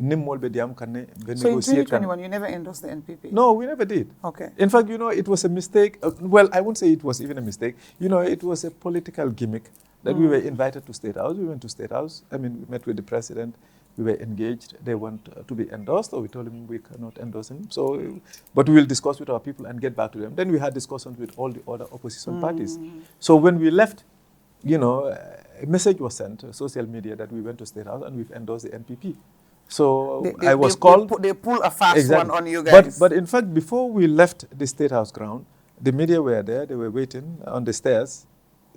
nim molbe diam kan be So in negotiate 2021, you never endorsed the NPP? No, we never did. Okay. In fact, you know, it was a mistake. Well, I won't say it was even a mistake. You know, it was a political gimmick that we were invited to State House. We went to State House. I mean, we met with the president. We were engaged. They want to be endorsed, or we told him we cannot endorse him. So, but we will discuss with our people and get back to them. Then we had discussions with all the other opposition parties. So when we left, you know, a message was sent to social media that we went to State House and we've endorsed the NPP. So I was called. They pull a fast one on you guys. But in fact, before we left the State House ground, the media were there. They were waiting on the stairs.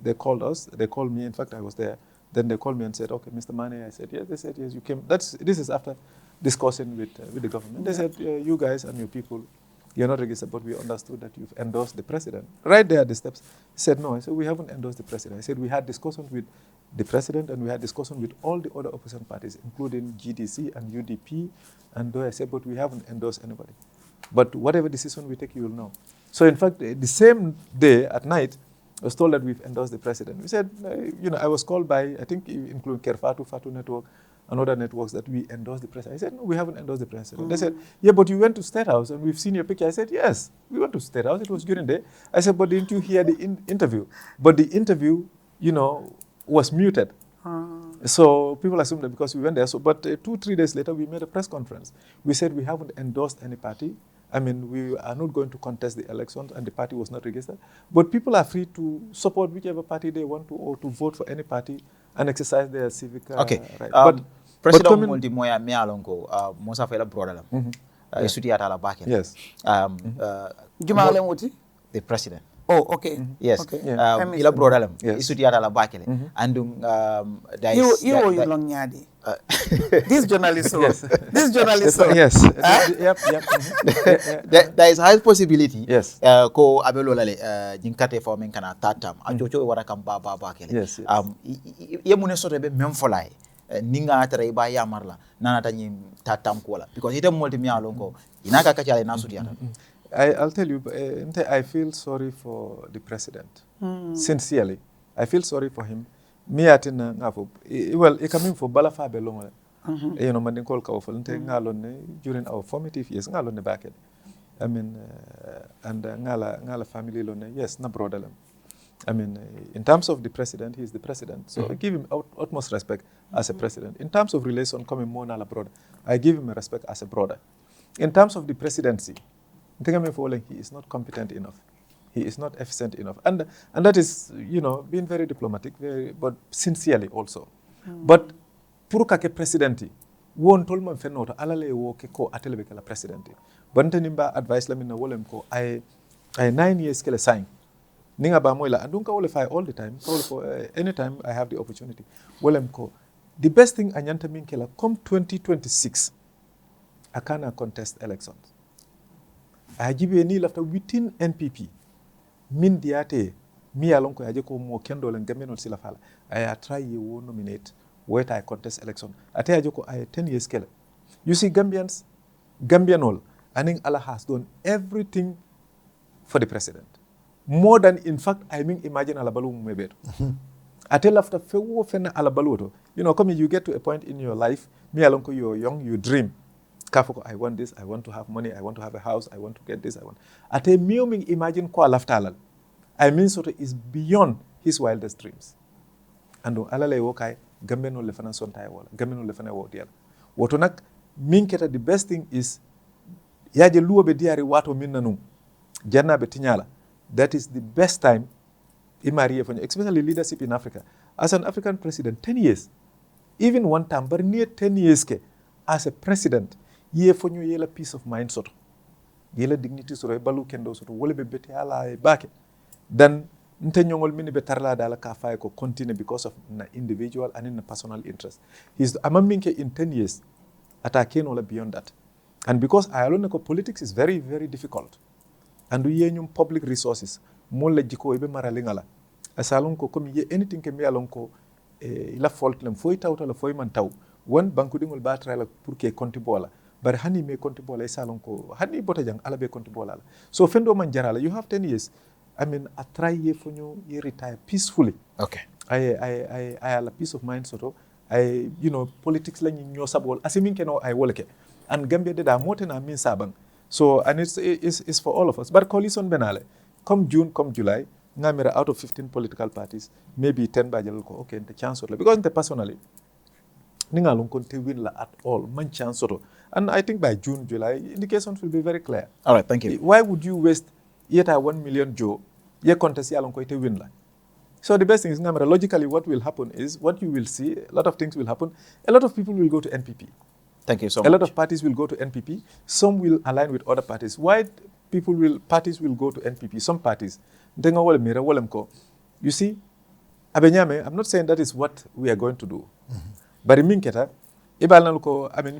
They called us. They called me. In fact, I was there. Then they called me and said, "Okay, Mr. Manneh." I said, "Yes." They said, "Yes, you came." This is after discussing with the government. They said, "You guys and your people, you're not registered, but we understood that you've endorsed the president." Right there at the steps, he said, "No." I said, "We haven't endorsed the president." I said, "We had discussions with the president and we had discussion with all the other opposition parties, including GDC and UDP." And though I said, "But we haven't endorsed anybody. But whatever decision we take, you will know." So in fact, the same day at night, I was told that we've endorsed the president. We said, you know, I was called by, I think, including Fatu Network, and other networks that we endorsed the president. I said, no, we haven't endorsed the president. They said, yeah, but you went to State House and we've seen your picture. I said, yes, we went to State House. It was during the day. I said, but didn't you hear the interview? But the interview, was muted. So people assumed that because we went there. So, but 2-3 days later, we made a press conference. We said we haven't endorsed any party. I mean, we are not going to contest the elections, and the party was not registered. But people are free to support whichever party they want to, or to vote for any party and exercise their civic right. But President Moldi Moya Mealongo, Mosa Fela Brodalam, Estudiata la Bakin. Yes. Jumale Muti? The president. Oh, okay. Yes. Okay. Ila Brodalam, Yes. Estudiata la Bakele. And you long nyadi. This journalist. Yes. This journalist. Yes. Yep. There is high possibility. Yes. Ko abelo lale jinkate for men kana tatam. Ajojo wara kan ba kele. Yes. Ye mune so rebe memfolai. Ninga atara iba ya marla nana tanyi tatam kola because ite multi mi alongo inaka kachale na sutiata. I'll tell you, I feel sorry for the president. Sincerely, I feel sorry for him. Me atina ngafo. Well, coming for balafa belong. Mandin call ka ofal nte ngalone during our formative years ngalone back. I mean, and ngala family lone. Yes, na brother. I mean, in terms of the president, he is the president. So I give him utmost respect as a president. In terms of relation coming more nala brother, I give him a respect as a brother. In terms of the presidency, he is not competent enough. He is not efficient enough. And that is, being very diplomatic, but sincerely also. But puruka ke presidenti, won tolman fenota alale wo ke ko atelebe kala presidenti. Bante nimba advice la minna wolem ko I 9 years kele sign. Ninga ba moila andunka qualify all the time. Anytime I have the opportunity. Wolem ko the best thing anyanta min kela come 2026 akana contest elections. I give you a nil after within NPP. Min diate mi alon ko yaje ko mo kendo len gamen on sila fala. I try you wo nominate wait I contest election. Ate yaje ko I 10 years kele. You see Gambianol aning Allah has done everything for the president. More than in fact I mean imagine alabalu mebeto. Ate after fewo fena alabalu to. Come you get to a point in your life mi alon ko you're young you dream. Kafoko, I want this, I want to have money, I want to have a house, I want to get this, I want. At a meaning, imagine ko alaftalal. I mean, sort of is beyond his wildest dreams. And alale wokai, Gambian no lefana sontai wala, Gambian no lefana wodial. Wotonak, minketa the best thing is, yaje luwa be diari wato minnanu, janna be tinyala. That is the best time in Maria, especially leadership in Africa. As an African president, 10 years, even one time, but near 10 years ke, as a president, ye fonyo yela peace of mind soto yela dignity soto balu kendo soto wole be beti ala e bake dan nte nyongol mini be tarla dala ka fay ko continue because of na individual and in a personal interest he's amaminke in 10 years atake no la beyond that and because I alone ko politics is very very difficult and ye nyum public resources mo la jiko be maralingala asalon ko comme ye anything ke mi alon ko la fault lem foy tawta la foy man taw won banku dingol batra la pour que konti bola but hani me konti bola salon ko hani bota jang ala be konti bola so fendo man jarala you have 10 years I mean I try ye for you retire peacefully okay I have a peace of mind soto politics la nyo sabol asimin keno I wolke and Gambia de da motena min sabang so and it's for all of us but coalition benale come June come July ngamira out of 15 political parties maybe 10 bajal ko okay the chance because personally ninga lon kon te win la at all man chance soto and I think by June July indications will be very clear. All right, thank you. Why would you waste yeta 1 million Joe ye contest yalon ko te win la so the best thing is ngamara logically what will happen is what you will see a lot of things will happen a lot of people will go to NPP. Thank you so much. A lot of parties will go to NPP some will align with other parties why parties will go to NPP some parties denga wala mira wala ko you see abenyame I'm not saying that is what we are going to do. But in Minketa,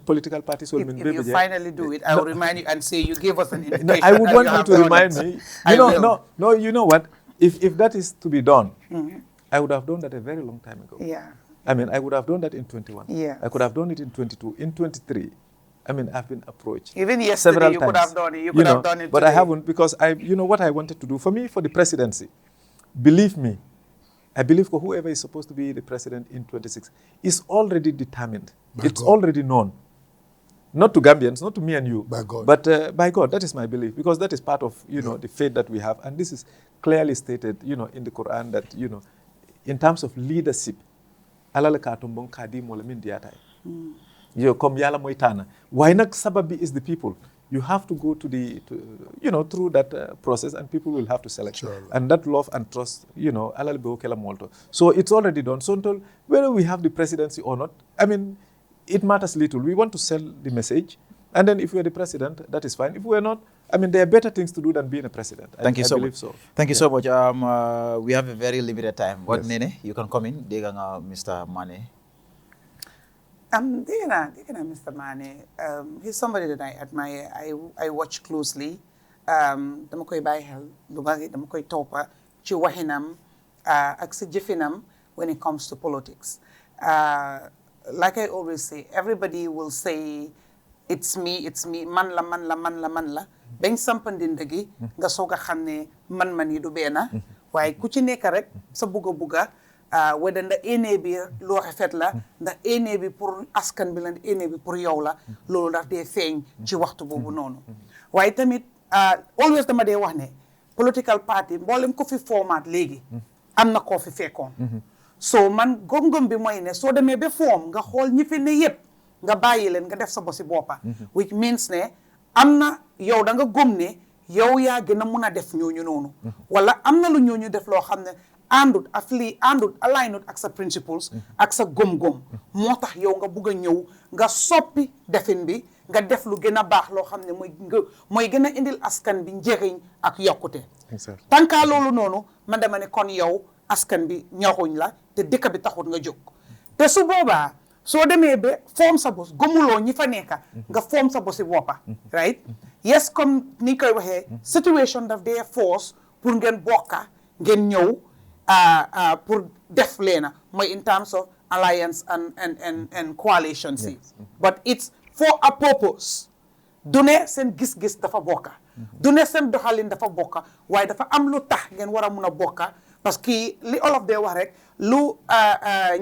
political parties will if you finally do it, I will remind you and say you gave us an invitation. No, I would want you to remind me. You know what? If that is to be done, I would have done that a very long time ago. Yeah. I would have done that in 21. Yeah. I could have done it in 22, in 23. I've been approached. Even yesterday, several you times. could have done it. You could have done it But today. I haven't because what I wanted to do, for me, for the presidency, believe me, I believe whoever is supposed to be the president in 26 is already determined. It's already known. Not to Gambians, not to me and you. By God. But by God. That is my belief. Because that is part of, the faith that we have. And this is clearly stated, in the Quran that, in terms of leadership, Allah katumbong kadi molamin diatay. Kom yala moitana. Why not sababi is the people? You have to go through that process, and people will have to select. Sure. And that love and trust, Allah kela molto. So it's already done. So whether we have the presidency or not, I mean, it matters little. We want to sell the message. And then if we're the president, that is fine. If we're not, I mean, there are better things to do than being a president. Thank you so believe much. So. Thank you so much. We have a very limited time. What, Nene, you can come in. Mr. Manneh. Mr. Manneh. He's somebody that I admire. I watch closely. Dama koy bàyyi xel lu bari, dama koy toppa ci waxinam ak si jëfinam when it comes to politics. Like I always say, everybody will say, it's me, man la. Bañ sampandinde gi nga soog a xam ne man yi du benn. Waaye ku ci nekk rek sa bugga whether ndax éene bi lu rafet la ndax éene bi pour askan bi la éene bi pour yow la loolu ndax dee feeñ ci waxtu boobu noonu. Waaye tamit always dama dee wax ne political party mboolem ko fi format léegi am na koo fi fekkoon. So man gom-gom bi mooy ne soo demee ba form nga xool ñi fi ne yëpp nga bàyyi leen nga def sa bosi boppa which means ne am na yow da nga gom ne yow yaa gën a mun a def ñooñu noonu wala am na lu ñooñu def loo xam ne àndut alignut ak sa principles ak sa gom-gom moo tax yow nga bugg a ñëw nga soppi defin bi nga def lu gën a baax loo xam ne mooy gën a indil askan bi njëriñ ak yokkute tànkaa loolu noonu man dama ne kon yow askan bi ñaxuñ la te dëkk bi taxut nga jóg te su boobaa soo demee ba form sa bos gomuloo ñi fa nekka nga form sa bosi boppa right yes comme ni koy waxee situation daf dee force pour ngeen bokka ngeen ñëw pour def leena mooy in terms of alliance and coalition si but it's for a purpose du ne seen gis-gis dafa bokka du ne seen doxalin dafa bokka waaye dafa am lu tax ngeen war a mun a bokka parce que li olof dee wax rek lu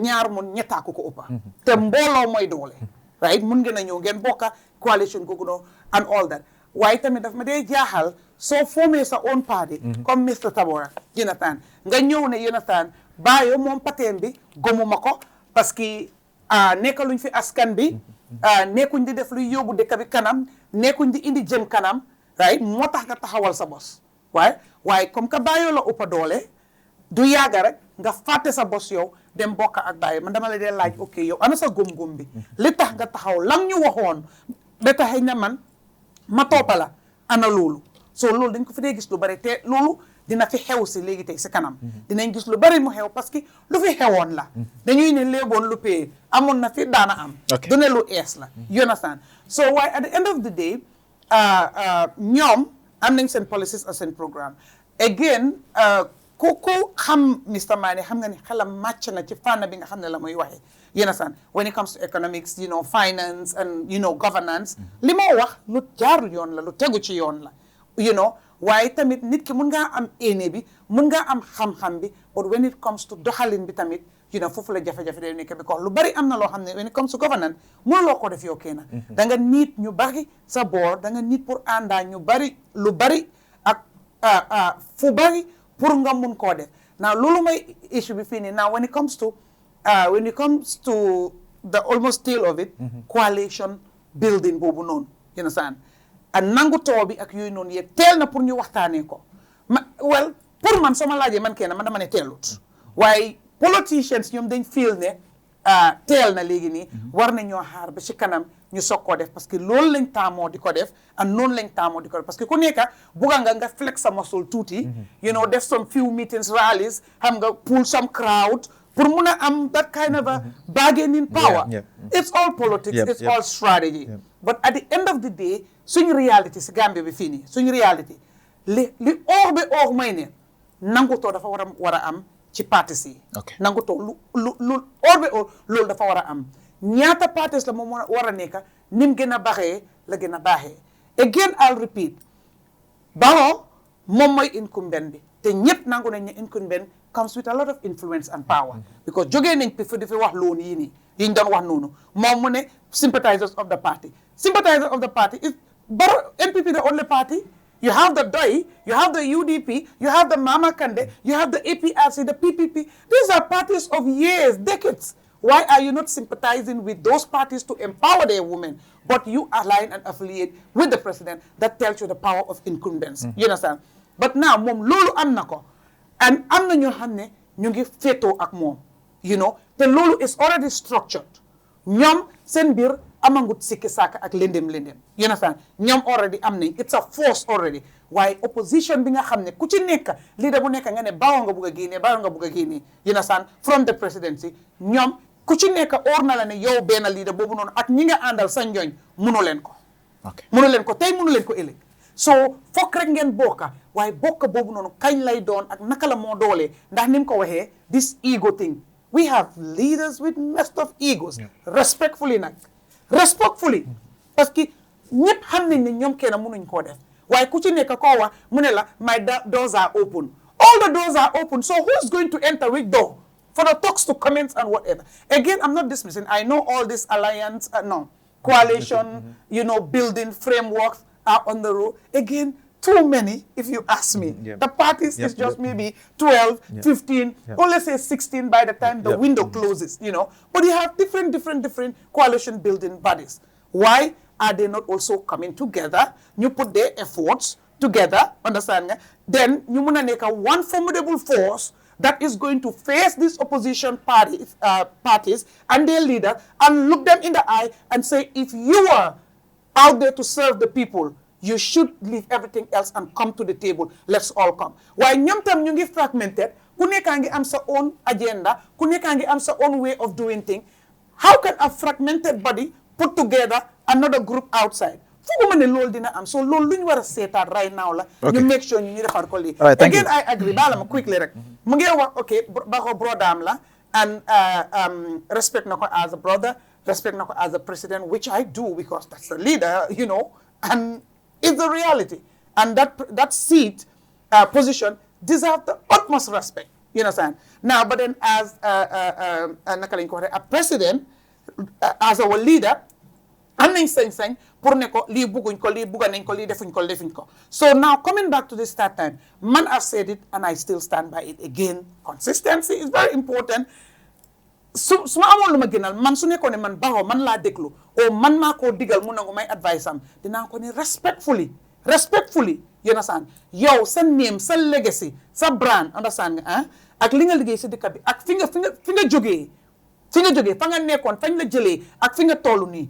ñaar mun ñettaaku ko ëppa te mbooloo mooy doole right mun ngeen a ñëw ngeen bokka coalition googu noonu and all that waaye tamit daf ma dee jaaxal soo formé sa own party comme Mr Tabora Jonathan nga ñëw ne Jonathan baayo moom pateen bi gomuma ko parce que nekkaluñ fi askan bi nekkuñ di def luy yóbbu dëkk bi kanam nekkuñ di indi jëm kanam right moo tax nga taxawal sa bos waaye comme que baayo la ëppa doole du yàgga rek nga fàtte sa bos yow dem bokk ak bàyyi man dama la dee laaj ok yow ana sa góom-góom bi li tax nga taxaw lam ñu waxoon ba taxee na man ma toppa la ana loolu so loolu dañ ko fi dee gis lu bari te loolu dina fi xew si léegi tey si kanam dinañ gis lu bari mu xew parce que lu fi xewoon la dañuy ne léeboon lu pay amoon na fi daana am du ne lu ees la you understand so waaye at the end of the day ñoom am nañ seen policies ak seen programme again ku xam Mr Manneh xam nga ni xelam màcc na ci fànn bi nga xam ne la muy waxee you understand when it comes to economics finance and governance li ma wax lu jaarul yoon la lu tegu ci yoon la waaye tamit nit ki mun ngaa am éene bi mun ngaa am xam-xam bi but when it comes to doxalin bi tamit foofu la jafe-jafe day nekk bi ko lu bari am na loo xam ne when it comes to governance mënuloo ko def yow kenn da nga nit ñu bari sa boor da nga nit pour àndaa ñu bari lu bari ak fu bari pour nga mun koo def now loolu mooy issue bi fii nii now when it comes to the almost tail of it coalition building boobu noonu you understand ak nangu too bi ak yooyu noonu yëpp teel na pour ñu waxtaanee ko pour man sama laajee man kenn man dama ne teelut waaye politicians ñoom dañ feel ne teel na léegi nii war na ñoo xaar ba ci kanam ñu soog koo def parce que loolu lañ taamoo di ko def ak noonu lañ taamoo di ko def parce que ku nekka bugga nga flex sa muscle tuuti def some few meetings rallies xam nga pull some crowd pour mun a am that kind of a bargaining power it's all politics it's all strategy but at the end of the day suñu reality si Gambia bi fii nii suñu reality li oor bi oor may ne nangutoo dafa war a am ci partis yi nangutoo lu oor bi oor loolu dafa war a am ñaata partis la moom war a nekka nim gën a baxee la gën a baaxee again I'll repeat Barrow moom mooy incumbent bi te ñëpp nangu nañ ne incumbent comes with a lot of influence and power because jógee nañ fi di fi wax loolu yii nii yiñ doon wax noonu moom mu ne sympathizers of the party is Barrow MPP the only party. You have the DOI, you have the UDP, you have the Mama Kande, you have the APRC, the PPP. These are parties of years, decades. Why are you not sympathizing with those parties to empower their women? But you align and affiliate with the president. That tells you the power of incumbents. You understand? But now, mom lolu am nako. And am na ñoo xamne ñu ngi féetoo ak moom. You know, the lolu is already structured. Ñoom seen bir amangut sikki saka ak lendem you understand ñoom already am nañ it's a force already waaye opposition bi nga xam ne ku ci nekk leader bu nekk nga ne baaw nga bugg a génne you understand from the presidency ñoom ku ci nekk or na la ne yow benn leader boobu noonu ak ñi nga àndal sa njooñ mënu leen ko tey mënu leen ko ëllëg so fokk rek ngeen bokka waaye bokka boobu noonu kañ lay doon ak naka la moo doolee ndax ni mu ko waxee this ego thing we have leaders with messed up egos respectfully parce que ñëpp xam nañ ne ñoom kenn mënuñ koo def waaye ku ci nekk koo wax mu ne la my doors are open all the doors are open so who's going to enter which door for the talks to commence and whatever again I'm not dismissing I know all this alliance coalition building frameworks are on the road again too many if you ask me the parties is just maybe 12 15 or let's say 16 by the time the window closes but you have different coalition building bodies. Why are they not also coming together? You put their efforts together, understand? Then you muna make one formidable force that is going to face these opposition parties and their leaders and look them in the eye and say, if you are out there to serve the people, you should leave everything else and come to the table. Let's all come. Why ñoom tam ñu ngi fragmented, ku nekk ngi am sa own agenda, ku nekk ngi am sa own way of doing things. How can a fragmented body put together another group outside? So lol luñ wara setat right now la you make sure ñu defar ko li again I agree bala ma quickly rek mu ngi wax okay bako brodam la and respect nako as a brother respect nako as a president which I do because that's the leader and it's the reality and that seat position deserves the utmost respect you understand now but then as a president as our leader am nañ sañ-sañ pour ne ko lii bugguñ ko lii bugga nañ ko lii defuñ ko so now coming back to this start time man I've said it and I still stand by it again consistency is very important su ma amoon lu ma gënal man su nekkoon ne man Barrow man laa déglu o man maa koo digal mu nangu may advice am dinaa ko ne respectfully you understand yow sa name sa legacy sa brand understand nga ak li nga liggéey si dëkk bi ak fi nga jógee fa nga nekkoon fañ la jëlee ak fi nga tollu nii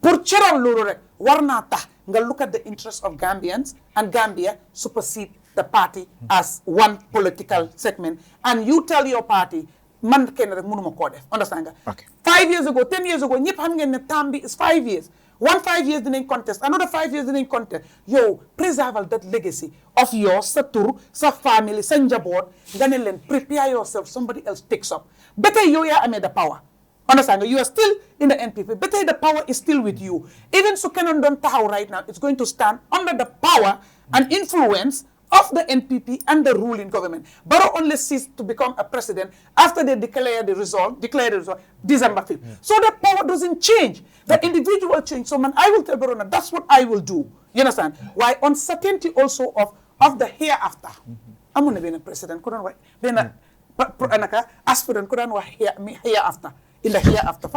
pour ceral loolu rek war naa tax nga look at the interests of Gambians and Gambia supersede the party as one political segment and you tell your party man kenn rek mënuma koo def understand nga 5 years ago 10 years ago ñëpp xam ngeen ne time bi is 5 years 5 years dinañ contest another 5 years dinañ contest yow preserve that legacy of yours sa tur sa family sa njaboot nga ne leen prepare yourself somebody else takes up better yow yaa amee the power understand you are still in the NPP better the power is still with you even so Kenon don't taxaw right now it's going to stand under the power and influence of the NPP and the ruling government. Barrow only ceased to become a president after they declared the result December 5th. So that power doesn't change. The individual change. So man, I will tell Barrow, that's what I will do. You understand? Why uncertainty also of the hereafter. I'm going to be a president. Aspirant hereafter. In the hereafter.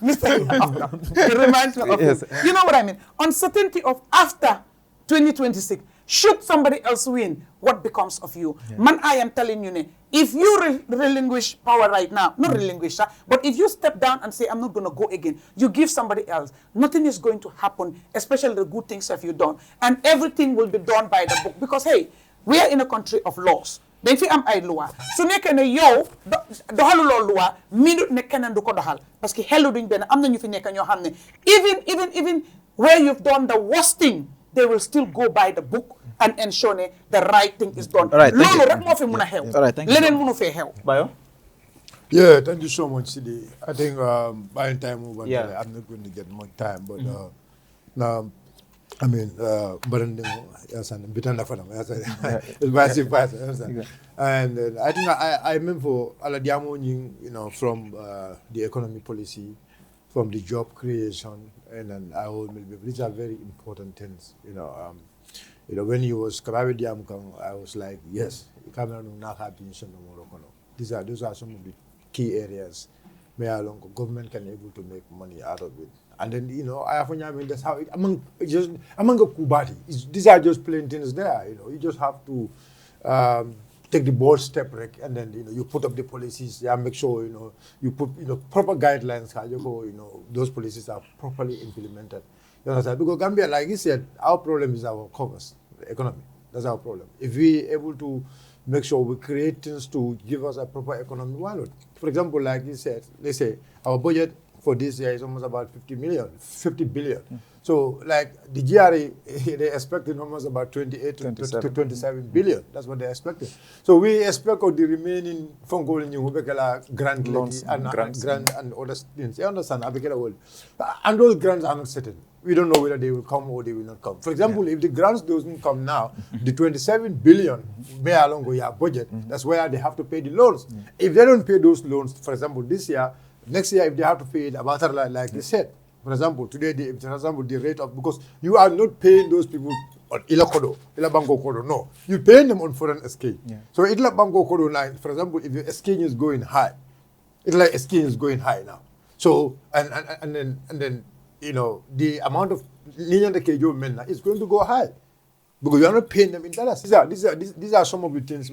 Mr. Hereafter. It reminds me of it. You know what I mean? Uncertainty of after 2026. Should somebody else win, what becomes of you? Man, I am telling you, if you relinquish power right now, not relinquish, but if you step down and say, I'm not going to go again, you give somebody else, nothing is going to happen, especially the good things have you done. And everything will be done by the book. Because, hey, we are in a country of laws. Then fi am ay loi su nekkee ne yow doxaluloo loi minute ne keneen du ko doxal parce que xelu duñ benn am na ñu fi nekk ñoo xam ne even where you've done the worst thing they will still go by the book and ensure the right thing is done. Loolu rek moo fi mun a xew. Leneen munu fee xew. Bayo? Yeah, thank you so much, Sidi. I think by the time over there, I'm not going to get much time, but now I mean, yes, and bitanda for them. It's vice versa. And I think I meant for Aladiamo, you know, from the economic policy, from the job creation, and then I will these are very important things. You know, when he was Kabawi Diamkang, I was like, yes, those are some of the key areas where government can able to make money out of it. And then, you know, I mean, that's how it, among a Kubati, these are just plain things there. You know, you just have to take the bold step, and then, you know, you put up the policies, make sure, you know, you put, you know, proper guidelines, you know, those policies are properly implemented. You understand? Because Gambia, like you said, our problem is our covers, the economy. That's our problem. If we able to make sure we create things to give us a proper economy, why not? For example, like you said, let's say our budget for this year is almost about 50 billion. So, like the GRE, they expected almost about 28 to 27 billion. That's what they expected. So we expect of the remaining from going grant loans and grants and other things. You understand? And those grants are not certain. We don't know whether they will come or they will not come. For example, if the grants doesn't come now, the 27 billion may along with your budget. That's where they have to pay the loans. If they don't pay those loans, for example, this year, next year, if they have to pay it, about like you said, for example, today, the rate of, because you are not paying those people on Ila Banco Kodo, no. You're paying them on foreign exchange. So Ila Banco Kodo line, for example, if your exchange is going high, it's like exchange is going high now. So, and then, you know, the amount of Kejo is going to go high. Because you're not paying them in dollars. These are some of the things,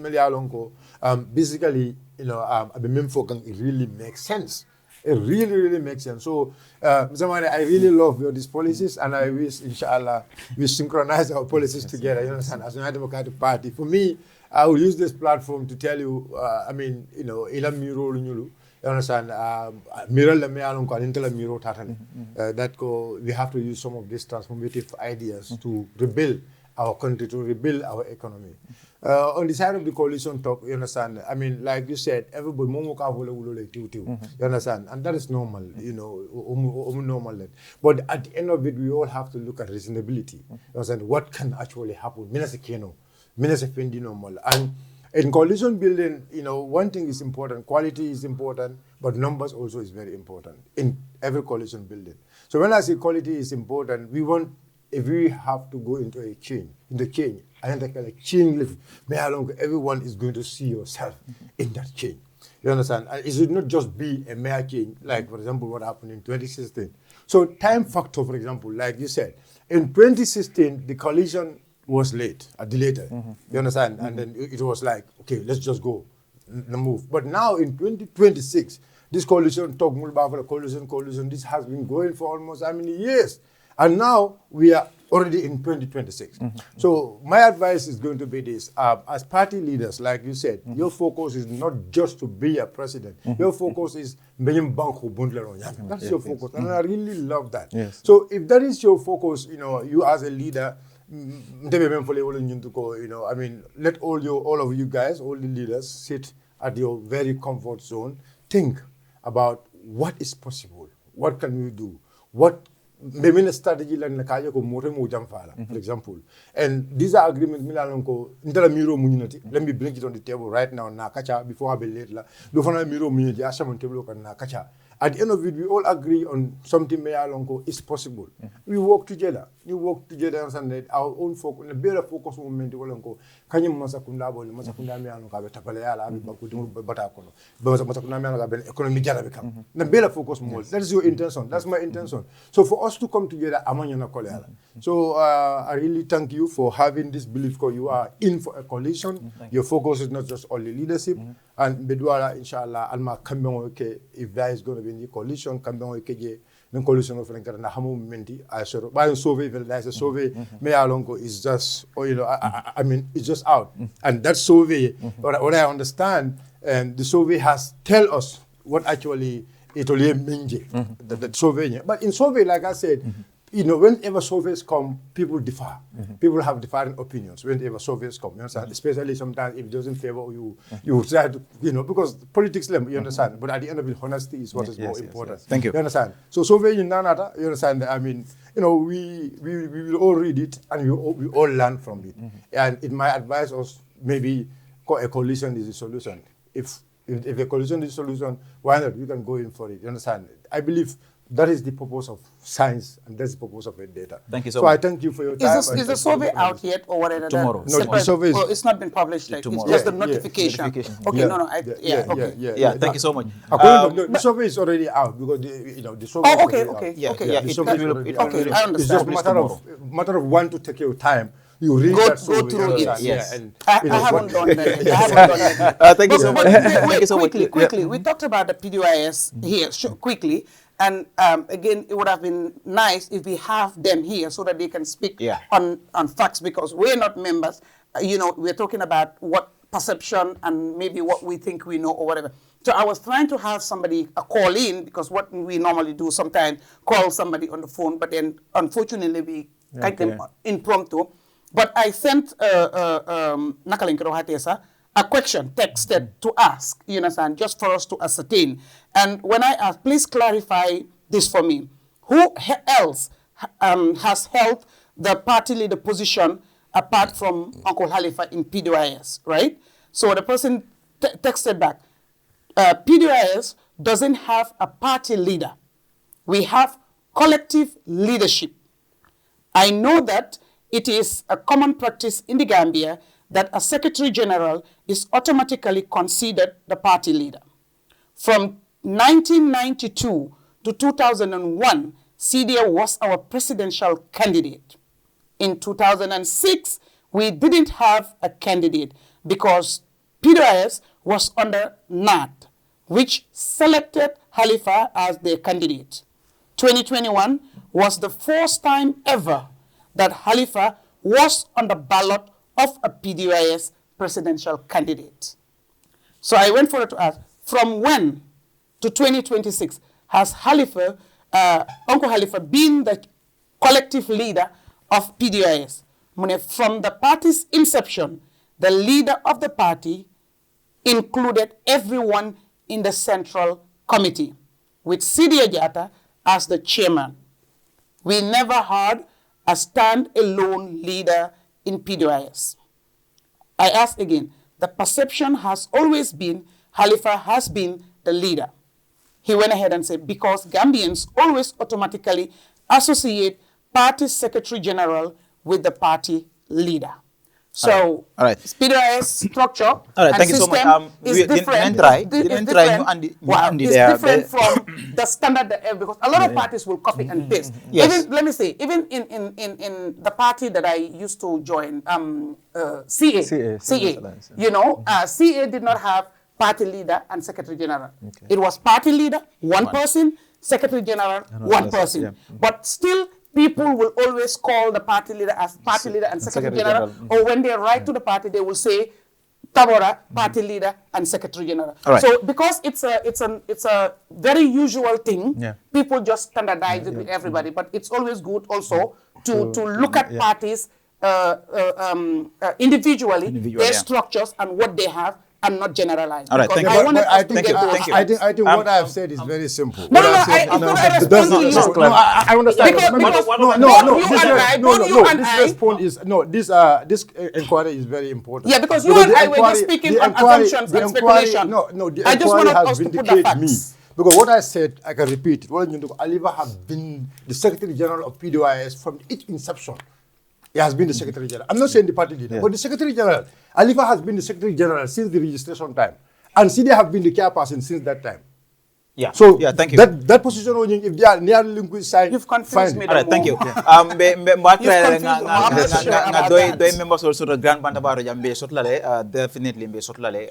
basically, you know, it really makes sense. It really makes sense. So, Mr. I really love these policies, and I wish, inshallah, we synchronize our policies together, you understand, as a Democratic Party. For me, I will use this platform to tell you, I mean, you know, you understand, that we have to use some of these transformative ideas to rebuild our country, to rebuild our economy. On the side of the coalition talk, you understand, I mean, like you said, everybody, you understand, and that is normal, you know, normal. But at the end of it, we all have to look at reasonability. You understand, what can actually happen? And in coalition building, you know, one thing is important, quality is important, but numbers also is very important in every coalition building. So when I say quality is important, if we have to go into a change, I think like change, everyone is going to see yourself in that change. You understand? And it should not just be a mere change, like, for example, what happened in 2016. So time factor, for example, like you said, in 2016, the coalition was late, delayed. You understand? And then it was like, okay, let's just go, move. But now in 2026, this coalition, coalition, this has been going for almost how many years? And now we are already in 2026. So my advice is going to be this. As party leaders, like you said, your focus is not just to be a president. Your focus is being banco. That's your focus. And I really love that. Yes. So if that is your focus, you know, you as a leader, you know, I mean, let all of you guys, all the leaders, sit at your very comfort zone. Think about what is possible. What can we do? What maybe strategy like nakaja ko more for example, and these are agreements let me bring it on the table right now nakacha before I be late la do fana miro muniti ashaman table kan nakacha. At the end of it, we all agree on something is possible. We work together. And our own focus, a better focus movement. Kanyum masakunda boli, masakunda me anu kabe tapaleala, bakudu batakono. Masakunda me anu kabe economy jarabikam. The better focus more. That is your intention. That's my intention. So for us to come together, amanyana koleala. So I really thank you for having this belief. Because you are in for a coalition. Your focus is not just only leadership. And bedwala inshallah alma kambe okay if there is going to be a coalition kambe okay the coalition of na hamu menti I sure by survey there's a survey me alongo is just you know I mean it's just out and that survey what I understand the survey has tell us what actually it only means the survey but in survey like I said whenever surveys come, people differ. People have different opinions whenever surveys come, you understand? Especially sometimes if it doesn't favor you, you try to, because politics, you understand? But at the end of it, honesty is what is more important. Thank you. You understand? So survey in Nanata, you understand? I mean, we will all read it and we all learn from it. And it might advise us maybe a coalition is the solution. If a coalition is the solution, why not? We can go in for it. You understand? I believe that is the purpose of science, and that's the purpose of data. Thank you so much. much. I thank you for your time. Is the survey out yet, or whatever? Tomorrow. No, the survey is... it's not been published yet. Tomorrow. It's just the Yeah, notification. notification. Okay, Yeah, thank you so much. According to the survey is already out because the survey. Oh, is okay, already okay, out. okay. Yeah, The it survey is will- already it out. will- I understand. It's just Tomorrow. matter of one to take your time. You read Go that survey. through it. Yes. And, I haven't done that. I haven't done that. Thank you so much. Thank you so much. Quickly, we talked about the PDIS here quickly, and again, it would have been nice if we have them here so that they can speak on facts, because we're not members. We're talking about what perception and maybe what we think we know or whatever. So I was trying to have somebody call in, because what we normally do sometimes call somebody on the phone, but then unfortunately we catch them impromptu. But I sent a question texted to ask, you understand, just for us to ascertain. And when I asked, please clarify this for me. Who else has held the party leader position apart from Uncle Halifa in PDIS, right? So the person texted back, PDIS doesn't have a party leader. We have collective leadership. I know that it is a common practice in the Gambia that a Secretary General is automatically considered the party leader. From 1992 to 2001, CDA was our presidential candidate. In 2006, we didn't have a candidate because PDIS was under NAD, which selected Halifa as their candidate. 2021 was the first time ever that Halifa was on the ballot of a PDIS presidential candidate. So I went further to ask, from when to 2026 has Halifa, Uncle Halifa, been the collective leader of PDIS? From the party's inception, the leader of the party included everyone in the central committee, with Sidi Ajata as the chairman. We never had a stand-alone leader in PDIS. I ask again, the perception has always been Halifa has been the leader. He went ahead and said, because Gambians always automatically associate party secretary general with the party leader. So, all right. PDIS structure and thank you so much. Is different. It's different from the standard that, because a lot of parties will copy and paste. Yes. Even, let me say, even in the party that I used to join, CA, CA did not have party leader and secretary general. Okay. It was party leader, one person, secretary general, one person. Yeah. But still, people will always call the party leader as party leader and secretary general. Or when they write to the party, they will say Tabora, party leader and secretary general. Right. So because it's a very usual thing, people just standardize it with everybody. But it's always good also to look at parties individually, their structures and what they have, and not generalize. All right, thank you. I think what I have said is very simple. I understand. This inquiry is very important. Yeah, because you and I were just speaking on assumptions and speculation. The inquiry has vindicated me. Because what I said, I can repeat it. Aliva has been the Secretary General of PDIS from its inception. He has been the Secretary General. I'm not saying the party leader, but the Secretary General. Alifa has been the Secretary General since the registration time. And CDA have been the chairperson since that time. Yeah. So thank you. That position, if they are near linguist side, you've confused me. All right, thank you. Members also the Grand Bantaba jambe sotlale definitely be sotlale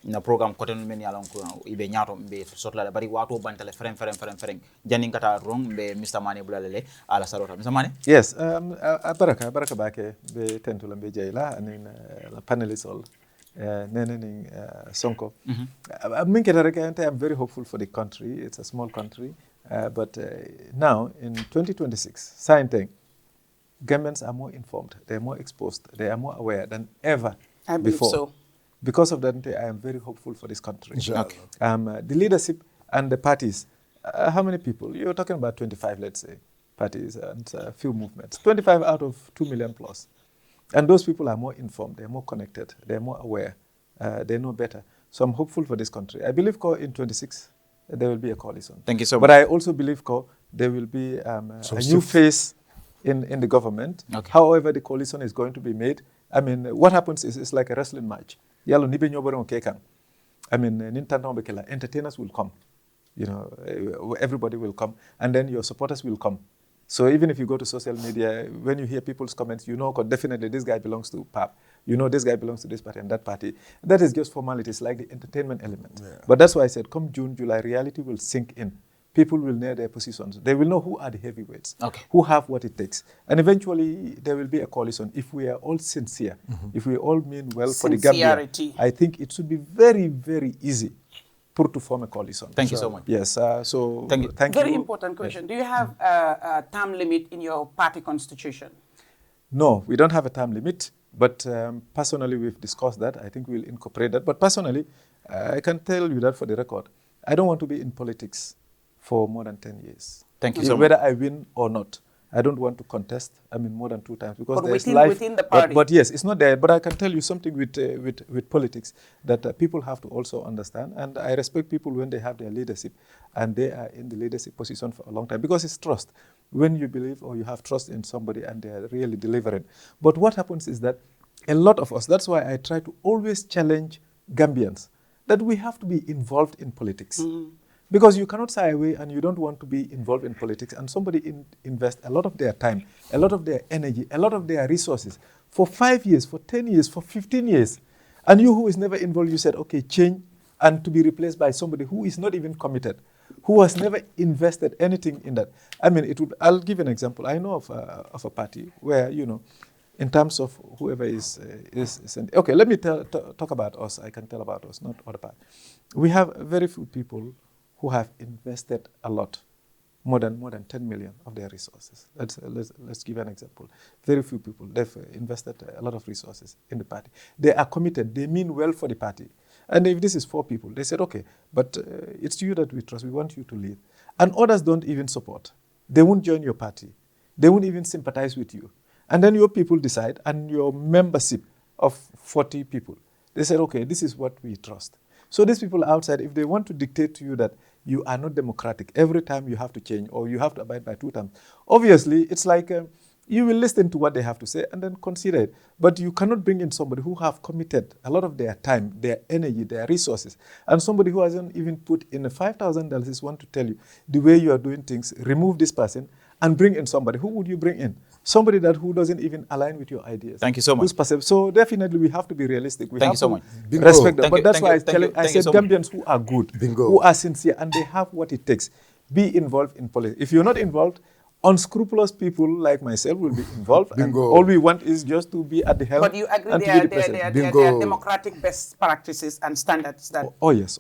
na program koten men yalon ko ibe nyaato be sotlale bari wato bantale fereng janin kata wrong be Mr. Manneh bulalele ala sarota Mr. Manneh. Yes, baraka bake be tentula be jeyla anin la panelist all Sonko. I'm very hopeful for the country. It's a small country. But now, in 2026, same thing. Gambians are more informed, they're more exposed, they are more aware than ever I believe before. so. Because of that, I am very hopeful for this country. Okay. The leadership and the parties, how many people? You're talking about 25, let's say, parties and a few movements. 25 out of 2 million plus. And those people are more informed, they're more connected, they're more aware, they know better. So I'm hopeful for this country. I believe in 26, there will be a coalition. Thank you so much. But I also believe there will be a new face in the government. Okay. However the coalition is going to be made. I mean, what happens is it's like a wrestling match. Yalo nibe nyobore kekang. I mean, entertainers will come. You know, everybody will come. And then your supporters will come. So even if you go to social media, when you hear people's comments, you know, definitely this guy belongs to PAP. You know, this guy belongs to this party and that party. That is just formalities, like the entertainment element. Yeah. But that's why I said, come June, July, reality will sink in. People will know their positions. They will know who are the heavyweights, who have what it takes. And eventually, there will be a coalition. If we are all sincere, if we all mean well for the Gambia, I think it should be very, very easy to form a coalition. Thank you so much. Yes, so thank you. Very important question. Yes. Do you have a term limit in your party constitution? No, we don't have a term limit. But personally, we've discussed that. I think we'll incorporate that. But personally, I can tell you that for the record, I don't want to be in politics for more than 10 years. Thank you so much. Whether I win or not, I don't want to contest. I mean, more than 2 times because but there's within the party. But yes, it's not there. But I can tell you something with politics that people have to also understand. And I respect people when they have their leadership and they are in the leadership position for a long time because it's trust. When you believe or you have trust in somebody and they are really delivering. But what happens is that a lot of us, that's why I try to always challenge Gambians, that we have to be involved in politics. Because you cannot shy away and you don't want to be involved in politics and somebody invest a lot of their time, a lot of their energy, a lot of their resources for 5 years, for 10 years, for 15 years. And you who is never involved, you said, okay, change and to be replaced by somebody who is not even committed, who has never invested anything in that. I mean, I'll give an example. I know of a party where, you know, in terms of whoever is okay, let me talk about us. I can tell about us, not other party. We have very few people who have invested a lot, more than 10 million of their resources. Let's give an example. Very few people, they've invested a lot of resources in the party. They are committed, they mean well for the party. And if this is 4 people, they said, okay, but it's you that we trust, we want you to lead. And others don't even support. They won't join your party. They won't even sympathize with you. And then your people decide, and your membership of 40 people, they said, okay, this is what we trust. So these people outside, if they want to dictate to you that you are not democratic, every time you have to change or you have to abide by 2 terms, obviously it's like you will listen to what they have to say and then consider it. But you cannot bring in somebody who have committed a lot of their time, their energy, their resources, and somebody who hasn't even put in $5,000 is want to tell you the way you are doing things, remove this person and bring in somebody. Who would you bring in? Somebody who doesn't even align with your ideas. Thank you so much. So definitely we have to be realistic. We Thank have you so to much. Respect them. But that's why I said so Gambians who are good, who are sincere, and they have what it takes. Be involved in politics. If you're not involved, unscrupulous people like myself will be involved. And all we want is just to be at the helm. But you agree there are democratic best practices and standards that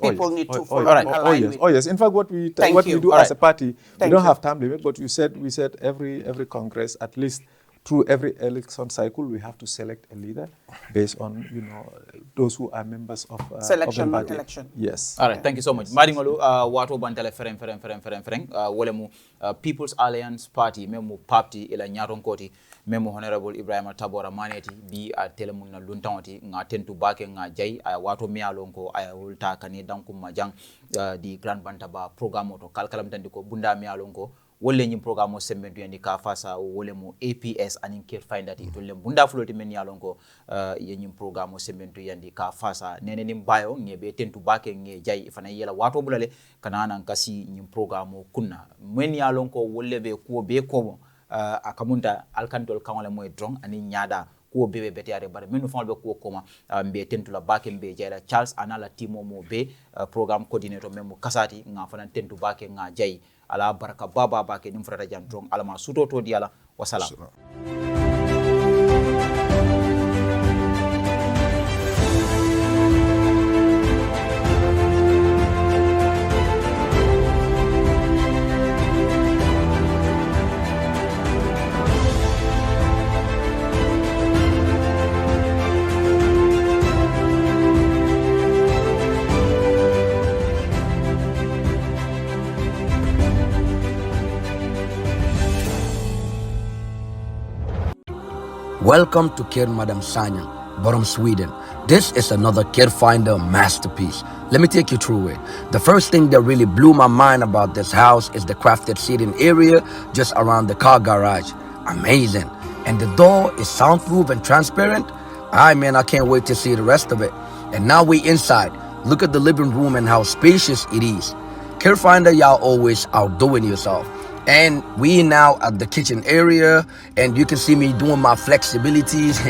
people need to follow and align with. Oh yes. In fact, what we do as a party, we don't have time limit, but we said every Congress, at least through every election cycle, we have to select a leader based on, you know, those who are members of selection, not election. Yes. All right, thank you so much. Madingolu, wato bantale fereng. Wolemu People's Alliance Party, memu party ila nyaron koti, memu Honorable Ebrima Tabora Manneh bi a telemun na luntanti nga tentu bake nga jay wato mialonko ay ulta kani danku majang di Grand Bantaba programme to kalkalam tandiko bunda mialonko wolle nyim programme sembentu yandi ka fasa wolle mo APS anin ker findati to lem bunda floti men yalonko ye nyim programme sembentu yandi ka fasa nene nim bayo ngebe tentu bake nge jay fana yela wato bulale kana nan kasi nyim programme kunna men yalonko wolle be ko be ko akamunta alkantol kawale moy drong ani nyada ko bebe betiare bare menu fon be ko koma mbe tentu la bake mbe jayla Charles anala timo mo be programme coordinator memo kasati nga fana tentu bake nga jay ala baraka baba bake nim frata jan drong alama suto to diala wassalam. Welcome to Care Madam Sanya, Bottom Sweden. This is another Care Finder masterpiece. Let me take you through it. The first thing that really blew my mind about this house is the crafted seating area just around the car garage. Amazing. And the door is soundproof and transparent. Man, I can't wait to see the rest of it. And now we inside. Look at the living room and how spacious it is. Care Finder, y'all always outdoing yourself. And we now at the kitchen area, and you can see me doing my flexibilities.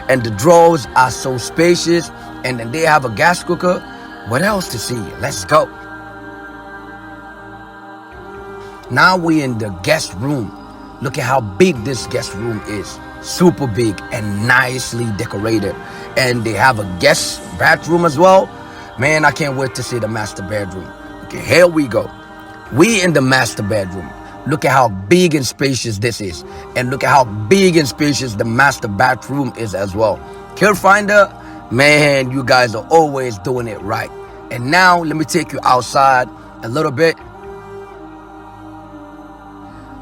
And the drawers are so spacious. And then they have a gas cooker. What else to see? Let's go. Now we in the guest room. Look at how big this guest room is. Super big and nicely decorated. And they have a guest bathroom as well. Man, I can't wait to see the master bedroom. Okay, here we go. We in the master bedroom. Look at how big and spacious this is. And look at how big and spacious the master bathroom is as well. Care Finder, man, you guys are always doing it right. And now let me take you outside a little bit.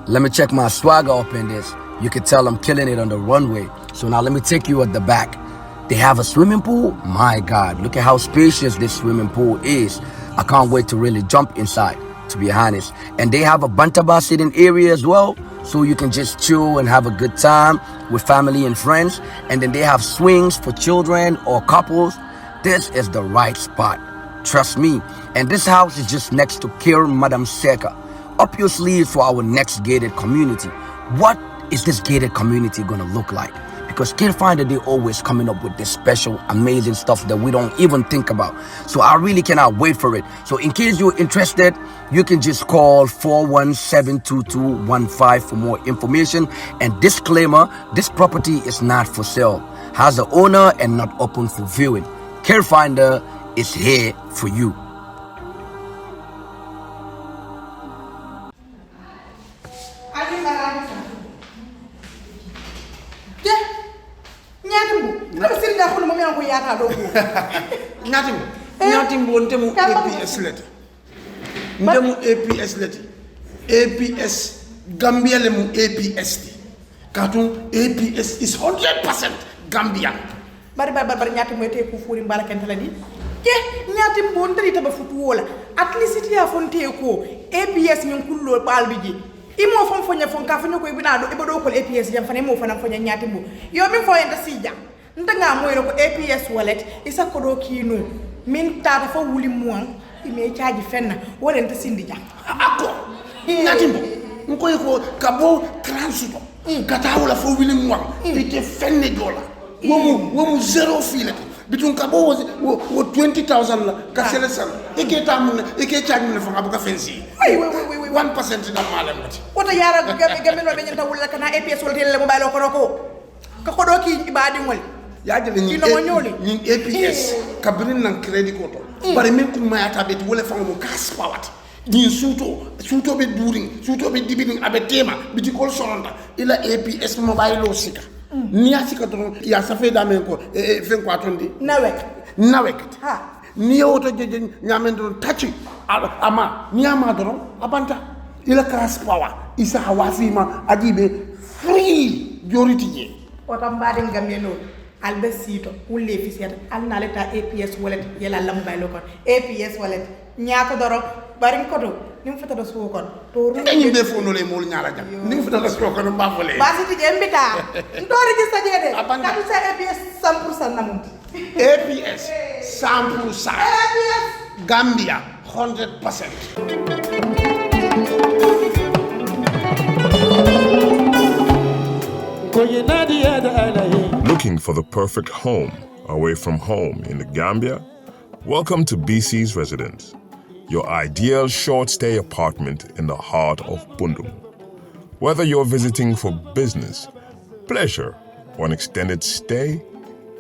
Let me check my swagger up in this. You can tell I'm killing it on the runway. So now let me take you at the back. They have a swimming pool. My God, look at how spacious this swimming pool is. I can't wait to really jump inside, to be honest. And they have a Bantaba sitting area as well. So you can just chill and have a good time with family and friends. And then they have swings for children or couples. This is the right spot. Trust me. And this house is just next to Care Madam Seka. Up your sleeves for our next gated community. What is this gated community gonna look like? Because Care Finder, they always coming up with this special, amazing stuff that we don't even think about. So I really cannot wait for it. So in case you're interested, you can just call 417-2215 for more information. And disclaimer, this property is not for sale. Has an owner and not open for viewing. Care Finder is here for you. Ñatim wonte mu APS leti ndemu APS leti APS Gambia le mu APS ti katun APS is 100% Gambian bari ñatim moy te ku furi mbala ken tala di ke ñatim bon tari taba futu wola at least ya fonte ko APS min kullo balbi ji imo fon fonya fon ka fonya ko ibina do ibodo ko APS jam fane mo fana fonya ñatim bo yo min fo yenda sija ndanga moy ko APS wallet isa ko do kino min tata fa wuli muan ime caaji fenna wala nta sindi jang ako ñatimbo ngoy ko kabo transito kata wala fo wuli muan ite fenne dola womu zero filete bitun kabo wo 20,000 la ka sele sal eke tamuna eke caaji mun fa abuka fensi oui 1% da malam bati wota yara gabe no be nyanta wala kana APS wala tele mobile ko ko do ki ibadi ngol yaade ni APS kabrin nan credit ko to bare men ko mayata be wala fa mo kas pawat ni suto be during suto be dibiding abe tema biti kol sonda ila APS mobile lo sika ni asika to ya safe da men ko fen ko atondi nawek ha ni oto je nyamen do tachi ama ni ama do abanta ila kas power isa hawasima ajibe free joriti je wata mbade ngameno albe sito wulle fisiyata alna leta APS wallet yela lam baylo kon APS wallet ñaata doro bari ko do nim fata do so kon to ru dañu defo no le mol ñaala jam nim fata do so kon ba fole ba siti je mbita ndori gi sajede kadu sa APS 100% namum APS 100% APS Gambia 100%. Looking for the perfect home away from home in the Gambia? Welcome to BC's Residence, your ideal short-stay apartment in the heart of Bundung. Whether you're visiting for business, pleasure, or an extended stay,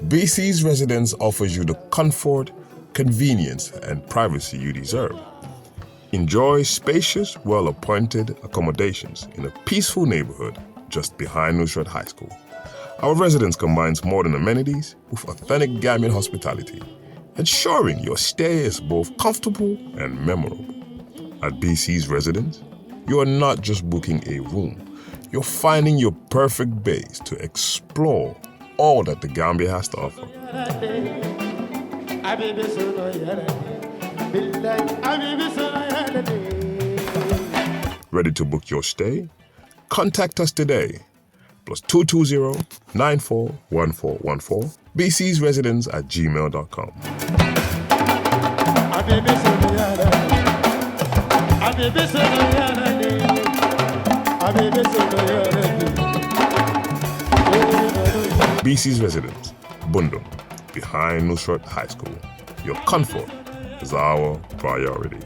BC's Residence offers you the comfort, convenience, and privacy you deserve. Enjoy spacious, well-appointed accommodations in a peaceful neighborhood just behind Nusrat High School. Our residence combines modern amenities with authentic Gambian hospitality, ensuring your stay is both comfortable and memorable. At BC's Residence, you are not just booking a room, you're finding your perfect base to explore all that the Gambia has to offer. Ready to book your stay? Contact us today. +220 941414 bcsresidence@gmail.com. BC's Residence, Bundum, behind Nusrat High School. Your comfort is our priority.